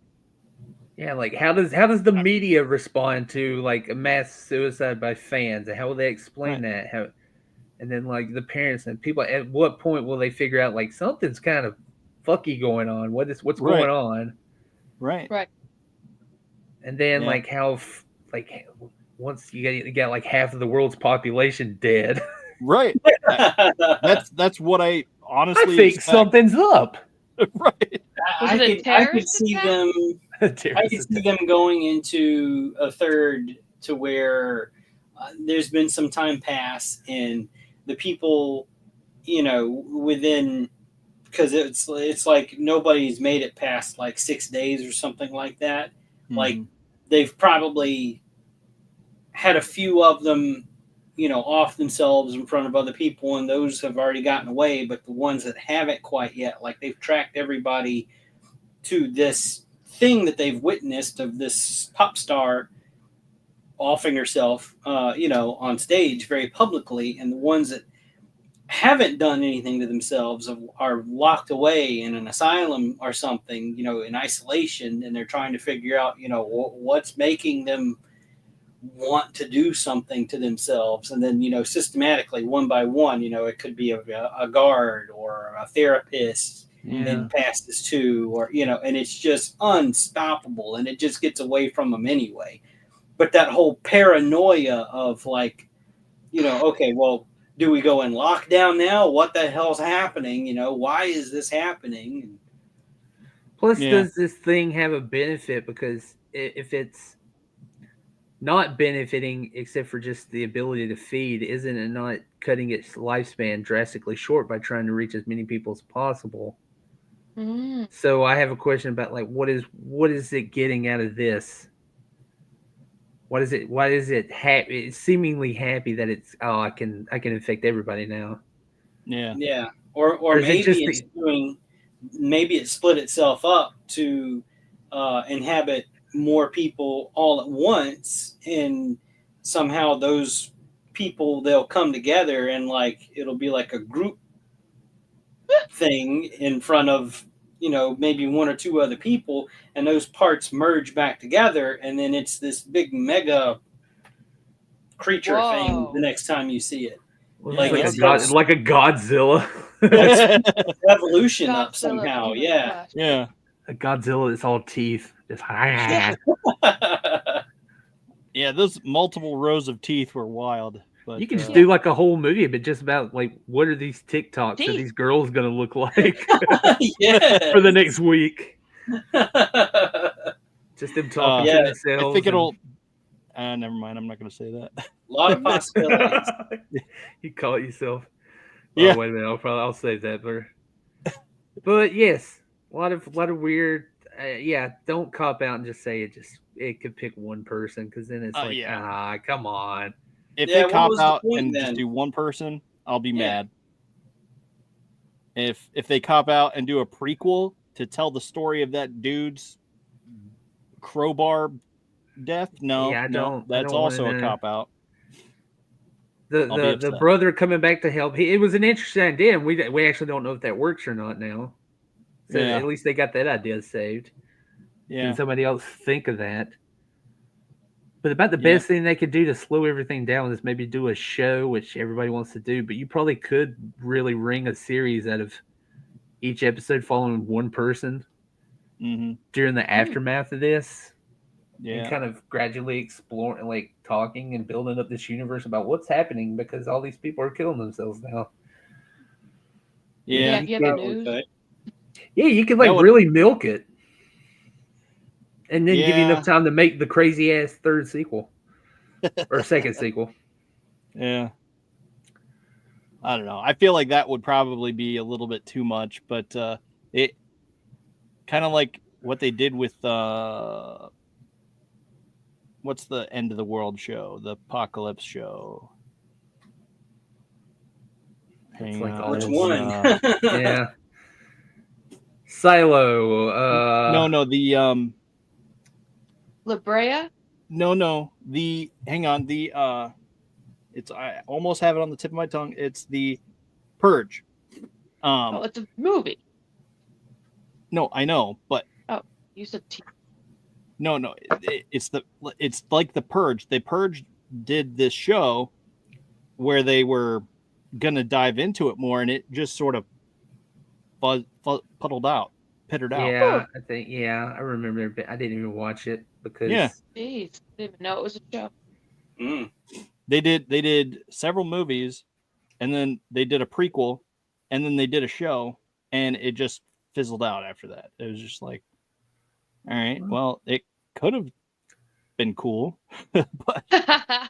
Yeah, like how does the media respond to like a mass suicide by fans, and how will they explain that? How, and then like the parents and people, at what point will they figure out like something's kind of fucky going on? What's going on? Right. And then like how like once you got like half of the world's population dead. Right. That's what I honestly I think expect. something's up. Right. I could see them going into a third to where there's been some time pass and the people, within, because it's like nobody's made it past like 6 days or something like that. Mm-hmm. Like they've probably had a few of them, off themselves in front of other people, and those have already gotten away. But the ones that haven't quite yet, like they've tracked everybody to this thing that they've witnessed of this pop star offing herself, on stage very publicly, and the ones that haven't done anything to themselves are locked away in an asylum or something, in isolation, and they're trying to figure out, what's making them want to do something to themselves. And then, systematically, one by one, it could be a guard or a therapist, and past this too, or, and it's just unstoppable, and it just gets away from them anyway. But that whole paranoia of like, okay, well, do we go in lockdown now? What the hell's happening? Why is this happening? Plus, does this thing have a benefit? Because if it's not benefiting except for just the ability to feed, isn't it not cutting its lifespan drastically short by trying to reach as many people as possible? So I have a question about like what is it getting out of this? Why is it happy? It's seemingly happy that it's I can infect everybody now. Yeah. Or maybe it split itself up to inhabit more people all at once, and somehow those people, they'll come together and like it'll be like a group thing in front of maybe 1 or 2 other people, and those parts merge back together, and then it's this big mega creature thing the next time you see it. Well, like a Godzilla. Evolution up somehow. Yeah. A Godzilla is all teeth. Just Yeah, those multiple rows of teeth were wild. But you can just do like a whole movie, but just about like what are these TikToks of these girls going to look like for the next week? Just them talking to themselves. I think it'll. Never mind. I'm not going to say that. A lot of possibilities. You call it yourself. Yeah. Oh, wait a minute. I'll save that later. But yes, a lot of weird. Don't cop out and just say it could pick one person, because then it's come on. If they cop out and just do one person, I'll be mad. If they cop out and do a prequel to tell the story of that dude's crowbar death, that's also a cop out. The brother coming back to help. It was an interesting idea, and we actually don't know if that works or not now. So at least they got that idea saved. Yeah. Can somebody else think of that? But about the best thing they could do to slow everything down is maybe do a show, which everybody wants to do. But you probably could really wring a series out of each episode following one person during the aftermath of this. Yeah. And kind of gradually exploring, like talking and building up this universe about what's happening, because all these people are killing themselves now. Yeah, if you have the news. Yeah, you could really milk it. and then give you enough time to make the crazy ass third sequel or second sequel. Yeah. I don't know. I feel like that would probably be a little bit too much, but it kind of like what they did with what's the end of the world show, the apocalypse show. Which one? Yeah. Silo. No, the La Brea? No. Hang on. I almost have it on the tip of my tongue. It's the Purge. It's a movie. No, I know, but You said no. It's like the Purge. The Purge did this show where they were gonna dive into it more, and it just sort of pittered out. Yeah, I think. Yeah, I remember. But I didn't even watch it because. Yeah. Jeez, didn't even know it was a show. They did several movies, and then they did a prequel, and then they did a show, and it just fizzled out after that. It was just like, all right, well, it could have been cool, but I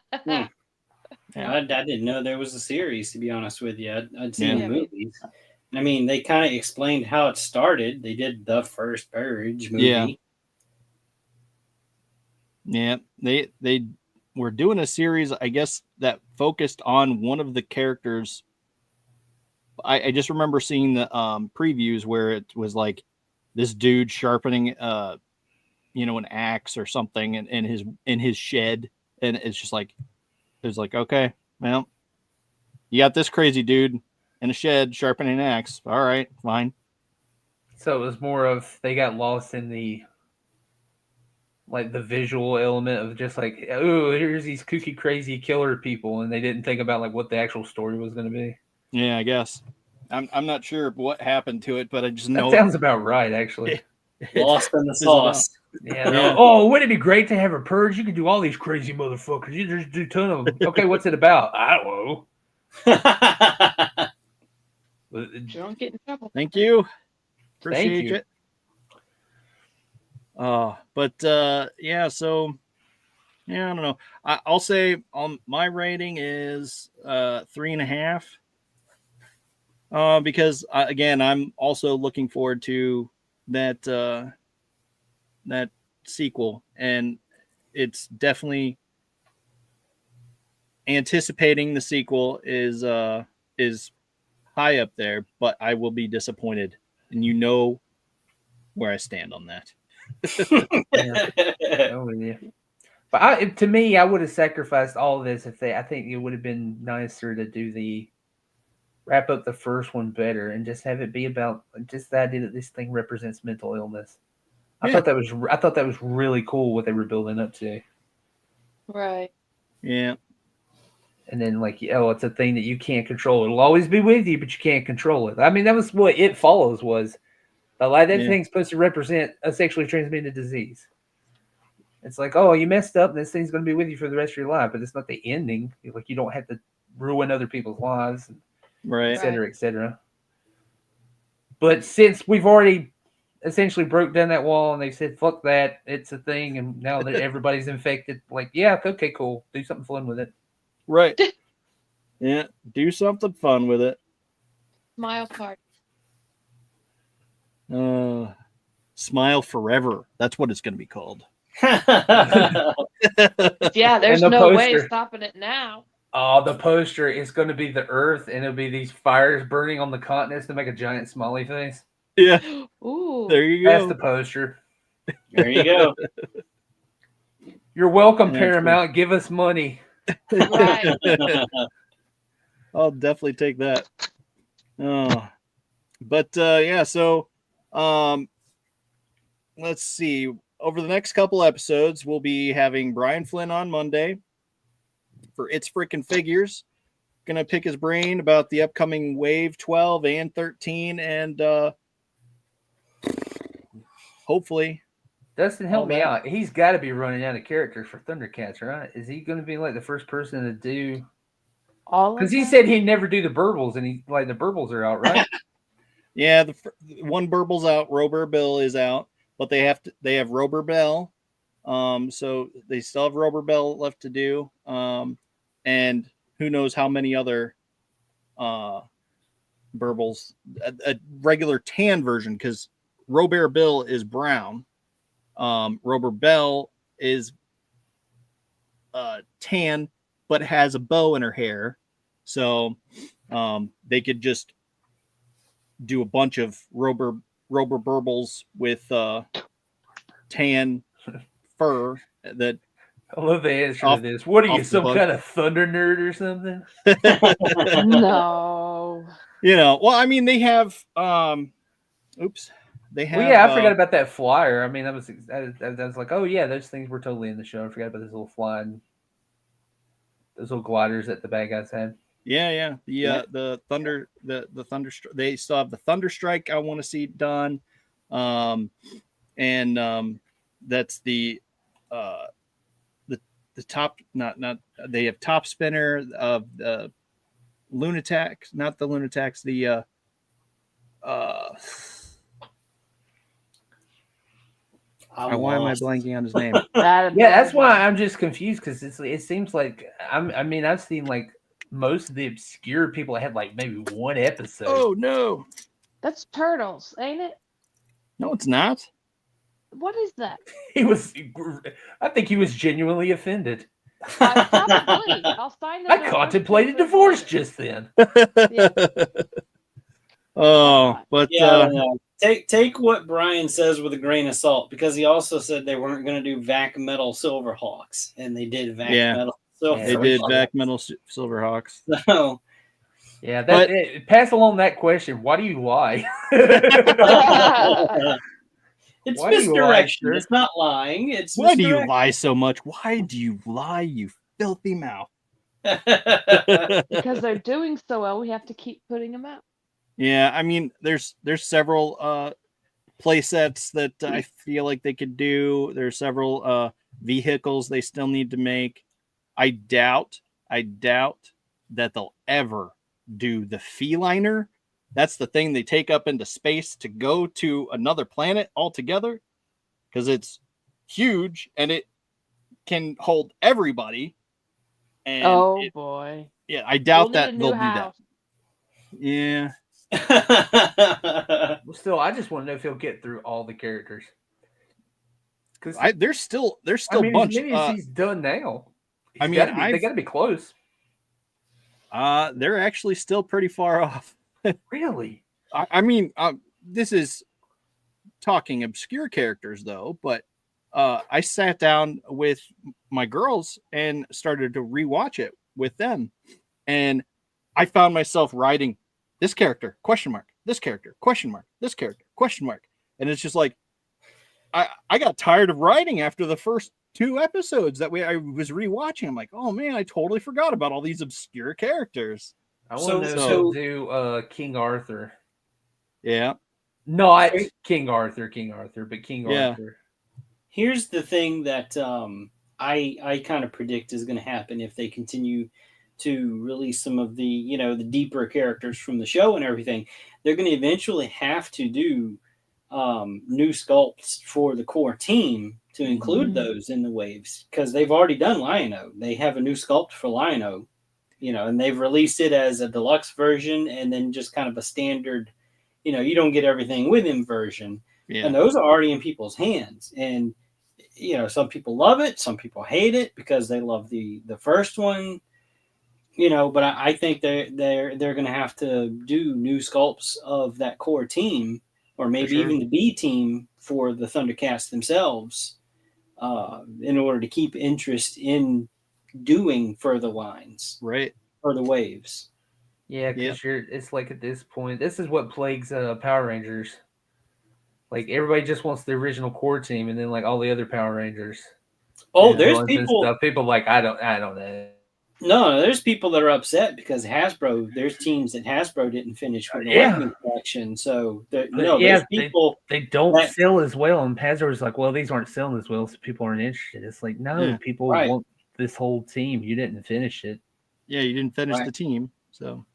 didn't know there was a series, to be honest with you. I'd seen the movies. I mean, they kind of explained how it started. They did the first Purge movie. Yeah, they were doing a series, I guess, that focused on one of the characters. I just remember seeing the previews where it was like this dude sharpening an axe or something in his shed, and it's just like okay, well, you got this crazy dude in a shed sharpening an axe. All right, fine. So it was more of they got lost in the visual element of just like, oh, here's these kooky, crazy killer people, and they didn't think about like what the actual story was going to be. Yeah, I guess. I'm not sure what happened to it, but I just know that sounds about right, actually. Lost in the sauce. Yeah. Oh, wouldn't it be great to have a purge? You could do all these crazy motherfuckers. You just do a ton of them. Okay, what's it about? I don't know. Don't get in trouble. Thank you. Appreciate it. So I don't know. I'll say my rating is 3.5. Because again, I'm also looking forward to that sequel, and it's definitely anticipating the sequel is high up there, but I will be disappointed, and you know where I stand on that. But to me, I would have sacrificed all of this I think it would have been nicer to wrap up the first one better and just have it be about just the idea that this thing represents mental illness. I thought that was really cool what they were building up to. Right. Yeah. And then it's a thing that you can't control. It'll always be with you, but you can't control it. I mean, that was what It Follows was. That thing's supposed to represent a sexually transmitted disease. It's like, oh, you messed up, and this thing's going to be with you for the rest of your life, but it's not the ending. Like, you don't have to ruin other people's lives. Right. Et cetera, et cetera. But since we've already essentially broke down that wall and they said, fuck that, it's a thing, and now that everybody's infected, okay, cool. Do something fun with it. Right. Yeah, do something fun with it. Smile party. Smile forever. That's what it's going to be called. Yeah, there's no way stopping it now. Oh, the poster is going to be the Earth, and it'll be these fires burning on the continents to make a giant smiley face. Yeah. Ooh. There you go. That's the poster. There you go. You're welcome, Paramount. Give us money. Right. I'll definitely take that. So let's see. Over the next couple episodes, we'll be having Brian Flynn on Monday for It's Frickin' Figures. Gonna pick his brain about the upcoming Wave 12 and 13, and hopefully Dustin, help me out. He's got to be running out of characters for Thundercats, right? Is he going to be the first person to do all? Because he said he'd never do the Burbles, and the Burbles are out, right? Yeah, the one Burble's out. Robur Bill is out. but they have Rober Bell. So they still have Rober Bell left to do. And who knows how many other burbles, a regular tan version, because Robert Bill is brown. Rober Bell is tan, but has a bow in her hair. So they could just do a bunch of Rober burbles with tan fur. That I love the answer to this. What are you, some kind of thunder nerd or something? No. Well, I mean, they have they have. Well, yeah, I forgot about that flyer. I mean, that was like, oh yeah, those things were totally in the show. I forgot about this little flying, those little gliders that the bad guys had. Yeah. The thunder, the thunder. They still have the thunder strike. I want to see done, and that's the top. Not they have top spinner of the Lunatics, not the Lunatics. The why am I blanking on his name? Yeah, that's why I'm just confused, because it seems like I've seen like most of the obscure people had like maybe one episode. Oh no, that's Turtles, ain't it? No, it's not. What is that? I think he was genuinely offended. Probably. I'll sign I contemplated divorce just then. Yeah. Oh, but take what Brian says with a grain of salt, because he also said they weren't going to do Vac Metal Silverhawks, and they did Vac Metal Silverhawks. They did Vac Metal Silverhawks. So, yeah, pass along that question. Why do you lie? It's misdirection. It's not lying. It's why do you lie so much? Why do you lie, you filthy mouth? Because they're doing so well, we have to keep putting them out. Yeah, I mean, there's several play sets that I feel like they could do. There's several vehicles they still need to make. I doubt that they'll ever do the feliner. That's the thing they take up into space to go to another planet altogether, because it's huge and it can hold everybody. And boy. Yeah, I doubt that they'll do that. Yeah. Well, still, I just want to know if he'll get through all the characters. Because there's still a bunch. As many as he's done now. They got to be close. They're actually still pretty far off. Really? This is talking obscure characters, though. But I sat down with my girls and started to rewatch it with them, and I found myself writing this character ? This character ? This character ? And it's just like I got tired of writing after the first 2 episodes that I was rewatching. I'm like, oh man, I totally forgot about all these obscure characters. I want to know do King Arthur. Yeah. Not King Arthur, but King Arthur. Here's the thing that I kind of predict is going to happen if they continue to release some of the, the deeper characters from the show and everything. They're going to eventually have to do new sculpts for the core team to include those in the waves, because they've already done Lion-O. They have a new sculpt for Lion-O, and they've released it as a deluxe version and then just kind of a standard, you don't get everything with him version. Yeah. And those are already in people's hands. And, some people love it. Some people hate it because they love the first one, but I think they're going to have to do new sculpts of that core team, or maybe even the B team for the Thundercats themselves, in order to keep interest in doing further lines, right? Further waves. Yeah, because it's like at this point, this is what plagues Power Rangers. Like everybody just wants the original core team, and then like all the other Power Rangers. Oh, there's people. People like I don't know. No, there's people that are upset because there's teams that Hasbro didn't finish with the Lightning collection. So there's people they don't sell as well, and Hasbro's like, well, these aren't selling as well, so people aren't interested. It's like, no, people want this whole team. You didn't finish it. Yeah, you didn't finish the team, so.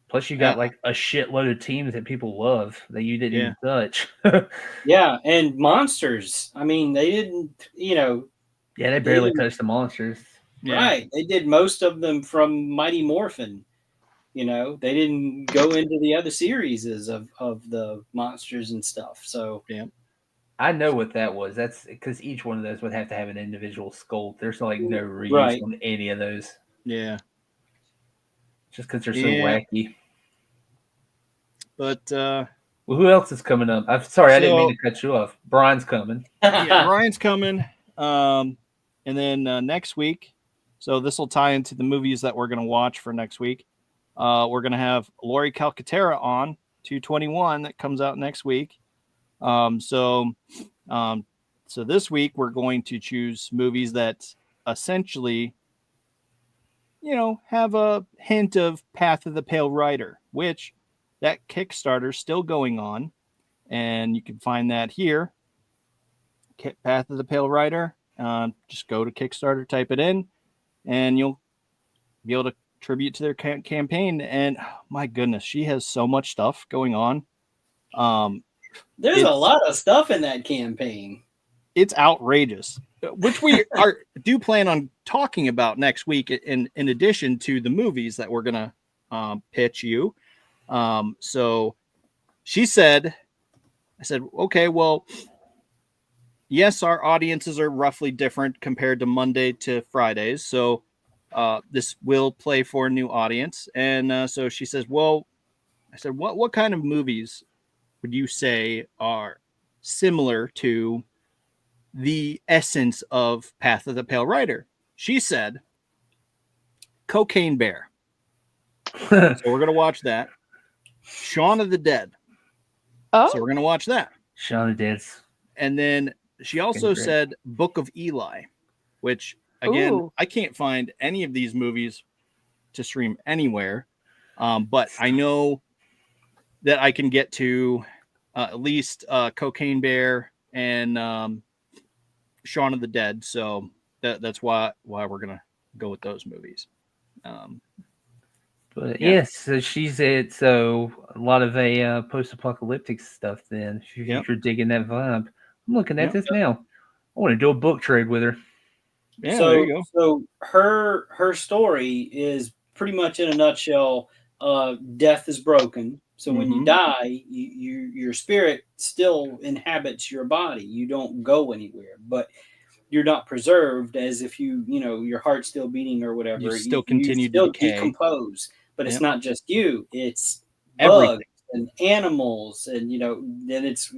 Plus, you got like a shitload of teams that people love that you didn't even touch. Yeah, and monsters. I mean, they didn't, Yeah, they barely touched the monsters. Right. They did most of them from Mighty Morphin. They didn't go into the other series of the monsters and stuff. So I know what that was. That's because each one of those would have to have an individual sculpt. There's like no reuse on any of those. Yeah. Just because they're so wacky. But well, who else is coming up? I'm sorry, I didn't mean to cut you off. Brian's coming. Brian's coming. And then next week, so this will tie into the movies that we're going to watch for next week. We're going to have Lori Calcaterra on 221 that comes out next week. So this week we're going to choose movies that essentially, have a hint of Path of the Pale Rider, which that Kickstarter is still going on, and you can find that here. Path of the Pale Rider. Just go to Kickstarter, type it in, and you'll be able to tribute to their campaign. And my goodness, she has so much stuff going on. There's a lot of stuff in that campaign. It's outrageous, which we do plan on talking about next week in addition to the movies that we're going to pitch you. So I said, okay, well, yes, our audiences are roughly different compared to Monday to Fridays. So this will play for a new audience. And so she says, well, I said, what kind of movies would you say are similar to the essence of Path of the Pale Rider? She said, Cocaine Bear. So we're going to watch that. Shaun of the Dead. Oh. So we're going to watch that. Shaun of the Dead. And then she also said Book of Eli, which, again, I can't find any of these movies to stream anywhere. But I know that I can get to at least Cocaine Bear and Shaun of the Dead. So that's why we're going to go with those movies. But yes, so she said, so a lot of a post-apocalyptic stuff then. If you're digging that vibe. I'm looking at this now. I want to do a book trade with her. Yeah, there you go. So her story is pretty much in a nutshell, death is broken. So when you die, your spirit still inhabits your body. You don't go anywhere, but you're not preserved as if your heart's still beating or whatever. You still continue to decompose, but it's not just you. It's bugs and animals, and then it's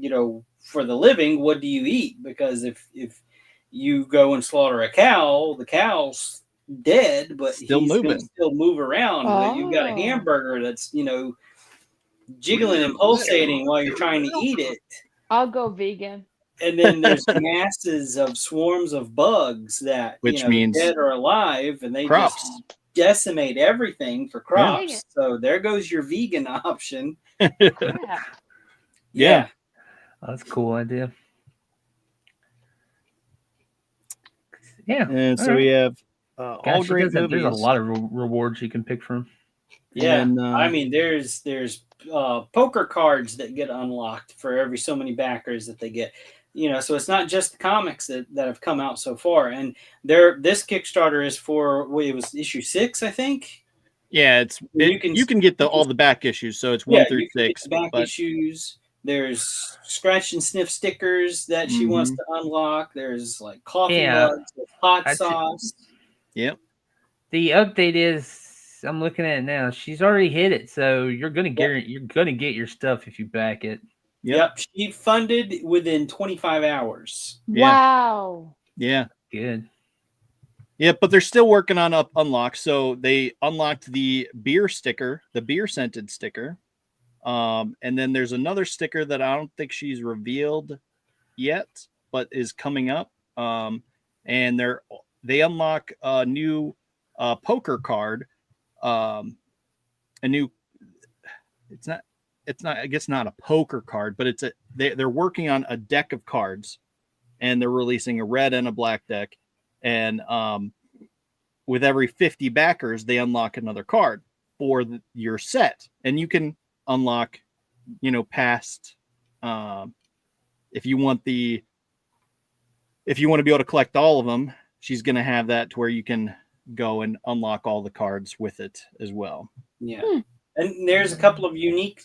for the living. What do you eat? Because if you go and slaughter a cow, the cow's dead, but still he's moving, gonna still move around. But you've got a hamburger that's jiggling and pulsating while you're trying to eat it. I'll go vegan. And then there's masses of swarms of bugs that which means dead or alive, and they crops. just decimate everything for crops. Yeah. So there goes your vegan option. Yeah. That's a cool idea. Yeah. And so we have all great movies. There's a lot of rewards you can pick from. Yeah. And, I mean, there's poker cards that get unlocked for every so many backers that they get. So it's not just the comics that have come out so far. And this Kickstarter is for it was issue 6, I think. Yeah, you can get all the back issues, so it's 1 through 6. Back issues. There's scratch and sniff stickers that she wants to unlock. There's like coffee mugs with hot sauce. Yep. The update is, I'm looking at it now. She's already hit it, so you're gonna get your stuff if you back it. Yep. She funded within 25 hours. Wow. Yeah. Good. Yeah, but they're still working on unlock. So they unlocked the beer sticker, the beer scented sticker. And then there's another sticker that I don't think she's revealed yet, but is coming up. And they unlock a new poker card. It's not, I guess not a poker card, but they're working on a deck of cards, and they're releasing a red and a black deck. And with every 50 backers, they unlock another card. for your set, and you can unlock, past, if you want to be able to collect all of them, she's going to have that to where you can go and unlock all the cards with it as well. Yeah. And there's a couple of unique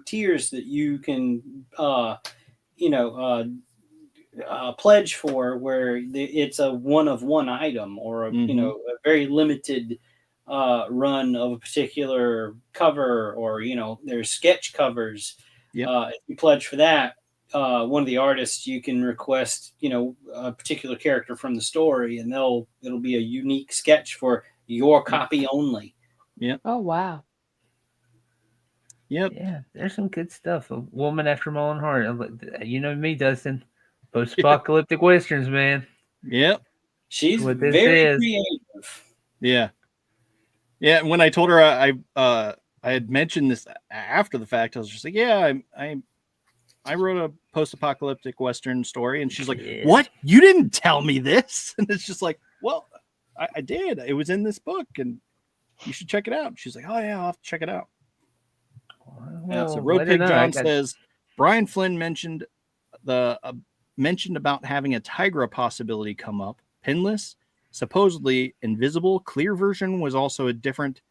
tiers that you can, pledge for, where it's a one of one item, or a very limited run of a particular cover, or there's sketch covers. If you pledge for that, one of the artists, you can request a particular character from the story, and it'll be a unique sketch for your copy only. Yeah. Oh wow. Yep. Yeah, there's some good stuff. A Woman After My Own Heart. You know me, Dustin. Post-apocalyptic westerns, man. Yep. She's what this very is. creative. Yeah. Yeah. When I told her I had mentioned this after the fact, I was just like, yeah, I wrote a post-apocalyptic western story, and she's like, what? You didn't tell me this? And it's just like, well, I did. It was in this book, and you should check it out. She's like, oh yeah, I'll have to check it out. Well, so Road Pig John says Brian Flynn mentioned about having a Tigra possibility come up. Pinless, supposedly invisible. Clear version was also a different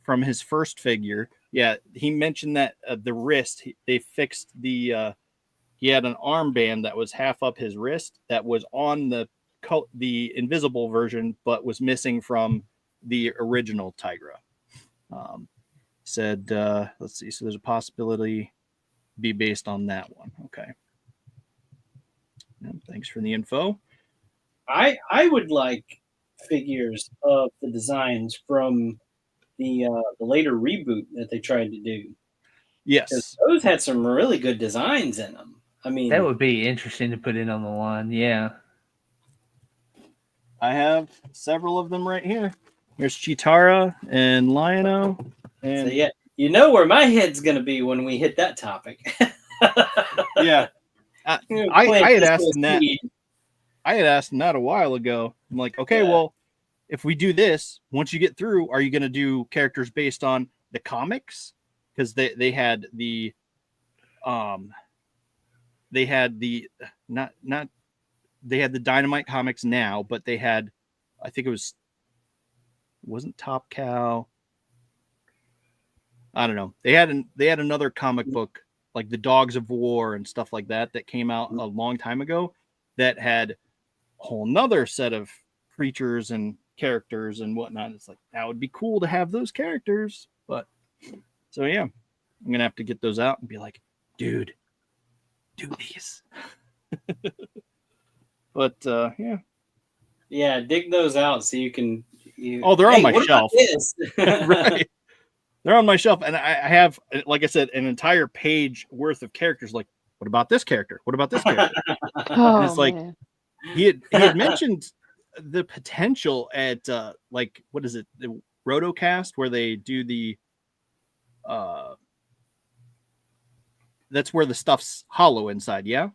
from his first figure. Yeah, he mentioned that the wrist, they fixed the he had an armband that was half up his wrist that was on the invisible version, but was missing from the original Tigra. Said, let's see. So there's a possibility be based on that one. Okay. Thanks for the info. I would like figures of the designs from the later reboot that they tried to do. Yes, those had some really good designs in them. I mean, that would be interesting to put in on the line. Yeah, I have several of them right here. Here's Chitara and Lion-O. And so, yeah, you know where my head's going to be when we hit that topic. Yeah. I had asked him that. I had asked him that a while ago. I'm like, okay, well, if we do this, once you get through, are you going to do characters based on the comics? Because they had the they had the Dynamite comics now, but they had, I think it wasn't Top Cow. I don't know. They had another comic book, like the Dogs of War and stuff like that came out a long time ago, that had a whole nother set of creatures and characters and whatnot. It's like, that would be cool to have those characters. But so yeah, I'm gonna have to get those out and be like, dude, do these. But yeah, dig those out so you can. They're on my shelf. Right. They're on my shelf, and I have, like I said, an entire page worth of characters. Like, what about this character? What about this character? And it's like, man. He had mentioned the potential at like, what is it, the Rotocast, where they do the that's where the stuff's hollow inside. Yeah.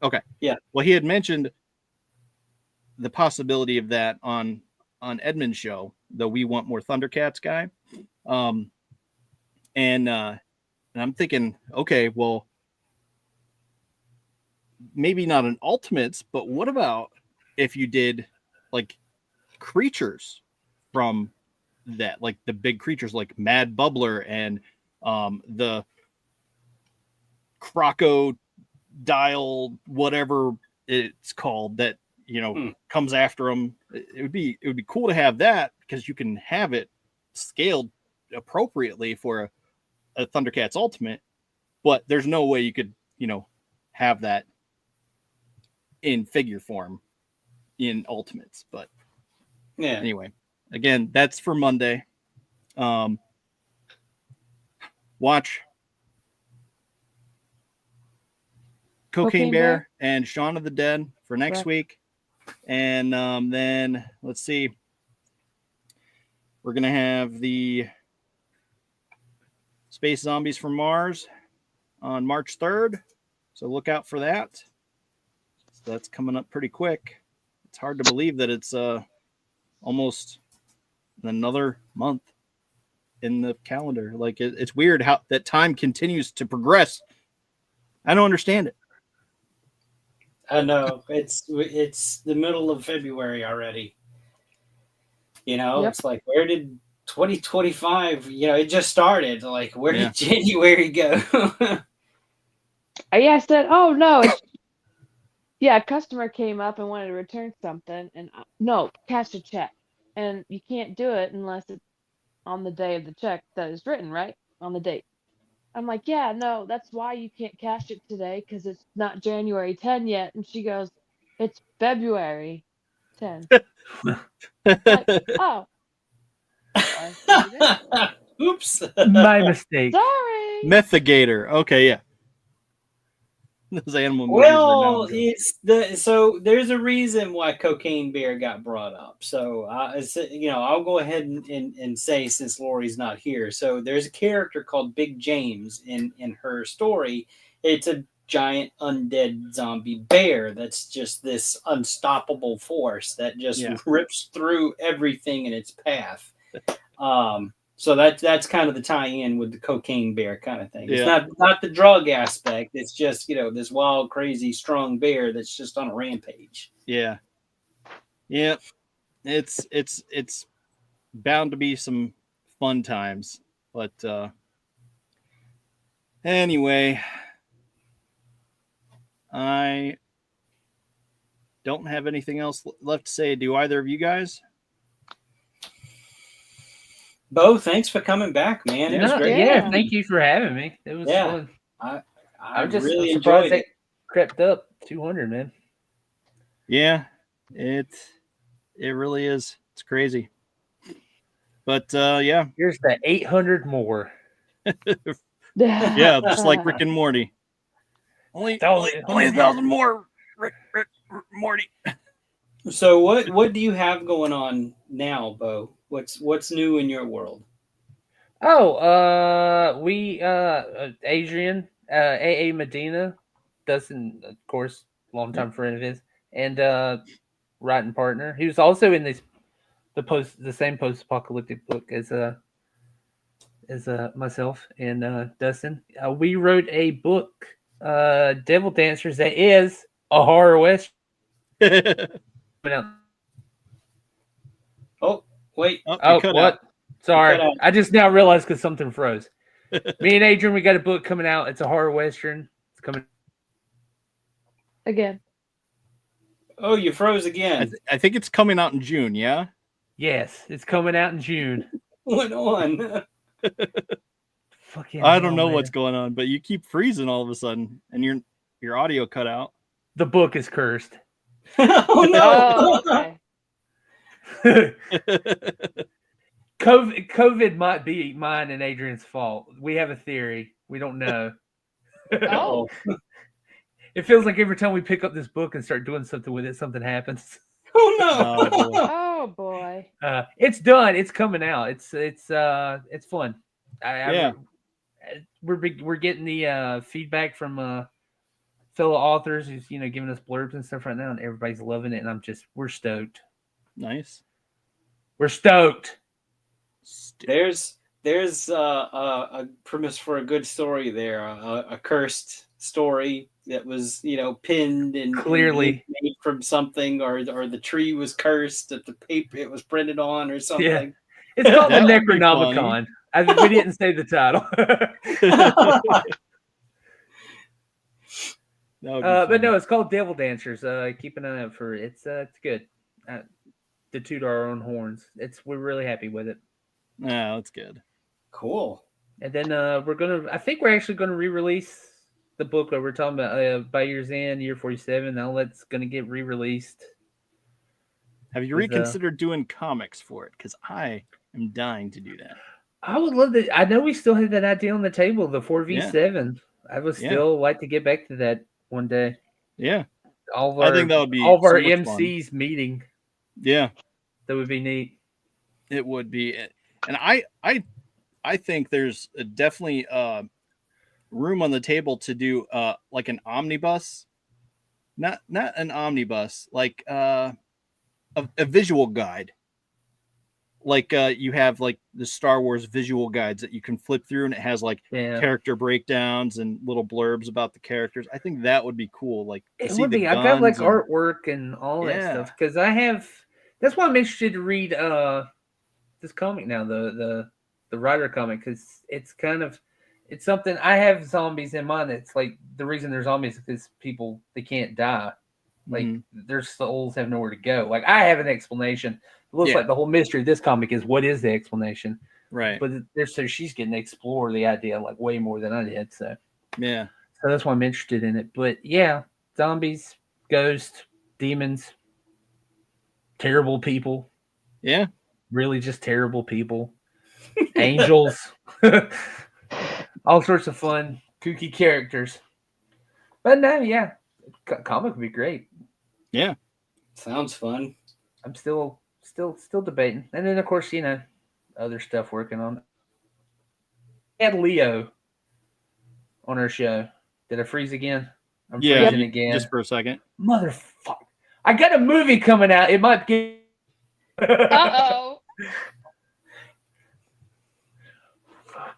Okay. Yeah. Well, he had mentioned the possibility of that on Edmund's show, the We Want More Thundercats guy. And I'm thinking, okay, well, maybe not an Ultimates, but what about if you did like creatures from that, like the big creatures like Mad Bubbler and the Crocodile, whatever it's called, that comes after them. It would be cool to have that, because you can have it scaled appropriately for a Thundercats Ultimate, but there's no way you could have that in figure form in Ultimates. But yeah, anyway, again, that's for Monday. Watch Cocaine Bear and Shaun of the Dead for next week, and then let's see, we're gonna have the Space Zombies from Mars on March 3rd, so look out for that. So that's coming up pretty quick. It's hard to believe that it's almost another month. in the calendar. Like it's weird how that time continues to progress. I don't understand it. I know it's the middle of February already. It's like, where did 2025? It just started. Like, where did January go? I said, oh no, a customer came up and wanted to return something, and no, cash a check, and you can't do it unless it's on the day of the check that is written, right? On the date. I'm like, yeah, no, that's why you can't cash it today, because it's not January 10 yet. And she goes, it's February 10. Like, oh. Oops. My mistake. Sorry. Methigator. Okay, yeah. Those animal movies Well, so there's a reason why Cocaine Bear got brought up. So I'll go ahead and say, since Lori's not here, so there's a character called Big James in her story. It's a giant undead zombie bear that's just this unstoppable force that just rips through everything in its path. So that's kind of the tie-in with the Cocaine Bear kind of thing. It's not the drug aspect. It's just, this wild, crazy, strong bear that's just on a rampage. Yeah. Yeah. It's bound to be some fun times. But anyway, I don't have anything else left to say. Do either of you guys? Bo, thanks for coming back, man. It was great. Yeah, thank you for having me. It was fun. I'm just really surprised enjoyed it. Crept up 200, man. Yeah, it really is. It's crazy. But here's the 800 more. Yeah, just like Rick and Morty. Only 1,000 more, Rick Morty. So what do you have going on now, Bo? What's new in your world? Oh, we Adrian, AA Medina, Dustin, of course, longtime friend of his, and writing partner. He was also in the same post-apocalyptic book as myself and Dustin. We wrote a book, Devil Dancers, that is a horror western. Oh, wait. Oh, what? Out. Sorry. I just now realized because something froze. Me and Adrian, we got a book coming out. It's a horror western. It's coming again. Oh, you froze again. I think it's coming out in June, yeah? Yes, it's coming out in June. What on? I don't know what's going on, but you keep freezing all of a sudden, and your audio cut out. The book is cursed. Oh no! Oh, okay. COVID might be mine and Adrian's fault. We have a theory. We don't know. Oh. It feels like every time we pick up this book and start doing something with it, something happens. Oh no! Oh boy! It's done. It's coming out. It's fun. We're getting the feedback from fellow authors who's giving us blurbs and stuff right now, and everybody's loving it, and we're stoked. Nice. We're stoked. There's a premise for a good story there, a cursed story that was pinned and clearly made from something, or the tree was cursed that the paper it was printed on or something. Yeah. It's called the Necronomicon. We didn't say the title. But no, it's called Devil Dancers. Keep an eye out for it. It's good. To toot our own horns. We're really happy with it. No, that's good. Cool. And then I think we're actually gonna re-release the book that we're talking about by year's end, year 47. Now that's gonna get re-released. Have you reconsidered doing comics for it? Because I am dying to do that. I would love that. I know we still have that idea on the table, the 4v7. I would still like to get back to that one day. Yeah. I think that would be all of our MCs fun. Meeting. Yeah. That would be neat. It would be. And I think there's definitely room on the table to do like an omnibus. Not an omnibus, like a visual guide like you have like the Star Wars visual guides that you can flip through, and it has like character breakdowns and little blurbs about the characters. I think that would be cool. Like it would be. I've got like artwork and all that stuff because I have. That's why I'm interested to read this comic now, the Rider comic, because it's kind of something. I have zombies in mind. It's like the reason they're zombies is because people, they can't die. Like their souls have nowhere to go. Like I have an explanation. It looks like the whole mystery of this comic is what is the explanation, right? But so she's getting to explore the idea like way more than I did. So yeah, so that's why I'm interested in it. But yeah, zombies, ghosts, demons, terrible people. Yeah, really just terrible people. Angels, all sorts of fun, kooky characters. But no, yeah, comic would be great. Yeah, sounds fun. I'm still debating, and then of course other stuff working on. We had Leo on our show. Did I freeze again? I'm freezing again. Just for a second. Motherfucker! I got a movie coming out. It might get. Uh-oh.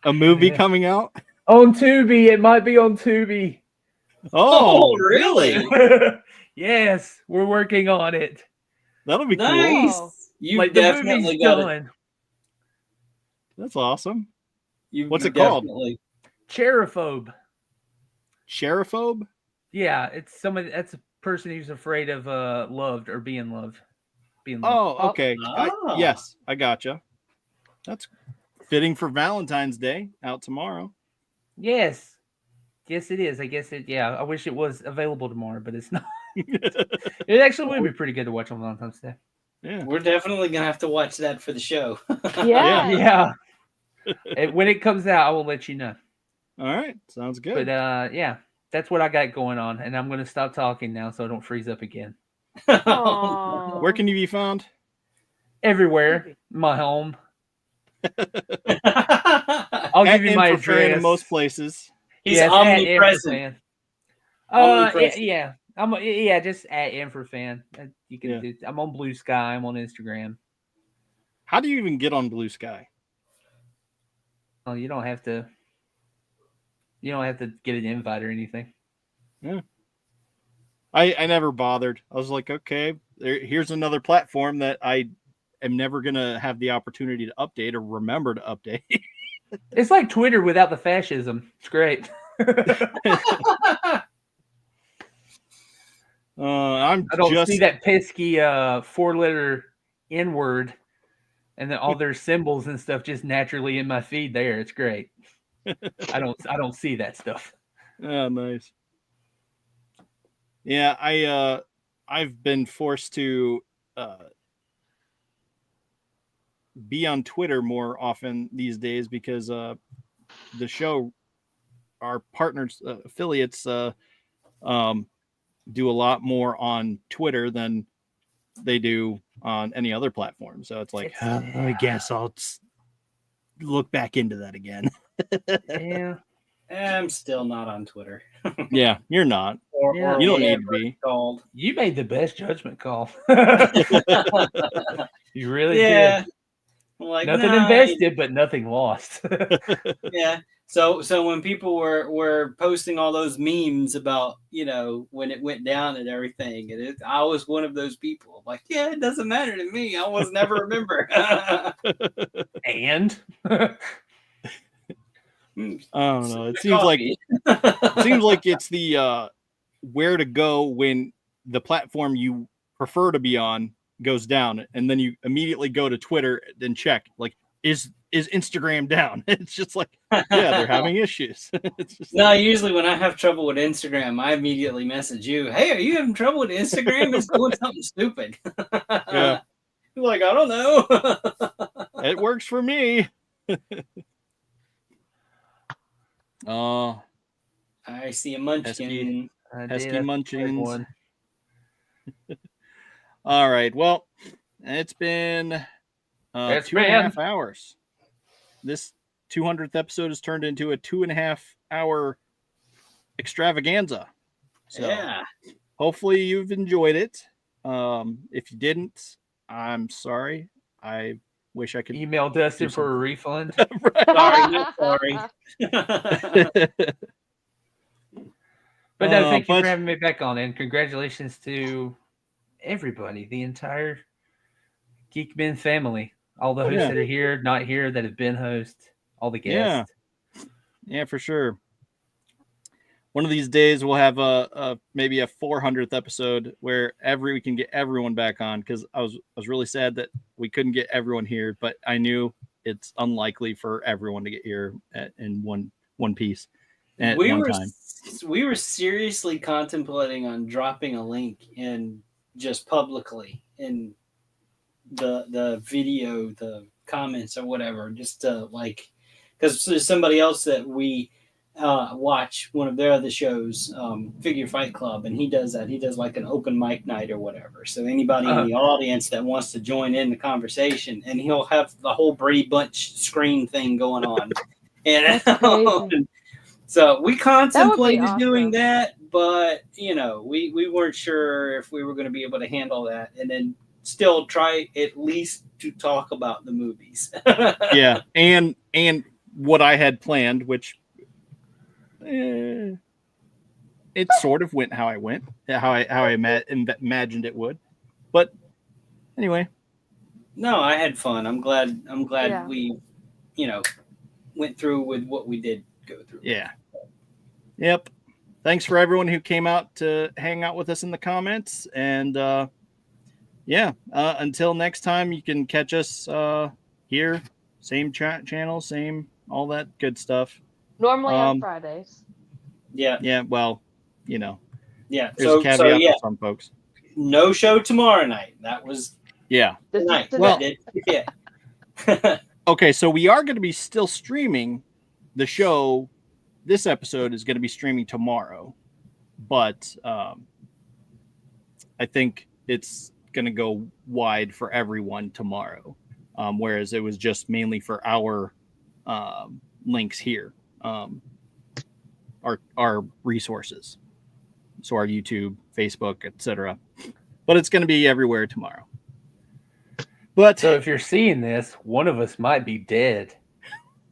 A movie coming out on Tubi. It might be on Tubi. Oh, really? Yes, we're working on it. That'll be nice. Cool. You like definitely got it. That's awesome. What's it called? Cherophobe. Cherophobe? Yeah, it's somebody. That's a person who's afraid of loved or being loved. Oh, okay. Yes, I gotcha. That's fitting for Valentine's Day, out tomorrow. Yes, it is. I guess it. Yeah, I wish it was available tomorrow, but it's not. It actually would be pretty good to watch on Valentine's Day. Yeah, we're definitely gonna have to watch that for the show. Yeah. When it comes out, I will let you know. All right, sounds good. But yeah, that's what I got going on, and I'm gonna stop talking now so I don't freeze up again. Where can you be found? Everywhere. My home. I'll give you my address. In most places. He's omnipresent. Yeah. Just at Infrafan. You can I'm on Blue Sky. I'm on Instagram. How do you even get on Blue Sky? Oh, you don't have to get an invite or anything. Yeah. I never bothered. I was like, okay, here's another platform that I am never gonna have the opportunity to update or remember to update. It's like Twitter without the fascism. It's great. I don't see that pesky 4-letter N-word and then all their symbols and stuff just naturally in my feed there. It's great. I don't see that stuff. Oh, nice. Yeah, I've been forced to be on Twitter more often these days because the show, our partners, affiliates, do a lot more on Twitter than they do on any other platform. So it's like, I guess I'll look back into that again. Yeah. I'm still not on Twitter. Yeah, you're not. Or you don't need to be. Called. You made the best judgment call. You really did. Like, nothing invested, but nothing lost. Yeah. So when people were posting all those memes about, when it went down and everything, and I was one of those people. Like, yeah, it doesn't matter to me. I was never a member. And I don't know. It seems like it's the where to go when the platform you prefer to be on goes down, and then you immediately go to Twitter and check, like, is Instagram down? It's just like, yeah, they're having issues. It's just usually when I have trouble with Instagram, I immediately message you. Hey, are you having trouble with Instagram? It's doing something stupid. Yeah. You're like, I don't know. It works for me. Oh, I see a munchkin. Pesky munchkins. All right. Well, it's been 2.5 hours. This 200th episode has turned into a 2.5 hour extravaganza. So yeah. Hopefully you've enjoyed it. If you didn't, I'm sorry. I Wish I could email Dustin for a refund. Sorry. But no, thank you for having me back on, and congratulations to everybody, the entire Geek-men family, all the hosts that are here, not here, that have been hosts, all the guests. Yeah, for sure. One of these days we'll have maybe a 400th episode where we can get everyone back on, because I was really sad that we couldn't get everyone here, but I knew it's unlikely for everyone to get here in one piece at one time. We were seriously contemplating on dropping a link in just publicly in the video, the comments or whatever, just to because there's somebody else that we watch, one of their other shows, Figure Fight Club, and he does that. He does like an open mic night or whatever. So anybody in the audience that wants to join in the conversation, and he'll have the whole Brady Bunch screen thing going on. And so we contemplated doing that, but we weren't sure if we were going to be able to handle that, and then still try at least to talk about the movies. Yeah, and what I had planned, which it sort of went how I imagined it would, but anyway. No, I had fun. I'm glad we went through with what we did go through. Yeah. Yep. Thanks for everyone who came out to hang out with us in the comments, and until next time, you can catch us here, same channel, same all that good stuff. Normally on Fridays. Yeah. Yeah. Well, Yeah. There's a caveat for some folks. No show tomorrow night. That was tonight. Well, yeah. Okay, so we are going to be still streaming the show. This episode is going to be streaming tomorrow, but I think it's going to go wide for everyone tomorrow, whereas it was just mainly for our links here, our resources, so our YouTube, Facebook, etc. But it's going to be everywhere tomorrow. But so if you're seeing this, one of us might be dead.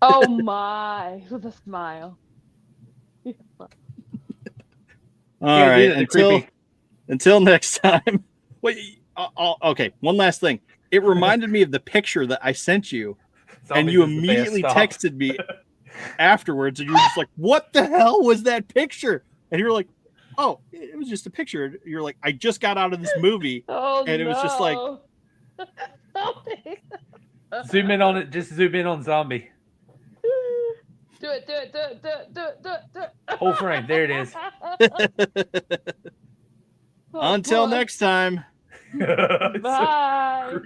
Oh my, with a smile. All right, until next time. Wait, okay, one last thing. It reminded me of the picture that I sent you, and you immediately texted me afterwards, and you were just like, "What the hell was that picture?" And you were like, "Oh, it was just a picture." You're like, "I just got out of this movie," and it was just like, zoom in on it. Just zoom in on zombie. Do it. Whole frame. There it is. Until next time. Bye.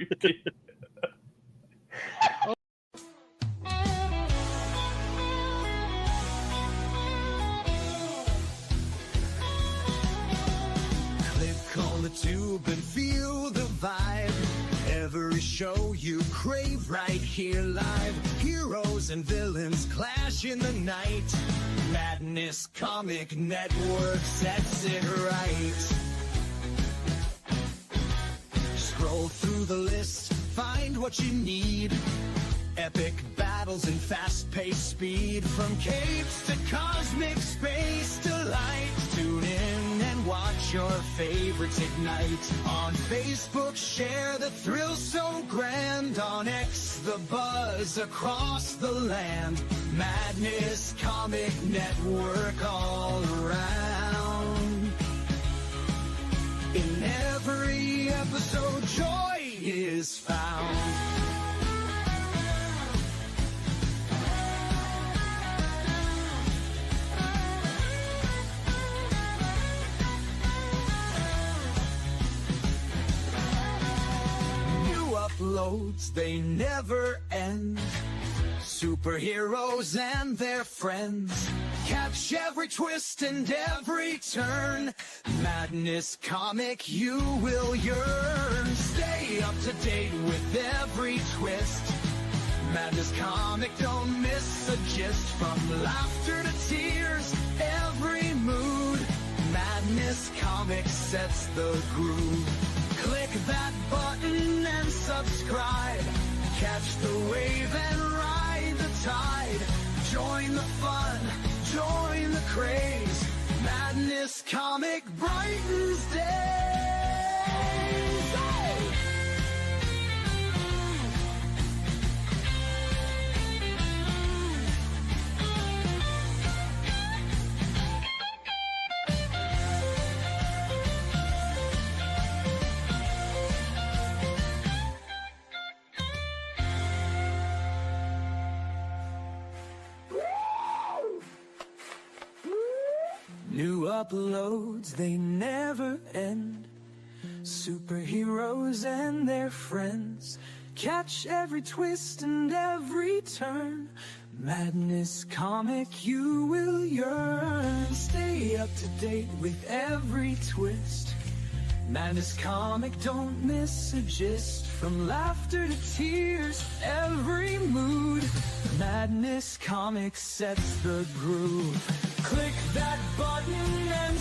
Click on the tube and feel the vibe. Every show you crave right here live. Heroes and villains clash in the night. Madness Comic Network sets it right. Scroll through the list, find what you need. Epic battles and fast-paced speed. From capes to cosmic space delight. Tune in and watch your favorites ignite. On Facebook, share the thrill so grand. On X, the buzz across the land. Madness Comic Network all around. In every episode, joy is found. Uploads, they never end. Superheroes and their friends. Catch every twist and every turn. Madness Comic, you will yearn. Stay up to date with every twist. Madness Comic, don't miss a gist. From laughter to tears, every mood. Madness Comic sets the groove. Click that button and subscribe. Catch the wave and ride the tide. Join the fun, join the craze. Madness Comic brightens days. Hey! New uploads, they never end. Superheroes and their friends. Catch every twist and every turn. Madness Comic, you will yearn. Stay up to date with every twist. Madness Comic, don't miss a gist. From laughter to tears, every mood. Madness Comic sets the groove. Click that button and